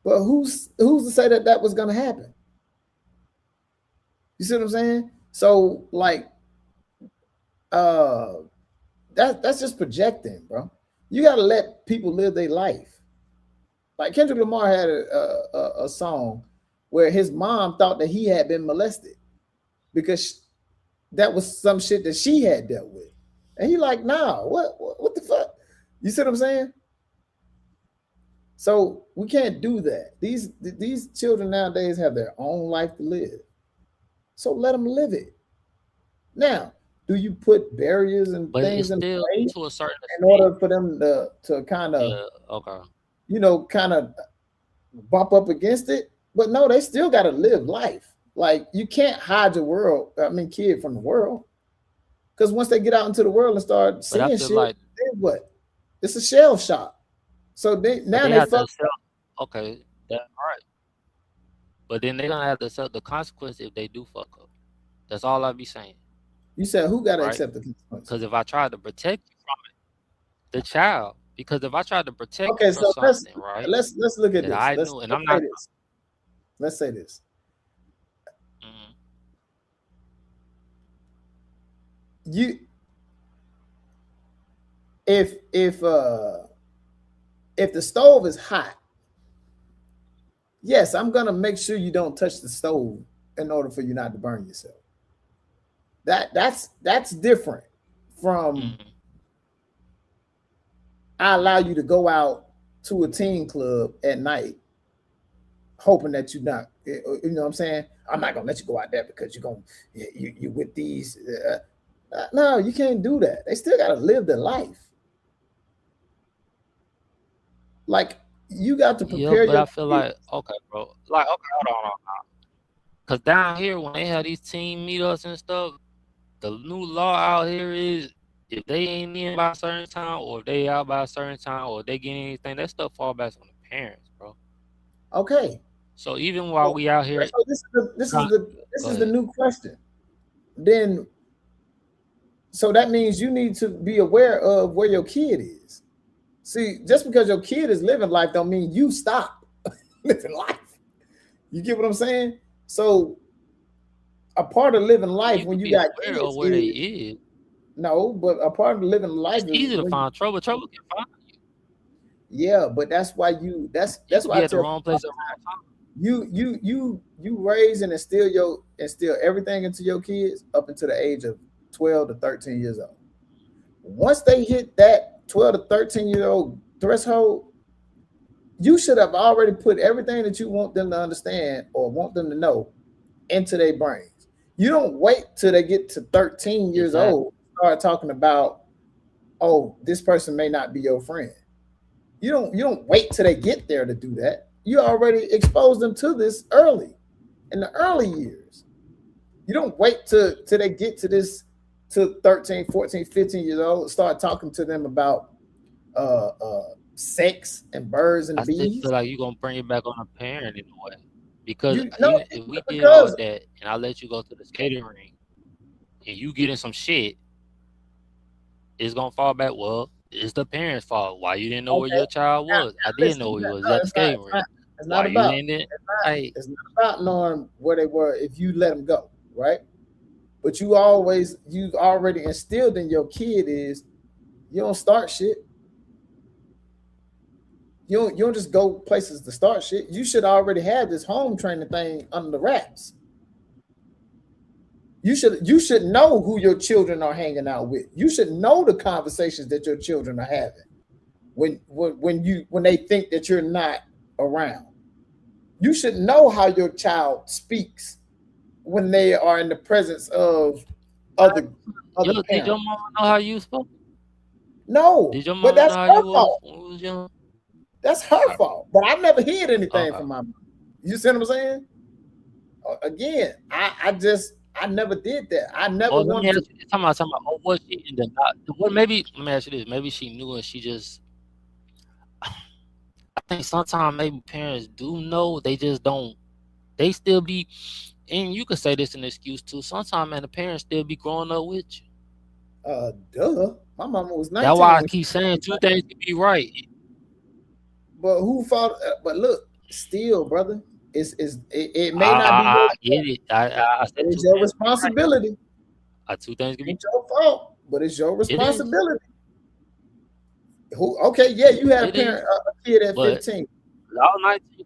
Speaker 2: But who's to say that was going to happen? You see what I'm saying? So like, that's just projecting, bro. You got to let people live their life. Like Kendrick Lamar had a song where his mom thought that he had been molested because that was some shit that she had dealt with. And he like, nah, what the fuck? You see what I'm saying? So we can't do that. These children nowadays have their own life to live. So let them live it. Now, do you put barriers and things in place
Speaker 3: to a certain
Speaker 2: in order for them to kind of, kind of bump up against it? But no, they still got to live life. Like you can't hide your kid from the world. Because once they get out into the world and start seeing shit, then what? It's a shell shock. So they fuck.
Speaker 3: Okay, that's right. But then they're gonna have to accept the consequence if they do fuck up. That's all I be saying.
Speaker 2: You said who got to accept the consequence?
Speaker 3: Because if I try to protect you from it, the child. Because if I try to protect you from something, right?
Speaker 2: Let's look at this.
Speaker 3: I knew, and I'm not.
Speaker 2: Let's say this. You, if the stove is hot, yes, I'm gonna make sure you don't touch the stove in order for you not to burn yourself. That's different from I allow you to go out to a teen club at night, hoping that you not, you know what I'm saying? I'm not gonna let you go out there because you with these. No, you can't do that. They still gotta live their life. Like you got to prepare.
Speaker 3: Yeah, but I feel like okay, bro. Like okay, hold on. Cause down here when they have these team meetups and stuff, the new law out here is if they ain't in by a certain time, or if they out by a certain time, or if they get anything, that stuff fall back on the parents, bro.
Speaker 2: Okay.
Speaker 3: So even while we out here,
Speaker 2: so this is the new question. Then, so that means you need to be aware of where your kid is. See, just because your kid is living life don't mean you stop living life. You get what I'm saying? So a part of living life when you got kids
Speaker 3: of where they is.
Speaker 2: No, but a part of living life
Speaker 3: is easy to find trouble. Trouble can find you.
Speaker 2: Yeah, but that's why that's why
Speaker 3: I at the wrong place at the wrong time.
Speaker 2: You raise and instill everything into your kids up until the age of 12 to 13 years old. Once they hit that 12 to 13-year-old threshold, you should have already put everything that you want them to understand or want them to know into their brains. You don't wait till they get to 13 years old to start talking about, oh, this person may not be your friend. You don't wait till they get there to do that. You already exposed them to this early, in the early years. You don't wait till they get to this, to 13, 14, 15 years old, start talking to them about sex and birds and bees.
Speaker 3: I still feel like you're going to bring it back on a parent in a way. Because if we did all that and I let you go to the skating ring and you get in some shit, it's going to fall back. Well, it's the parents' fault. Why you didn't know where your child was? I didn't know he was at the skating ring.
Speaker 2: It's not about knowing where they were if you let them go, right? But you've already instilled in your kid is you don't start shit. You don't just go places to start shit. You should already have this home training thing under the wraps. You should know who your children are hanging out with. You should know the conversations that your children are having when they think that you're not around. You should know how your child speaks when they are in the presence of other parents.
Speaker 3: Did your mama know how you spoke?
Speaker 2: No,
Speaker 3: did your mama
Speaker 2: but that's
Speaker 3: know
Speaker 2: her
Speaker 3: how you
Speaker 2: fault.
Speaker 3: was young?
Speaker 2: That's her fault. But I've never hid anything from my mom. You see what I'm saying? Again, I I never did that. I never
Speaker 3: Let me
Speaker 2: wanted
Speaker 3: ask
Speaker 2: to.
Speaker 3: you, talking about, oh, was she in the what? Maybe let me ask you this. Maybe she knew and she just. I think sometimes maybe parents do know, they just don't. They still be, and you could say this an excuse too. Sometimes, man, the parents still be growing up with you.
Speaker 2: Duh. My mama was 19.
Speaker 3: That's why I keep saying two things can be right.
Speaker 2: But who fought? But look, still, brother, it may not be.
Speaker 3: I get it. I said
Speaker 2: it's your responsibility.
Speaker 3: Right. Two things can be.
Speaker 2: It's your fault, but it's your responsibility. Who? Okay, yeah, you had a parent, a kid at 15.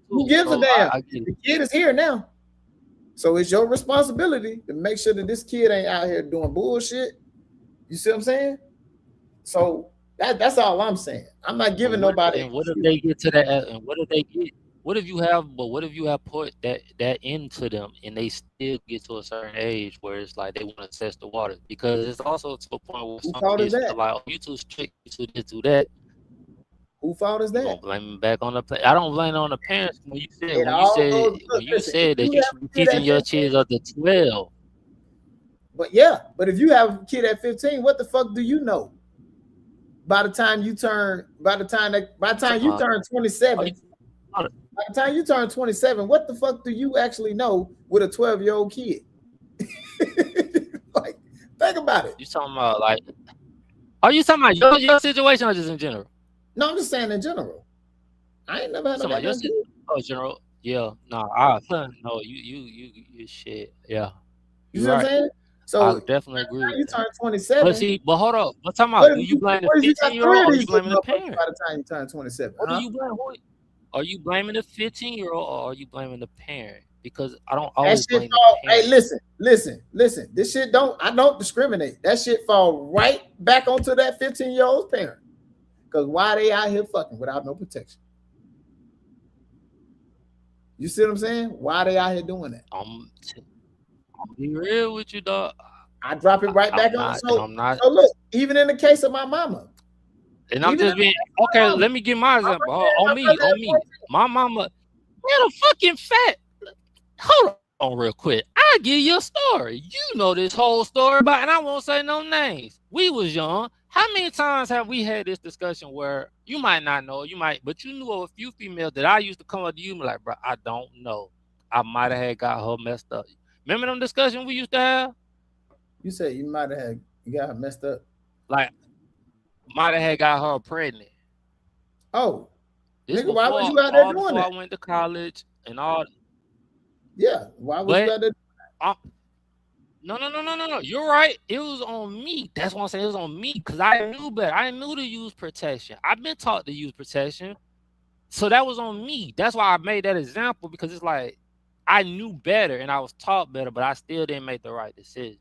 Speaker 2: Who gives a damn? The kid is here now, so it's your responsibility to make sure that this kid ain't out here doing bullshit. You see what I'm saying? So that's all I'm saying. I'm not giving nobody.
Speaker 3: And what if they get to that? And what if they get? What if you have? But what if you have put that into them, and they still get to a certain age where it's like they want to test the water? Because it's also to a point where some kids feel like, oh, you too strict, you too this, do that.
Speaker 2: Who fault is that?
Speaker 3: Don't blame back on the. I don't blame it on the parents. When you said that you should be teaching your kids up to 12.
Speaker 2: But if you have a kid at 15, what the fuck do you know? By the time you turn 27. By the time you turn 27, what the fuck do you actually know with a 12-year-old kid? Like, think about it.
Speaker 3: You talking about like? Are you talking about your situation or just in general?
Speaker 2: No, I'm just saying in general. I ain't never had no
Speaker 3: general. Yeah, no, no, you shit. Yeah,
Speaker 2: you see what I'm saying? So
Speaker 3: I definitely agree.
Speaker 2: You turn 27.
Speaker 3: But hold up. What talking about? Do you blame the 15-year-old or are you blaming the parent?
Speaker 2: By the time you turn 27,
Speaker 3: what do you blame? Are you blaming the 15-year-old or are you blaming the parent? Because I don't always blame the parent.
Speaker 2: Hey, listen. This shit I don't discriminate. That shit fall right back onto that 15-year-old parent. Because why they out here fucking without no protection? You see what I'm saying? Why they out here doing that?
Speaker 3: I'll be real with you, dog.
Speaker 2: I drop it right back on. So look, even in the case of my mama.
Speaker 3: And I'm just being okay. Let me give my example. On me. My mama had a fucking fat. Hold on, real quick. I'll give you a story. You know this whole story about, and I won't say no names. We was young. How many times have we had this discussion where you might not know, but you knew of a few females that I used to come up to you and be like, bro, I don't know. I might have had got her messed up. Remember them discussions we used to have?
Speaker 2: You said you might have got her messed up.
Speaker 3: Like, might have had got her pregnant.
Speaker 2: Oh, nigga, why was you out there doing that?
Speaker 3: I went to college and all.
Speaker 2: Yeah, why was you out there?
Speaker 3: No. You're right. It was on me. That's what I'm saying. It was on me because I knew better. I knew to use protection. I've been taught to use protection. So that was on me. That's why I made that example, because it's like I knew better and I was taught better, but I still didn't make the right decisions.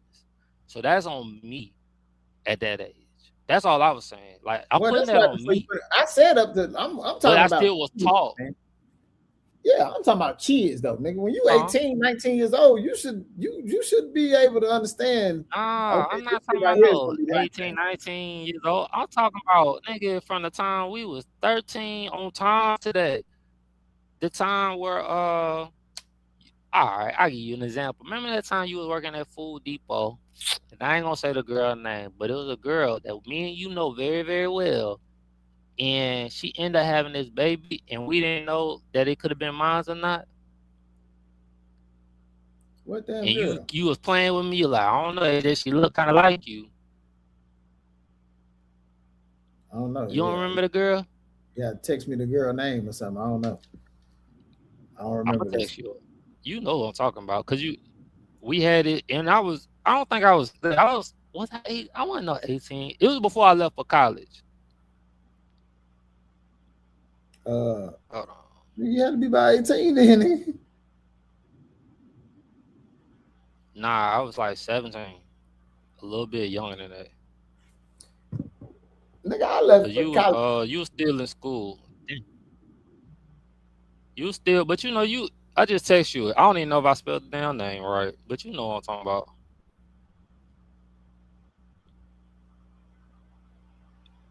Speaker 3: So that's on me at that age. That's all I was saying. Like, I'm putting that on me.
Speaker 2: I said I'm talking about.
Speaker 3: I still was taught.
Speaker 2: Man. Yeah, I'm talking about kids though, nigga. When you 18, 19 years old, you should be able to understand.
Speaker 3: I'm not talking about 18, 19 years old. I'm talking about, nigga, from the time we was 13 on time to that. The time where all right, I'll give you an example. Remember that time you was working at Food Depot? And I ain't gonna say the girl name, but it was a girl that me and you know very, very well. And she ended up having this baby, and we didn't know that it could have been mine or not.
Speaker 2: What damn
Speaker 3: and
Speaker 2: girl?
Speaker 3: you was playing with me like, I don't know, that she looked kind of like you.
Speaker 2: I don't know.
Speaker 3: You don't remember the girl?
Speaker 2: Yeah, text me the girl name or something. I don't know. I don't remember.
Speaker 3: I'm gonna text you. You know what I'm talking about, because we had it, and I don't think I was there. I wasn't no 18. It was before I left for college.
Speaker 2: Hold on. You had to be about 18 then.
Speaker 3: Nah, I was like 17. A little bit younger than that.
Speaker 2: Nigga, I left for college.
Speaker 3: You were still in school. You still, but you know, I just text you. I don't even know if I spelled the damn name right, but you know what I'm talking about.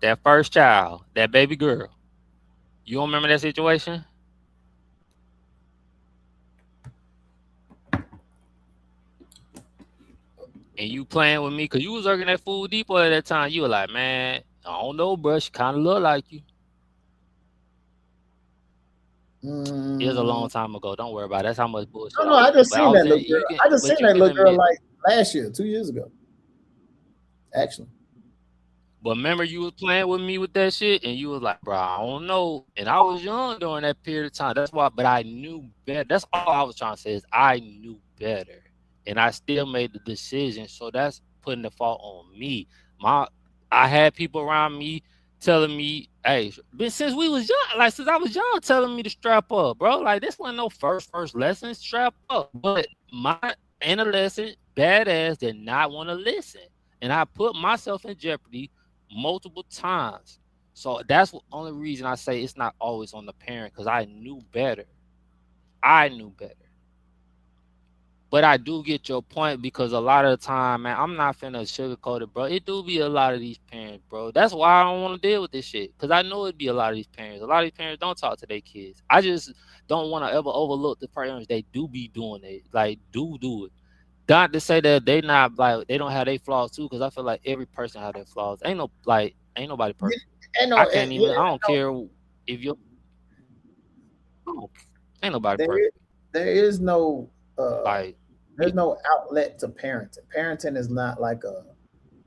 Speaker 3: That first child, that baby girl. You don't remember that situation? and you playing with me because you was working at Food Depot at that time. You were like, man, I don't know, bro. She kind of look like you. It was a long time ago. Don't worry about it. That's how much bullshit.
Speaker 2: No, I just seen that little girl. I just seen that little girl like last year, 2 years ago. Actually.
Speaker 3: But remember, you was playing with me with that shit, and you was like, bro, I don't know. And I was young during that period of time. That's why, but I knew better. That's all I was trying to say is I knew better. And I still made the decision. So that's putting the fault on me. I had people around me telling me, hey, but since we was young, like since I was young, telling me to strap up, bro. Like this wasn't no first lesson, strap up. But my adolescent badass did not want to listen. And I put myself in jeopardy multiple times. So that's the only reason I say it's not always on the parent, because I knew better. But I do get your point, because a lot of the time, man, I'm not finna sugarcoat it, bro. It do be a lot of these parents, bro. That's why I don't want to deal with this shit, because I know it'd be a lot of these parents. A lot of these parents don't talk to their kids. I just don't want to ever overlook the parents. They do be doing it. Like, do it. Not to say that they not, like, they don't have their flaws too, because I feel like every person have their flaws. Ain't nobody perfect. I don't care if you're, ain't nobody perfect.
Speaker 2: There is no there's no outlet to parenting. Parenting is not like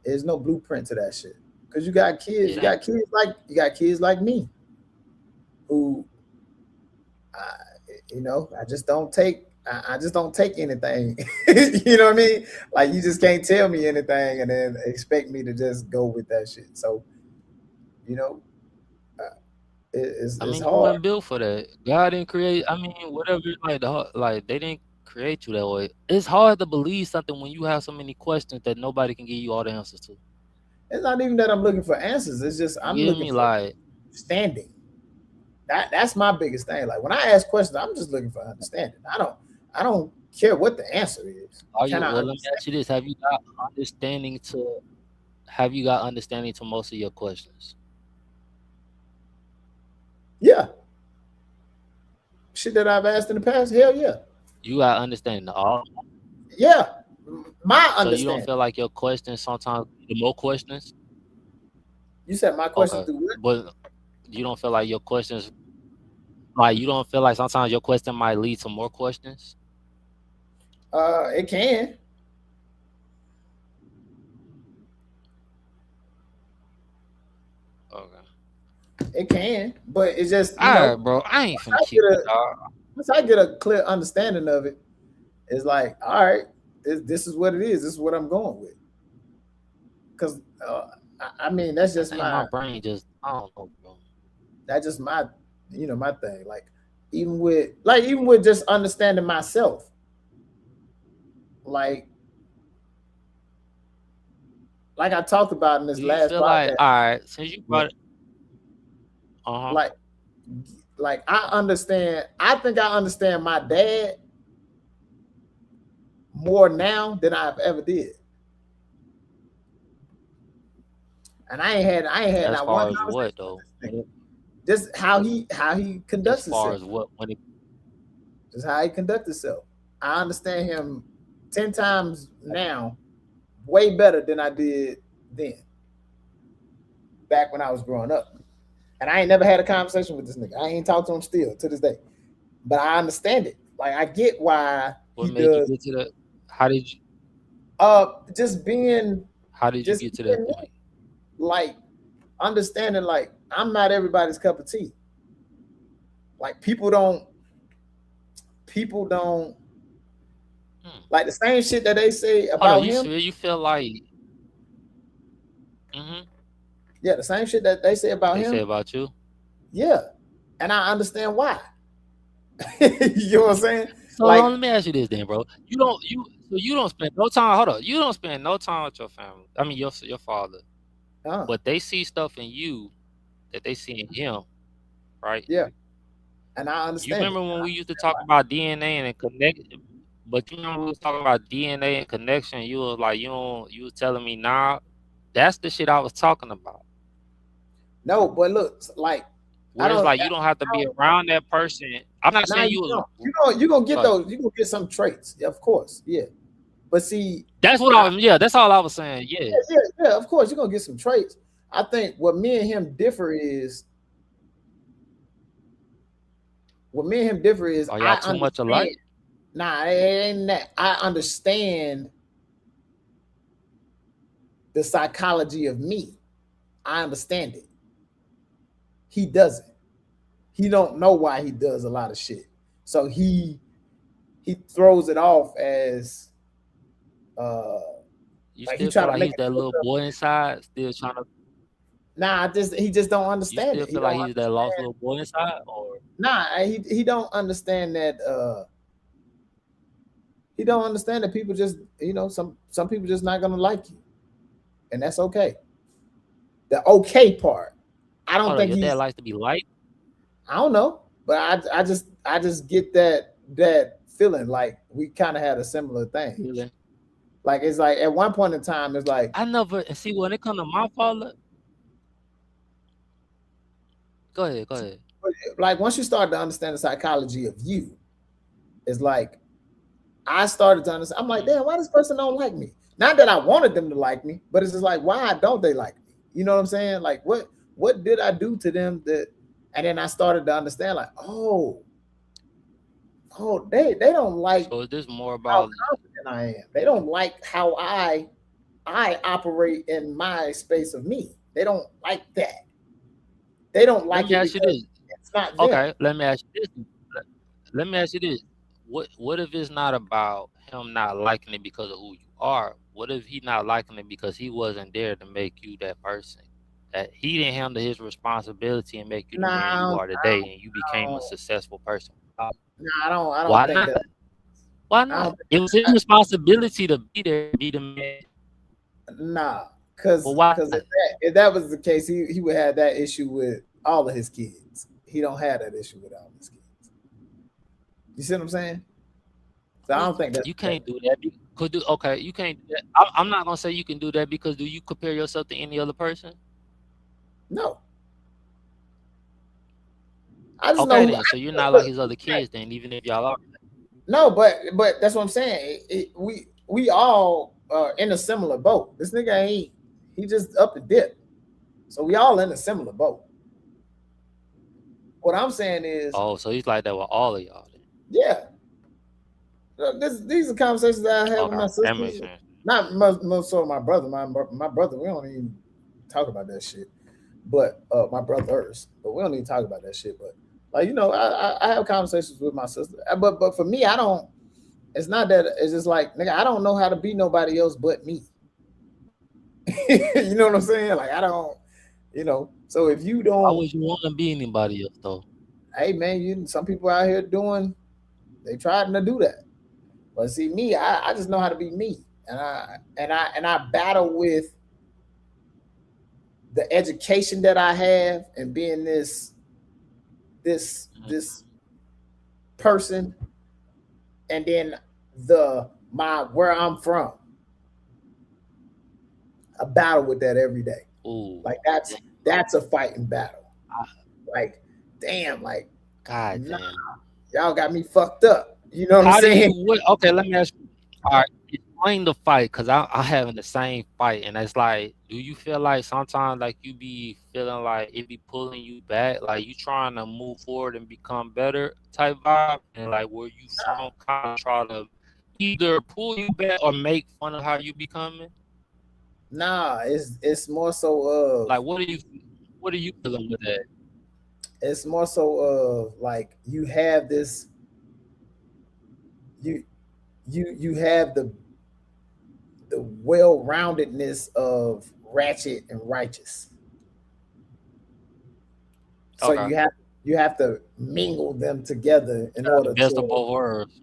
Speaker 2: there's no blueprint to that shit. Because you got kids, you got kids like me, who, I just don't take anything. You know what I mean? Like, you just can't tell me anything and then expect me to just go with that shit. So, it's
Speaker 3: hard. You weren't built for that. God didn't create. Whatever. Like they didn't create you that way. It's hard to believe something when you have so many questions that nobody can give you all the answers to.
Speaker 2: It's not even that I'm looking for answers. It's just I'm looking for understanding. That's my biggest thing. Like when I ask questions, I'm just looking for understanding. I don't care what the answer is.
Speaker 3: Let me ask you this: Have you got understanding to most of your questions?
Speaker 2: Yeah. Shit that I've asked in the past, hell yeah.
Speaker 3: You got understanding all.
Speaker 2: Yeah, my understanding.
Speaker 3: So you don't feel like your questions sometimes the more questions?
Speaker 2: You said my questions do what?
Speaker 3: But you don't feel like your questions, like you don't feel like sometimes your question might lead to more questions?
Speaker 2: It can.
Speaker 3: Okay.
Speaker 2: It can, but it's just
Speaker 3: all right, bro. I ain't finna keep it.
Speaker 2: Once I get a clear understanding of it, it's like, all right, this is what it is. This is what I'm going with. Because that's just
Speaker 3: my brain. Just I don't know, bro.
Speaker 2: That's just my thing. Like even with just understanding myself, like I talked about in this last podcast.
Speaker 3: Like, all right, since you brought it.
Speaker 2: Like I understand. I think I understand my dad more now than I've ever did. And I ain't had
Speaker 3: as far as what though?
Speaker 2: Just how he conducts himself.
Speaker 3: As far as what
Speaker 2: just how he conducts himself. I understand him 10 times now, way better than I did then. Back when I was growing up. And I ain't never had a conversation with this nigga. I ain't talked to him still to this day. But I understand it. Like I get why
Speaker 3: what made you get to that? How did you
Speaker 2: just being
Speaker 3: how did you get to that point?
Speaker 2: Like understanding like I'm not everybody's cup of tea. Like people don't like the same shit that they say about him.
Speaker 3: You feel like
Speaker 2: yeah, the same shit that they say about him.
Speaker 3: They say about you.
Speaker 2: Yeah, and I understand why. You know what I'm saying?
Speaker 3: So let me ask you this, then, bro. You don't spend no time. Hold up. You don't spend no time with your family. I mean, your father. But they see stuff in you that they see in him, right?
Speaker 2: Yeah. And I understand.
Speaker 3: You remember when we used to talk about DNA and connection? But you remember we was talking about DNA and connection. You was like, you was telling me, nah, that's the shit I was talking about.
Speaker 2: No, but look, like,
Speaker 3: you don't have to be around that person. I'm not saying
Speaker 2: you're gonna get those. You're gonna get some traits, of course, yeah. But see,
Speaker 3: that's what that's all I was saying. Yeah.
Speaker 2: Of course, you're gonna get some traits. I think what me and him differ is.
Speaker 3: Are y'all too much alike?
Speaker 2: Nah, it ain't that. I understand the psychology of me. I understand it. He doesn't. He don't know why he does a lot of shit. So he throws it off as
Speaker 3: you like still feel like he's that little boy inside, still trying to.
Speaker 2: Nah, he just don't understand
Speaker 3: it. You still feel like he's that lost little boy inside, or
Speaker 2: nah? He don't understand that. He don't understand that people just some people just not gonna like you, and that's okay. The okay part, I don't think
Speaker 3: your dad likes to be liked.
Speaker 2: I don't know, but I just get that feeling like we kind of had a similar thing.
Speaker 3: Really?
Speaker 2: Like it's like at one point in time, it's like
Speaker 3: I never see when it comes to my father. Go ahead.
Speaker 2: Like once you start to understand the psychology of you, it's like I started to understand. I'm like, damn, why this person don't like me? Not that I wanted them to like me, but it's just like, why don't they like me? You know what I'm saying? Like, what did I do to them that? And then I started to understand, like, oh, they don't like.
Speaker 3: So is this more about
Speaker 2: how confident I am? They don't like how I operate in my space of me. They don't like that. They don't like it because it's not them.
Speaker 3: Okay, let me ask you this. What if it's not about him not liking it because of who you are? What if he not liking it because he wasn't there to make you that person? That he didn't handle his responsibility and make you the man you are today, and you became a successful person.
Speaker 2: No, I don't think that.
Speaker 3: Why not? It was his responsibility to be there, be the man.
Speaker 2: Nah, because if that was the case, he would have that issue with all of his kids. He don't have that issue with all his kids. You see what I'm saying? So I don't think that
Speaker 3: you can't do that. You can't do that. I'm not gonna say you can do that because do you compare yourself to any other person?
Speaker 2: No. I just
Speaker 3: okay,
Speaker 2: know.
Speaker 3: Then, so you're not like his other kids, then, even if y'all are.
Speaker 2: No, but that's what I'm saying. We all are in a similar boat. This nigga he just up and dip. So we all in a similar boat. What I'm saying is,
Speaker 3: oh, so he's like that with all of y'all. Then.
Speaker 2: Yeah. These are conversations that I have with my sister.
Speaker 3: That makes sense.
Speaker 2: Not most so my brother. My brother, we don't even talk about that shit. But my brothers, but we don't even talk about that shit. But like I have conversations with my sister. But for me, I don't. It's not that. It's just like nigga, I don't know how to be nobody else but me. You know what I'm saying? Like I don't. So if you don't,
Speaker 3: why would you want to be anybody else though?
Speaker 2: Hey man, some people out here they tried to do that. But see me, I just know how to be me, and I battle with the education that I have and being this person, and then where I'm from. I battle with that every day.
Speaker 3: Ooh.
Speaker 2: Like that's a fighting battle. Like damn, like
Speaker 3: God damn.
Speaker 2: Y'all got me fucked up. You know what I'm saying?
Speaker 3: Okay, let me ask you. All right, explain the fight, because I'm having the same fight, and it's like, do you feel like sometimes like you be feeling like it be pulling you back, like you trying to move forward and become better type vibe, and like where you kind of try to either pull you back or make fun of how you becoming?
Speaker 2: Nah, it's more so of
Speaker 3: like what are you feeling with that?
Speaker 2: It's more so of like you have this. You have the well-roundedness of ratchet and righteous. So okay. you have to mingle them together in order to
Speaker 3: best of both worlds.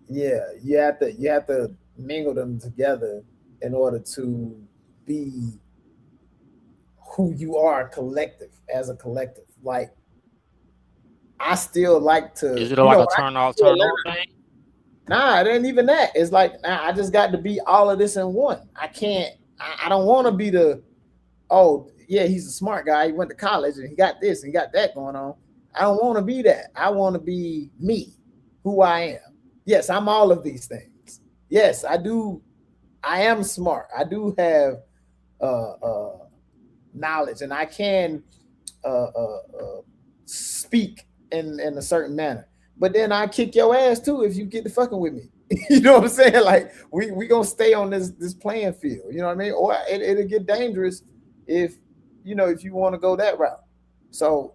Speaker 2: Yeah, you have to mingle them together in order to be who you are as a collective. Like I still like to.
Speaker 3: Is it like a turn off, turn on thing?
Speaker 2: Nah, it ain't even that. It's like, I just got to be all of this in one. I can't, I don't want to be he's a smart guy. He went to college and he got this and he got that going on. I don't want to be that. I want to be me, who I am. Yes, I'm all of these things. yes, I do. I am smart. I do have knowledge, and I can speak in a certain manner. But then I kick your ass too if you get to fucking with me. You know what I'm saying? Like we gonna stay on this playing field. You know what I mean? Or it'll get dangerous if if you want to go that route. So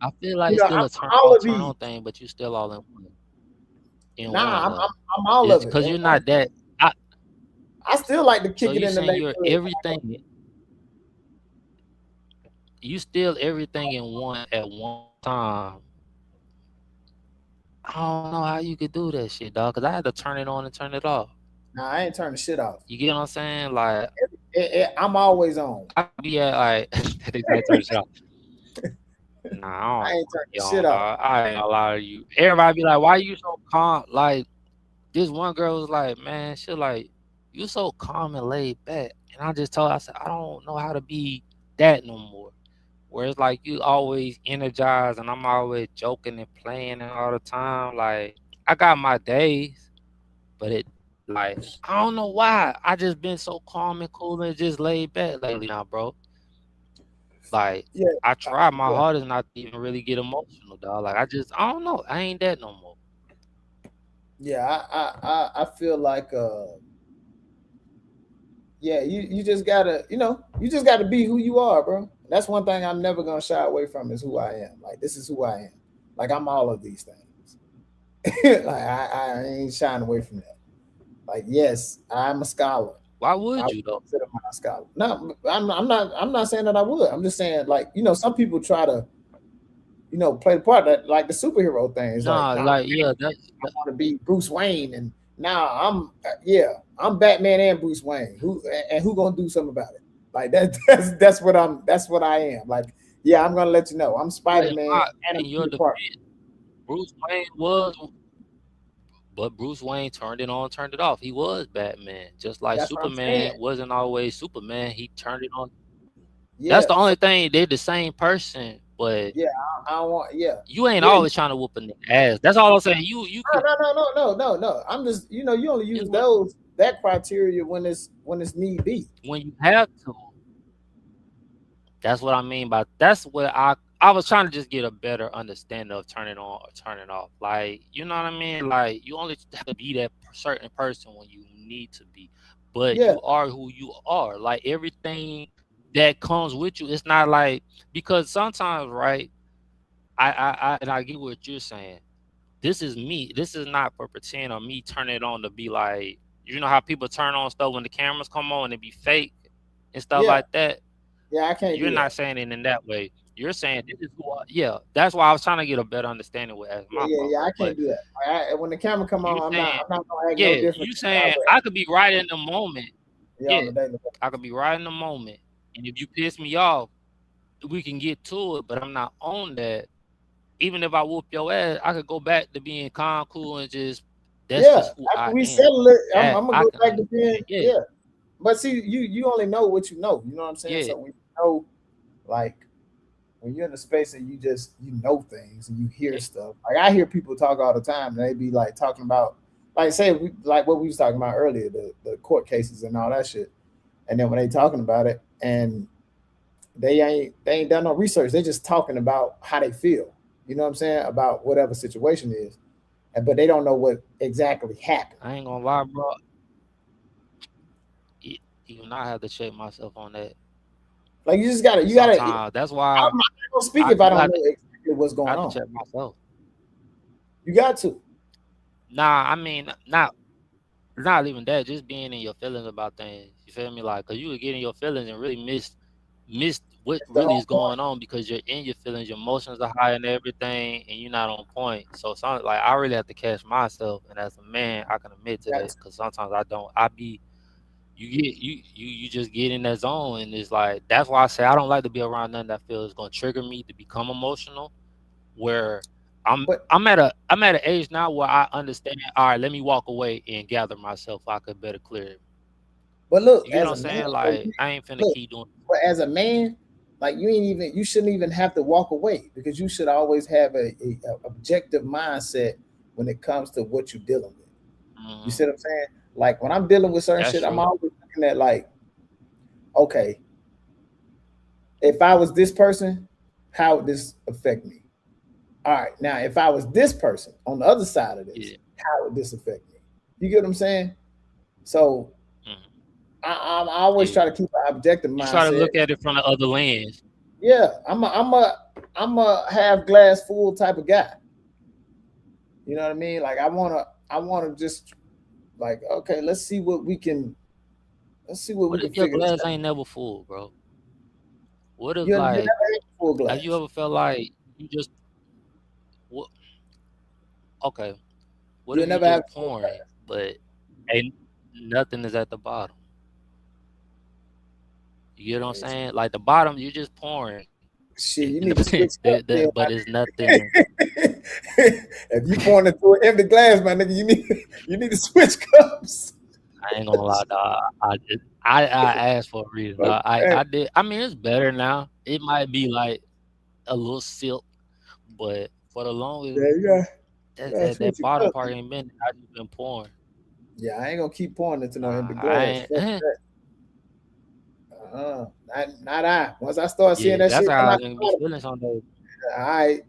Speaker 3: I feel like it's still
Speaker 2: I'm
Speaker 3: a turn
Speaker 2: all
Speaker 3: on
Speaker 2: of
Speaker 3: turn
Speaker 2: these.
Speaker 3: on thing, but you still all in
Speaker 2: Nah,
Speaker 3: one
Speaker 2: I'm
Speaker 3: though.
Speaker 2: I'm, I'm all
Speaker 3: It's
Speaker 2: of it.
Speaker 3: because you're not that. I,
Speaker 2: I still like to
Speaker 3: so
Speaker 2: kick it
Speaker 3: you
Speaker 2: in the
Speaker 3: saying you're
Speaker 2: neighborhood.
Speaker 3: everything. You still everything in one at one time. I don't know how you could do that shit, dog. Cause I had to turn it on and turn it off.
Speaker 2: Nah, I ain't turning shit off.
Speaker 3: You get what I'm saying? Like
Speaker 2: I'm always on.
Speaker 3: I be at like they turn the shit off. Nah,
Speaker 2: I
Speaker 3: I don't
Speaker 2: ain't turning
Speaker 3: yo,
Speaker 2: shit off.
Speaker 3: I ain't gonna lie to you. Everybody be like, why you so calm? Like this one girl was like, man, she like, you so calm and laid back. And I just told her, I said, I don't know how to be that no more. Where it's like you always energized and I'm always joking and playing and all the time. Like I got my days, but it like I don't know why. I just been so calm and cool and just laid back lately now, bro. Like
Speaker 2: Yeah,
Speaker 3: I try my
Speaker 2: yeah,
Speaker 3: hardest not to even really get emotional, dog. Like I don't know. I ain't that no more.
Speaker 2: yeah. I feel like yeah, you just gotta, you just gotta be who you are, bro. That's one thing I'm never gonna shy away from is who I am. Like this is who I am. Like I'm all of these things. Like I ain't shying away from that. Like yes, I'm a scholar.
Speaker 3: Why
Speaker 2: I
Speaker 3: would
Speaker 2: would
Speaker 3: you though?
Speaker 2: consider myself a scholar. No, I'm not saying that I would. I'm just saying like some people try to play the part that like the superhero thing. It's like
Speaker 3: Nah,
Speaker 2: nah,
Speaker 3: like yeah,
Speaker 2: I want to be Bruce Wayne, and now I'm Batman and Bruce Wayne. Who gonna do something about it? Like that's what I am. Like yeah, I'm gonna let you know I'm Spider Man and I'm
Speaker 3: in your
Speaker 2: Peter Parker.
Speaker 3: defense, Bruce Wayne was, but Bruce Wayne turned it on, turned it off. He was Batman, just like
Speaker 2: That's what I'm saying.
Speaker 3: Superman wasn't always Superman. He turned it on. That's
Speaker 2: Yeah,
Speaker 3: the
Speaker 2: so,
Speaker 3: only thing. They're the same person, but
Speaker 2: yeah. I don't want. Yeah,
Speaker 3: you ain't
Speaker 2: yeah.
Speaker 3: always trying to whoop a nigga ass. That's all I'm saying. You
Speaker 2: No,
Speaker 3: could,
Speaker 2: no, no, no, no, no, no. I'm just you only
Speaker 3: you
Speaker 2: use
Speaker 3: know,
Speaker 2: that criteria when it's need be.
Speaker 3: when you have to. That's what I mean by that's what I was trying to just get a better understanding of turning on or turning off. Like, you know what I mean? Like you only have to be that certain person when you need to be. But
Speaker 2: Yeah,
Speaker 3: you are who you are. Like everything that comes with you, it's not like because sometimes, right? I get what you're saying. This is me. This is not for pretend or me turning it on to be like, you know how people turn on stuff when the cameras come on and it be fake and stuff
Speaker 2: yeah,
Speaker 3: like that.
Speaker 2: yeah. I can't
Speaker 3: You're
Speaker 2: do
Speaker 3: not
Speaker 2: that.
Speaker 3: saying it in that way. You're saying this is who yeah. That's why I was trying to get a better understanding with as
Speaker 2: Yeah,
Speaker 3: my
Speaker 2: yeah,
Speaker 3: fault,
Speaker 2: yeah.
Speaker 3: bro.
Speaker 2: I
Speaker 3: But
Speaker 2: can't do that. When the camera come
Speaker 3: you
Speaker 2: on,
Speaker 3: saying,
Speaker 2: I'm not gonna act no
Speaker 3: yeah,
Speaker 2: different
Speaker 3: you
Speaker 2: than I
Speaker 3: saying
Speaker 2: would
Speaker 3: I
Speaker 2: act.
Speaker 3: could be right in the moment.
Speaker 2: Yeah, on
Speaker 3: Yeah,
Speaker 2: the daily basis.
Speaker 3: I could be right in the moment. And if you piss me off, we can get to it, but I'm not on that. Even if I whoop your ass, I could go back to being calm, cool, and just that's
Speaker 2: Yeah,
Speaker 3: just who
Speaker 2: after
Speaker 3: I
Speaker 2: we
Speaker 3: am.
Speaker 2: settle it,
Speaker 3: That
Speaker 2: I'm gonna
Speaker 3: I
Speaker 2: go
Speaker 3: can
Speaker 2: back to being
Speaker 3: understand. Yeah,
Speaker 2: yeah. But see, you only know what you know. You know what I'm saying?
Speaker 3: yeah.
Speaker 2: So when you know, like when you're in a space and you know things and you hear
Speaker 3: Yeah.
Speaker 2: stuff. Like I hear people talk all the time, and they be like talking about, like say like what we was talking about earlier, the court cases and all that shit. And then when they talking about it, and they ain't done no research. They just talking about how they feel. You know what I'm saying about whatever situation is, but they don't know what exactly happened.
Speaker 3: I ain't gonna lie, bro. Even I have to check myself on that.
Speaker 2: Like you gotta.
Speaker 3: Sometimes that's why
Speaker 2: I'm not gonna speak if I
Speaker 3: you
Speaker 2: don't
Speaker 3: got
Speaker 2: know exactly what's
Speaker 3: I
Speaker 2: going
Speaker 3: have to
Speaker 2: on.
Speaker 3: check myself.
Speaker 2: You got to.
Speaker 3: Nah, I mean, not even that. Just being in your feelings about things. You feel me? Like, cause you would get in your feelings and really miss what
Speaker 2: It's the
Speaker 3: really
Speaker 2: whole
Speaker 3: is
Speaker 2: point.
Speaker 3: going on because you're in your feelings. Your emotions are high and everything, and you're not on point. So, like I really have to catch myself, and as a man, I can admit to
Speaker 2: You got
Speaker 3: that
Speaker 2: to.
Speaker 3: because sometimes I don't. I be you just get in that zone, and it's like that's why I say I don't like to be around nothing that feels going to trigger me to become emotional. Where
Speaker 2: But
Speaker 3: I'm at an age now where I understand. All right, let me walk away and gather myself. So I could better clear it.
Speaker 2: look,
Speaker 3: You get what
Speaker 2: as
Speaker 3: I'm
Speaker 2: a man,
Speaker 3: saying?
Speaker 2: bro,
Speaker 3: Like I ain't finna
Speaker 2: look,
Speaker 3: keep doing.
Speaker 2: but as a man, like you shouldn't even have to walk away because you should always have a objective mindset when it comes to what you're dealing with. You see what I'm saying? Like when I'm dealing with certain shit, I'm always looking at like, okay, if I was this person, how would this affect me? All right, now if I was this person on the other side of this, how would this affect me? You get what I'm saying? So I always try to keep an objective mindset.
Speaker 3: Try to look at it from the other lens.
Speaker 2: Yeah, I'm a half glass full type of guy. You know what I mean? Like I wanna just like, okay, let's see what we can
Speaker 3: What if your glass ain't never full, bro? What if like
Speaker 2: full glass?
Speaker 3: have you ever felt like you just what? Okay, what if you just pouring, but ain't nothing is at the bottom? You get what I'm saying? Like the bottom, you just pouring.
Speaker 2: Shit, you need to switch up,
Speaker 3: but it's nothing.
Speaker 2: If you pouring into an empty glass, my nigga, you need to switch cups.
Speaker 3: I ain't gonna lie, dog. I asked for a reason. Dog. I did. I mean, it's better now. It might be like a little silk, but for the longest, that bottom part ain't been. I just been pouring.
Speaker 2: Yeah, I ain't gonna keep pouring into no empty glass. Not I. Once I start seeing that
Speaker 3: that's
Speaker 2: shit,
Speaker 3: how I be feeling some days.
Speaker 2: All right,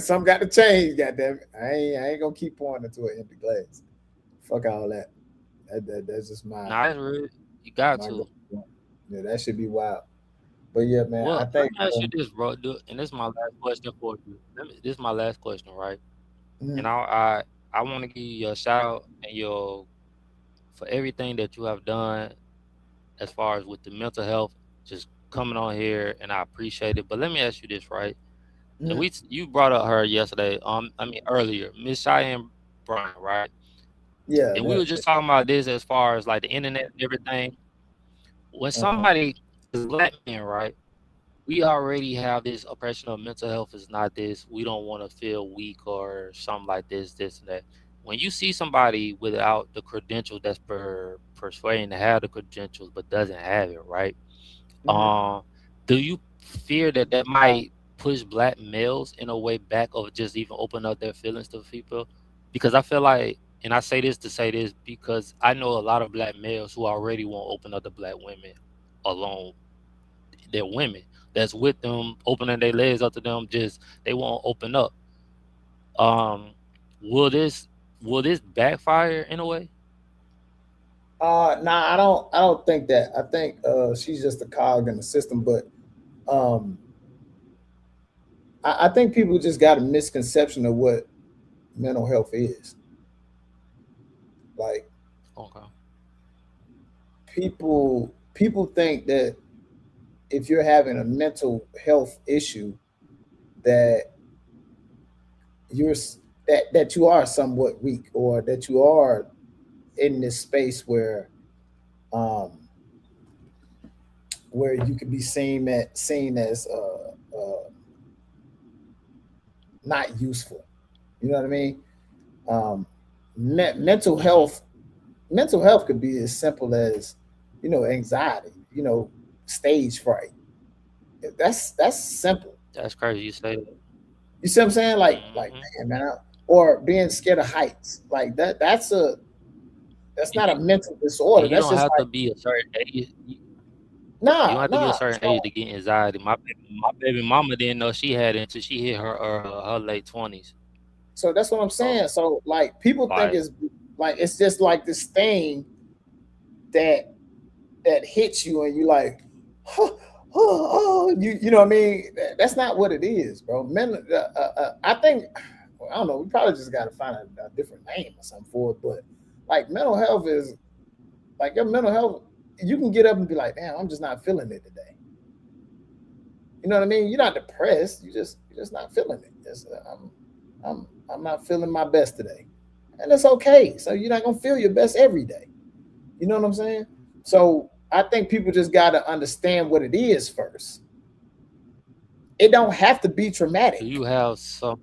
Speaker 2: some got to change. Goddamn it, I ain't gonna keep pouring into an empty glass. Fuck all that. That's just my.
Speaker 3: Nah, that's real. You got to.
Speaker 2: Yeah, that should be wild. But yeah, man.
Speaker 3: Well,
Speaker 2: I think.
Speaker 3: Let me ask you this, bro. And this is my last question for you. This is my last question, right? And I want to give you a shout out and for everything that you have done as far as with the mental health, just coming on here, and I appreciate it. But let me ask you this, right? And you brought up her yesterday. Earlier, Miss Cheyenne Brown, right?
Speaker 2: Yeah.
Speaker 3: And we were just talking about this as far as like the internet and everything. When somebody is black man, right? We already have this oppression of mental health is not this. We don't want to feel weak or something like this and that. When you see somebody without the credentials that's persuading to have the credentials but doesn't have it, right? Do you fear that might push black males in a way back of just even open up their feelings to people? Because I feel like, and I say this to say this because I know a lot of black males who already won't open up to black women alone. They're women that's with them, opening their legs up to them, just they won't open up. Will this backfire in a way?
Speaker 2: Nah, I don't think that. I think she's just a cog in the system, but I think people just got a misconception of what mental health is. Like, people think that if you're having a mental health issue, that that you are somewhat weak, or that you are in this space where you could be seen as not useful. You know what I mean? Mental health could be as simple as, anxiety, stage fright. That's simple.
Speaker 3: That's crazy you say that.
Speaker 2: You see what I'm saying? Like man, or being scared of heights. Like that's not a mental disorder.
Speaker 3: You don't have to be a certain age. You don't have to be a certain age to get anxiety. My baby mama didn't know she had it until she hit her late 20s.
Speaker 2: So that's what I'm saying. So like people think it's just like this thing that hits you and you like, you know what I mean? That's not what it is, bro. I think, I don't know. We probably just got to find a different name or something for it. But like mental health is like your mental health. You can get up and be like, damn, I'm just not feeling it today. You know what I mean? You're not depressed. You're just not feeling it. I'm not feeling my best today, and it's okay. So you're not gonna feel your best every day. You know what I'm saying? So I think people just got to understand what it is first. It don't have to be traumatic.
Speaker 3: Do you have some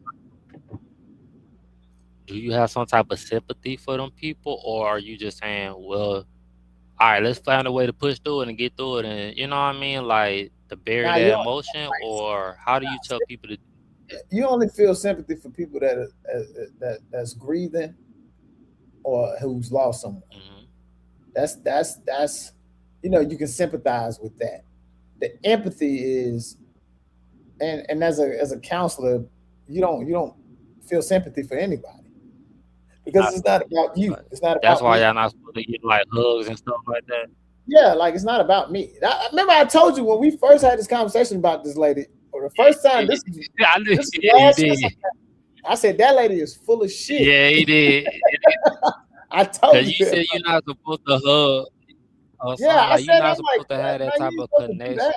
Speaker 3: type of sympathy for them people, or are you just saying, well, all right, let's find a way to push through it and get through it, and you know what I mean, like to bury that emotion, or how do you tell people to?
Speaker 2: You only feel sympathy for people that's grieving or who's lost someone. That's you can sympathize with that. The empathy is, and as a counselor, you don't feel sympathy for anybody because it's not about you. It's not about
Speaker 3: That's why
Speaker 2: me.
Speaker 3: y'all not supposed to get like hugs and stuff like that.
Speaker 2: Yeah, like it's not about me. Remember I told you when we first had this conversation about this lady, or the first time this I said that lady is full of shit.
Speaker 3: Yeah, he did.
Speaker 2: I told you.
Speaker 3: You said you're not supposed to hug. Or
Speaker 2: Yeah, I
Speaker 3: like,
Speaker 2: said
Speaker 3: you're not
Speaker 2: I'm
Speaker 3: supposed
Speaker 2: like,
Speaker 3: to have that type of connection.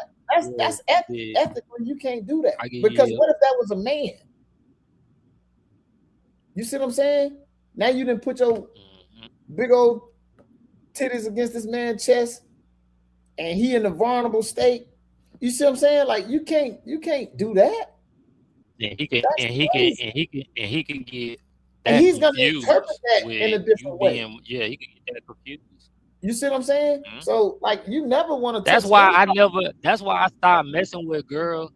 Speaker 2: That's ethically you can't do that
Speaker 3: I get
Speaker 2: because
Speaker 3: you.
Speaker 2: what if that was a man? You see what I'm saying? Now you didn't put your big old titties against this man's chest, and he in a vulnerable state. You see what I'm saying? Like you can't do that.
Speaker 3: And he can get that
Speaker 2: and he's gonna
Speaker 3: confused
Speaker 2: interpret that in a different way.
Speaker 3: He can get that confused.
Speaker 2: You see what I'm saying? So like you never want to.
Speaker 3: That's why I stopped messing with girls.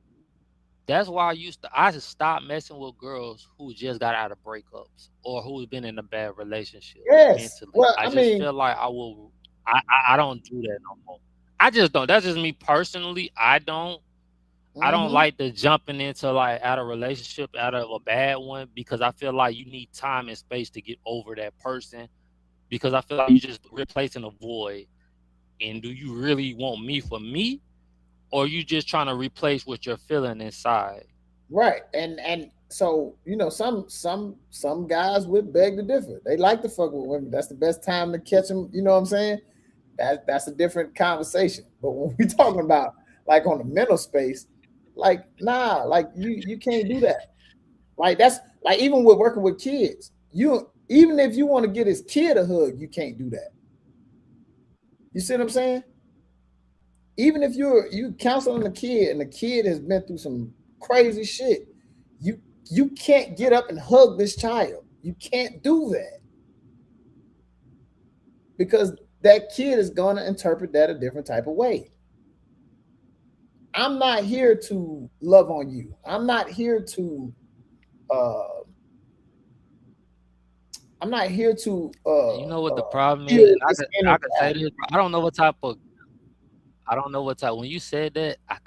Speaker 3: That's why I just stopped messing with girls who just got out of breakups or who's been in a bad relationship.
Speaker 2: Yes.
Speaker 3: Mentally.
Speaker 2: Well,
Speaker 3: I just feel like I don't do that no more. I just don't. That's just me personally. I don't like the jumping into like out of a relationship, out of a bad one, because I feel like you need time and space to get over that person. Because I feel like you're just replacing a void. And do you really want me for me? Or you just trying to replace what you're feeling inside?
Speaker 2: Right. And so, some guys would beg to differ. They like to fuck with women. That's the best time to catch them. You know what I'm saying? That's a different conversation. But when we're talking about like on the mental space, like, nah, like you can't do that. Like that's like even with working with kids, even if you want to get his kid a hug, you can't do that. You see what I'm saying? Even if you counseling the kid and the kid has been through some crazy shit, you can't get up and hug this child. You can't do that. Because that kid is going to interpret that a different type of way. I'm not here to love on you. I'm not here to
Speaker 3: you know what the problem is? And I can say this, I don't know what type when you said that, I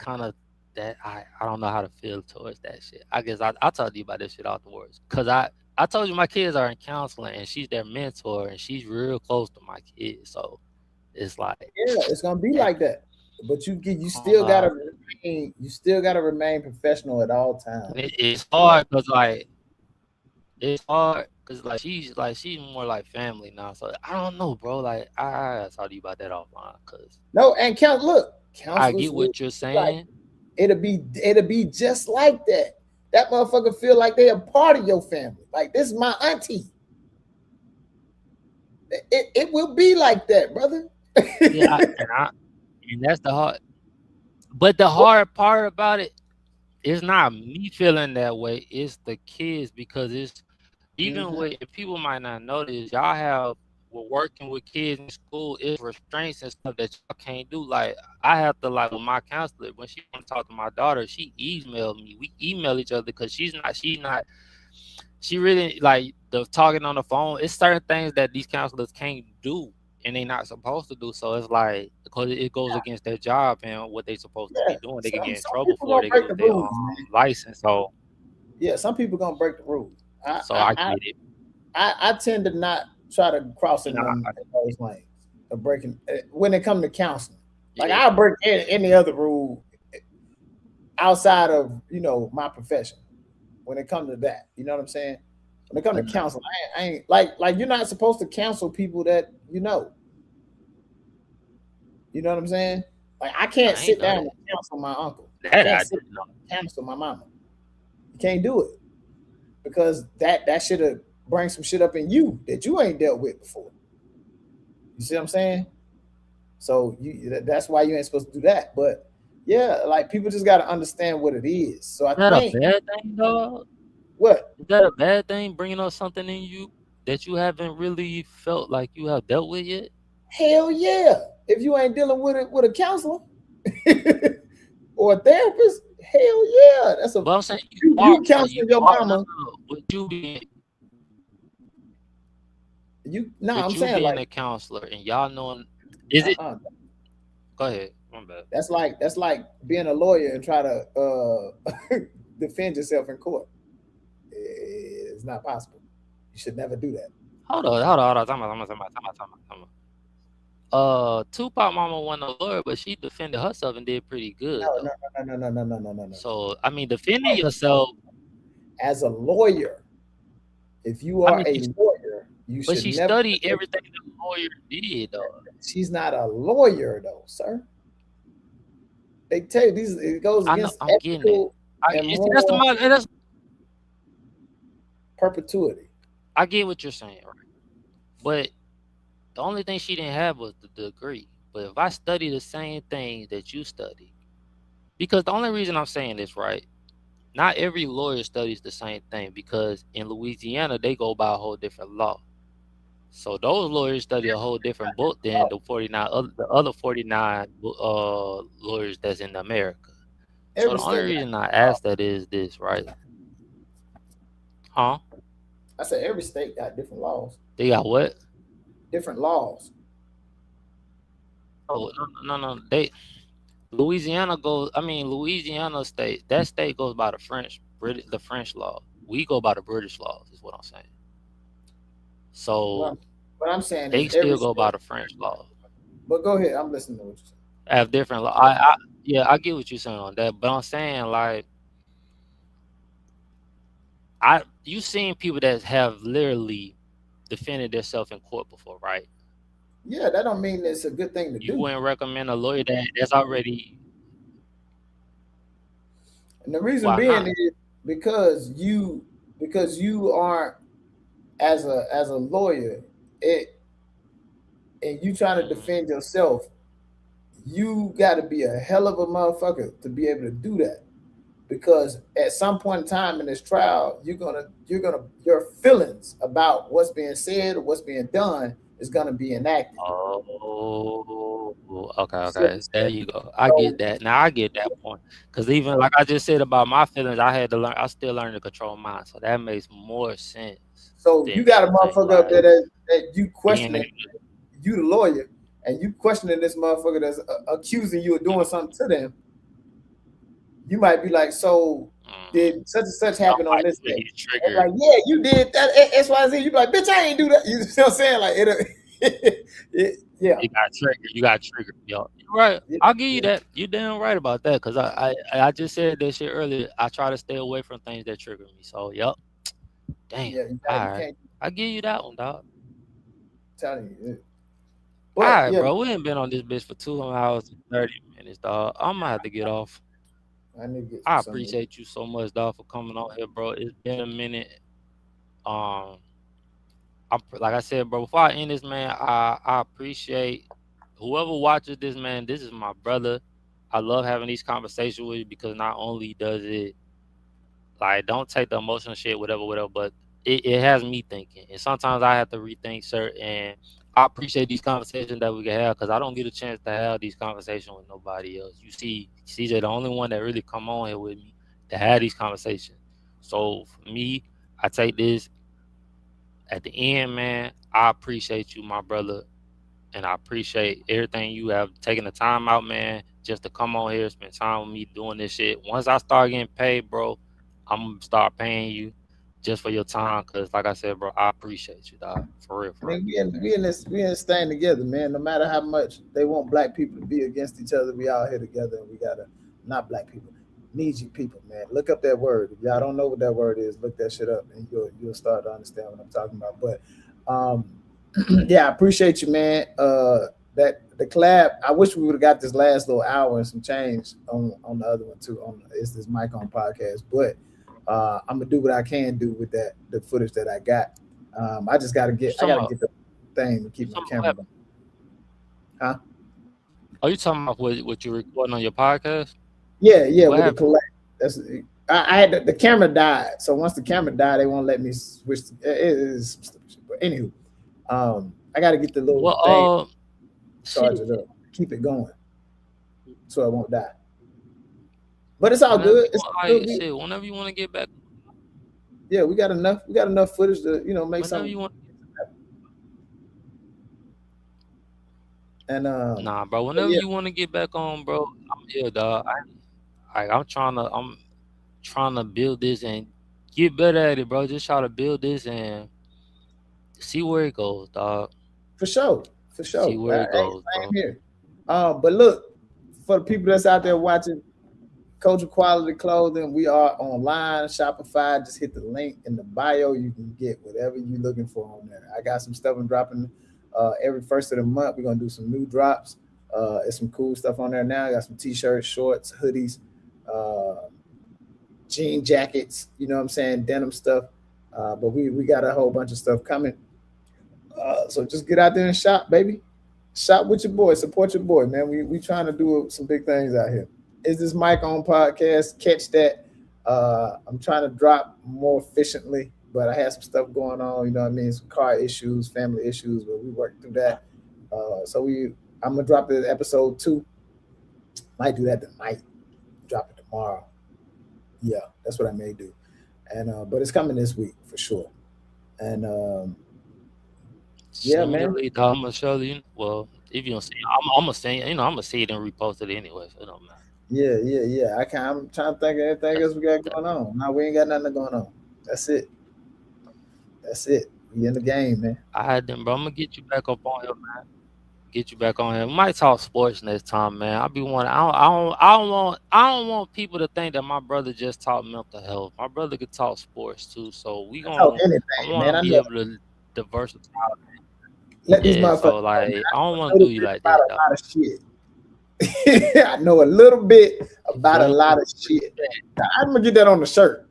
Speaker 3: don't know how to feel towards that shit. I guess I'll talk to you about this shit afterwards. Cause I told you my kids are in counseling and she's their mentor and she's real close to my kids. So it's like
Speaker 2: it's gonna be like that. But you still gotta remain professional at all times.
Speaker 3: It's hard because she's more like family now. So I don't know, bro. Like I talk to you about that offline. Cause
Speaker 2: no, and
Speaker 3: I get what you're saying.
Speaker 2: Like, it'll be just like that. That motherfucker feel like they a part of your family. Like this is my auntie. It will be like that, brother.
Speaker 3: Yeah, and that's the hard. But the hard part about it is not me feeling that way. It's the kids, because it's even with people might not know this. We're working with kids in school. It's restraints and stuff that y'all can't do. Like I have to with my counselor when she want to talk to my daughter. She emailed me. We email each other because she really like the talking on the phone. It's certain things that these counselors can't do. And they're not supposed to do. So it's like, because it goes against their job and what they're supposed to be doing. They can get in trouble for it. They can lose their license. So
Speaker 2: yeah, some people gonna break the rules.
Speaker 3: I get it.
Speaker 2: I tend to not try to cross in those lanes of breaking when it comes to counseling. Like I'll break any other rule outside of my profession. When it comes to that, you know what I'm saying? When it comes to counseling, I ain't like you're not supposed to counsel people that you know. You know what I'm saying? Like I can't sit down and counsel my uncle. I can't sit down and counsel my mama. You can't do it because that should have bring some shit up in you that you ain't dealt with before. You see what I'm saying? So that's why you ain't supposed to do that. But yeah, like people just got to understand what it is. So I think
Speaker 3: a bad thing, dog.
Speaker 2: What?
Speaker 3: Is that a bad thing, bringing up something in you that you haven't really felt like you have dealt with yet?
Speaker 2: Hell yeah. If you ain't dealing with it with a counselor or a therapist, hell yeah. That's a.
Speaker 3: But I'm saying
Speaker 2: you counseling your mama. I'm
Speaker 3: you
Speaker 2: saying
Speaker 3: being
Speaker 2: like
Speaker 3: a counselor and y'all knowing, is it? Go ahead. My bad.
Speaker 2: That's like being a lawyer and try to defend yourself in court. It's not possible. You should never do that.
Speaker 3: Hold on. Time out. Tupac mama wasn't a lawyer, but she defended herself and did pretty good.
Speaker 2: No.
Speaker 3: So I mean, defending yourself
Speaker 2: as a lawyer, if you are a lawyer, you should.
Speaker 3: But she
Speaker 2: never
Speaker 3: studied everything the lawyer did, though.
Speaker 2: She's not a lawyer, though, sir. They tell you these. It goes against ethical and moral
Speaker 3: that's
Speaker 2: perpetuity.
Speaker 3: I get what you're saying, right? But the only thing she didn't have was the degree. But if I study the same things that you study, because the only reason I'm saying this, right? Not every lawyer studies the same thing, because in Louisiana they go by a whole different law. So those lawyers study a whole different book than the other 49 lawyers that's in America. So the only reason I ask that is this, right? Huh?
Speaker 2: I said every state got different laws.
Speaker 3: They got what?
Speaker 2: Different laws.
Speaker 3: Oh no. Louisiana state. That state goes by the French law. We go by the British laws, is what I'm saying. So
Speaker 2: what I'm saying
Speaker 3: they still go by the French law.
Speaker 2: But go ahead, I'm listening to what you're saying.
Speaker 3: Have different law. I get what you're saying on that, but I'm saying like you seen people that have literally defended themselves in court before, right?
Speaker 2: Yeah, that don't mean it's a good thing to do.
Speaker 3: You wouldn't recommend a lawyer that's already.
Speaker 2: And the reason being is because you aren't as a lawyer, and you trying to defend yourself, you got to be a hell of a motherfucker to be able to do that. Because at some point in time in this trial, your feelings about what's being said or what's being done is gonna be enacted.
Speaker 3: Oh, okay. There you go. I get that. Now I get that point. Because even like I just said about my feelings, I still learn to control mine. So that makes more sense.
Speaker 2: So you got a motherfucker up there that you questioning, you the lawyer, and you questioning this motherfucker that's accusing you of doing something to them. You might be like, so did such and such happen on this day? Like, yeah, you did that. XYZ. You be like, bitch, I ain't do that. You know what I'm saying? Like, yeah.
Speaker 3: You got triggered. Yo, you're right. I'll give you that. You damn right about that. Cause I just said that shit earlier. I try to stay away from things that trigger me. So, yep. Damn.
Speaker 2: Yeah,
Speaker 3: all right. I give you that one, dog.
Speaker 2: Telling you.
Speaker 3: All right, bro. We ain't been on this bitch for 2 hours and 30 minutes, dog. I'm gonna have to get off. I appreciate you so much, dog, for coming on here, bro. It's been a minute. Like I said, bro, before I end this, man, I appreciate whoever watches this, man. This is my brother. I love having these conversations with you because not only does it, like, don't take the emotional shit, whatever, but it has me thinking. And sometimes I have to rethink certain, and I appreciate these conversations that we can have because I don't get a chance to have these conversations with nobody else. You see, CJ, the only one that really come on here with me to have these conversations. So for me, I take this at the end, man. I appreciate you, my brother, and I appreciate everything you have taken the time out, man, just to come on here, spend time with me doing this shit. Once I start getting paid, bro, I'm gonna start paying you just for your time, because like I said, bro, I appreciate you, dog. For real.
Speaker 2: I mean, we in this thing together, man. No matter how much they want black people to be against each other, we all here together, and we gotta, not black people, need you people, man. Look up that word. If y'all don't know what that word is, look that shit up, and you'll start to understand what I'm talking about. But yeah, I appreciate you, man. That the collab, I wish we would have got this last little hour and some change on the other one too. It's this Mic On podcast, but I'm gonna do what I can do with the footage that I got. I gotta get the thing to keep my camera on. Huh?
Speaker 3: Are you talking about what you're recording on your podcast?
Speaker 2: Yeah, with the collab. That's I had the camera died, so once the camera died, they won't let me switch. It is stupid, but anywho, I gotta get the little thing, charge it up, keep it going, so it won't die. But it's all good.
Speaker 3: Shit, whenever you want to get back.
Speaker 2: Yeah, we got enough footage to make something. And
Speaker 3: Nah, bro. Whenever
Speaker 2: yeah,
Speaker 3: you want to get back on, bro, I'm here, dog. I'm trying to build this and get better at it, bro. Just try to build this and see where it goes, dog.
Speaker 2: for sure, for
Speaker 3: See
Speaker 2: sure.
Speaker 3: where it
Speaker 2: Hey,
Speaker 3: goes,
Speaker 2: same
Speaker 3: bro.
Speaker 2: here. But look, for the people that's out there watching Culture Quality Clothing, we are online, Shopify. Just hit the link in the bio. You can get whatever you're looking for on there. I got some stuff I'm dropping every first of the month. We're gonna do some new drops. It's some cool stuff on there now. I got some t-shirts, shorts, hoodies, jean jackets, you know what I'm saying, denim stuff. But we got a whole bunch of stuff coming. So just get out there and shop, baby. Shop with your boy, support your boy, man. We trying to do some big things out here. Is this mic on podcast? Catch that. I'm trying to drop more efficiently, but I had some stuff going on, you know what I mean? Some car issues, family issues, but we worked through that. I'm gonna drop the episode 2. Might do that tonight. Drop it tomorrow. Yeah, that's what I may do. And but it's coming this week for sure. And yeah, man.
Speaker 3: Similarly, dog, I'm gonna show you. Well, if you don't see, I'm gonna say, I'm gonna see it and repost it anyway. So it don't matter.
Speaker 2: Yeah. I'm trying to think of everything else we got going on. No, we ain't got nothing going on. That's it. We in the game, man.
Speaker 3: All right, then, bro. I'm gonna get you back up on here, man. Get you back on here. We might talk sports next time, man. I don't want people to think that my brother just talk mental health. My brother could talk sports too. So we
Speaker 2: Talk
Speaker 3: gonna.
Speaker 2: anything,
Speaker 3: I want
Speaker 2: man.
Speaker 3: to
Speaker 2: I
Speaker 3: be
Speaker 2: know.
Speaker 3: able to diversify.
Speaker 2: Let these
Speaker 3: Yeah.
Speaker 2: motherfuckers
Speaker 3: So
Speaker 2: know,
Speaker 3: like,
Speaker 2: man.
Speaker 3: I don't want
Speaker 2: know
Speaker 3: to
Speaker 2: a
Speaker 3: do you
Speaker 2: little
Speaker 3: like
Speaker 2: bit
Speaker 3: that,
Speaker 2: about a
Speaker 3: dog.
Speaker 2: lot of shit. I know a little bit about a lot of shit. I'm gonna get that on the shirt.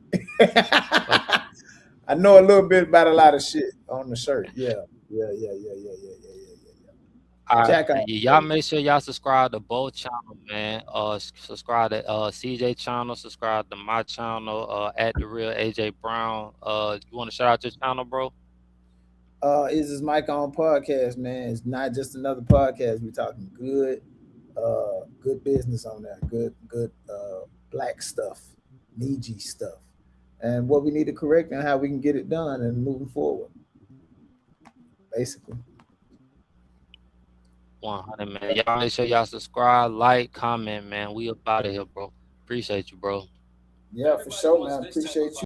Speaker 2: I know a little bit about a lot of shit on the shirt. Yeah.
Speaker 3: All
Speaker 2: Check
Speaker 3: right,
Speaker 2: out.
Speaker 3: y'all make sure y'all subscribe to both channels, man. Subscribe to CJ channel, subscribe to my channel, at the real Ajay Brown. You want to shout out your channel, bro?
Speaker 2: Is this mic on podcast, man? It's not just another podcast. We're talking good business on there, good black stuff, Niji stuff, and what we need to correct and how we can get it done and moving forward. Basically.
Speaker 3: 100, man. Y'all make sure y'all subscribe, like, comment, man. We up out of here, bro. Appreciate you, bro.
Speaker 2: Yeah, for sure, man. Appreciate you.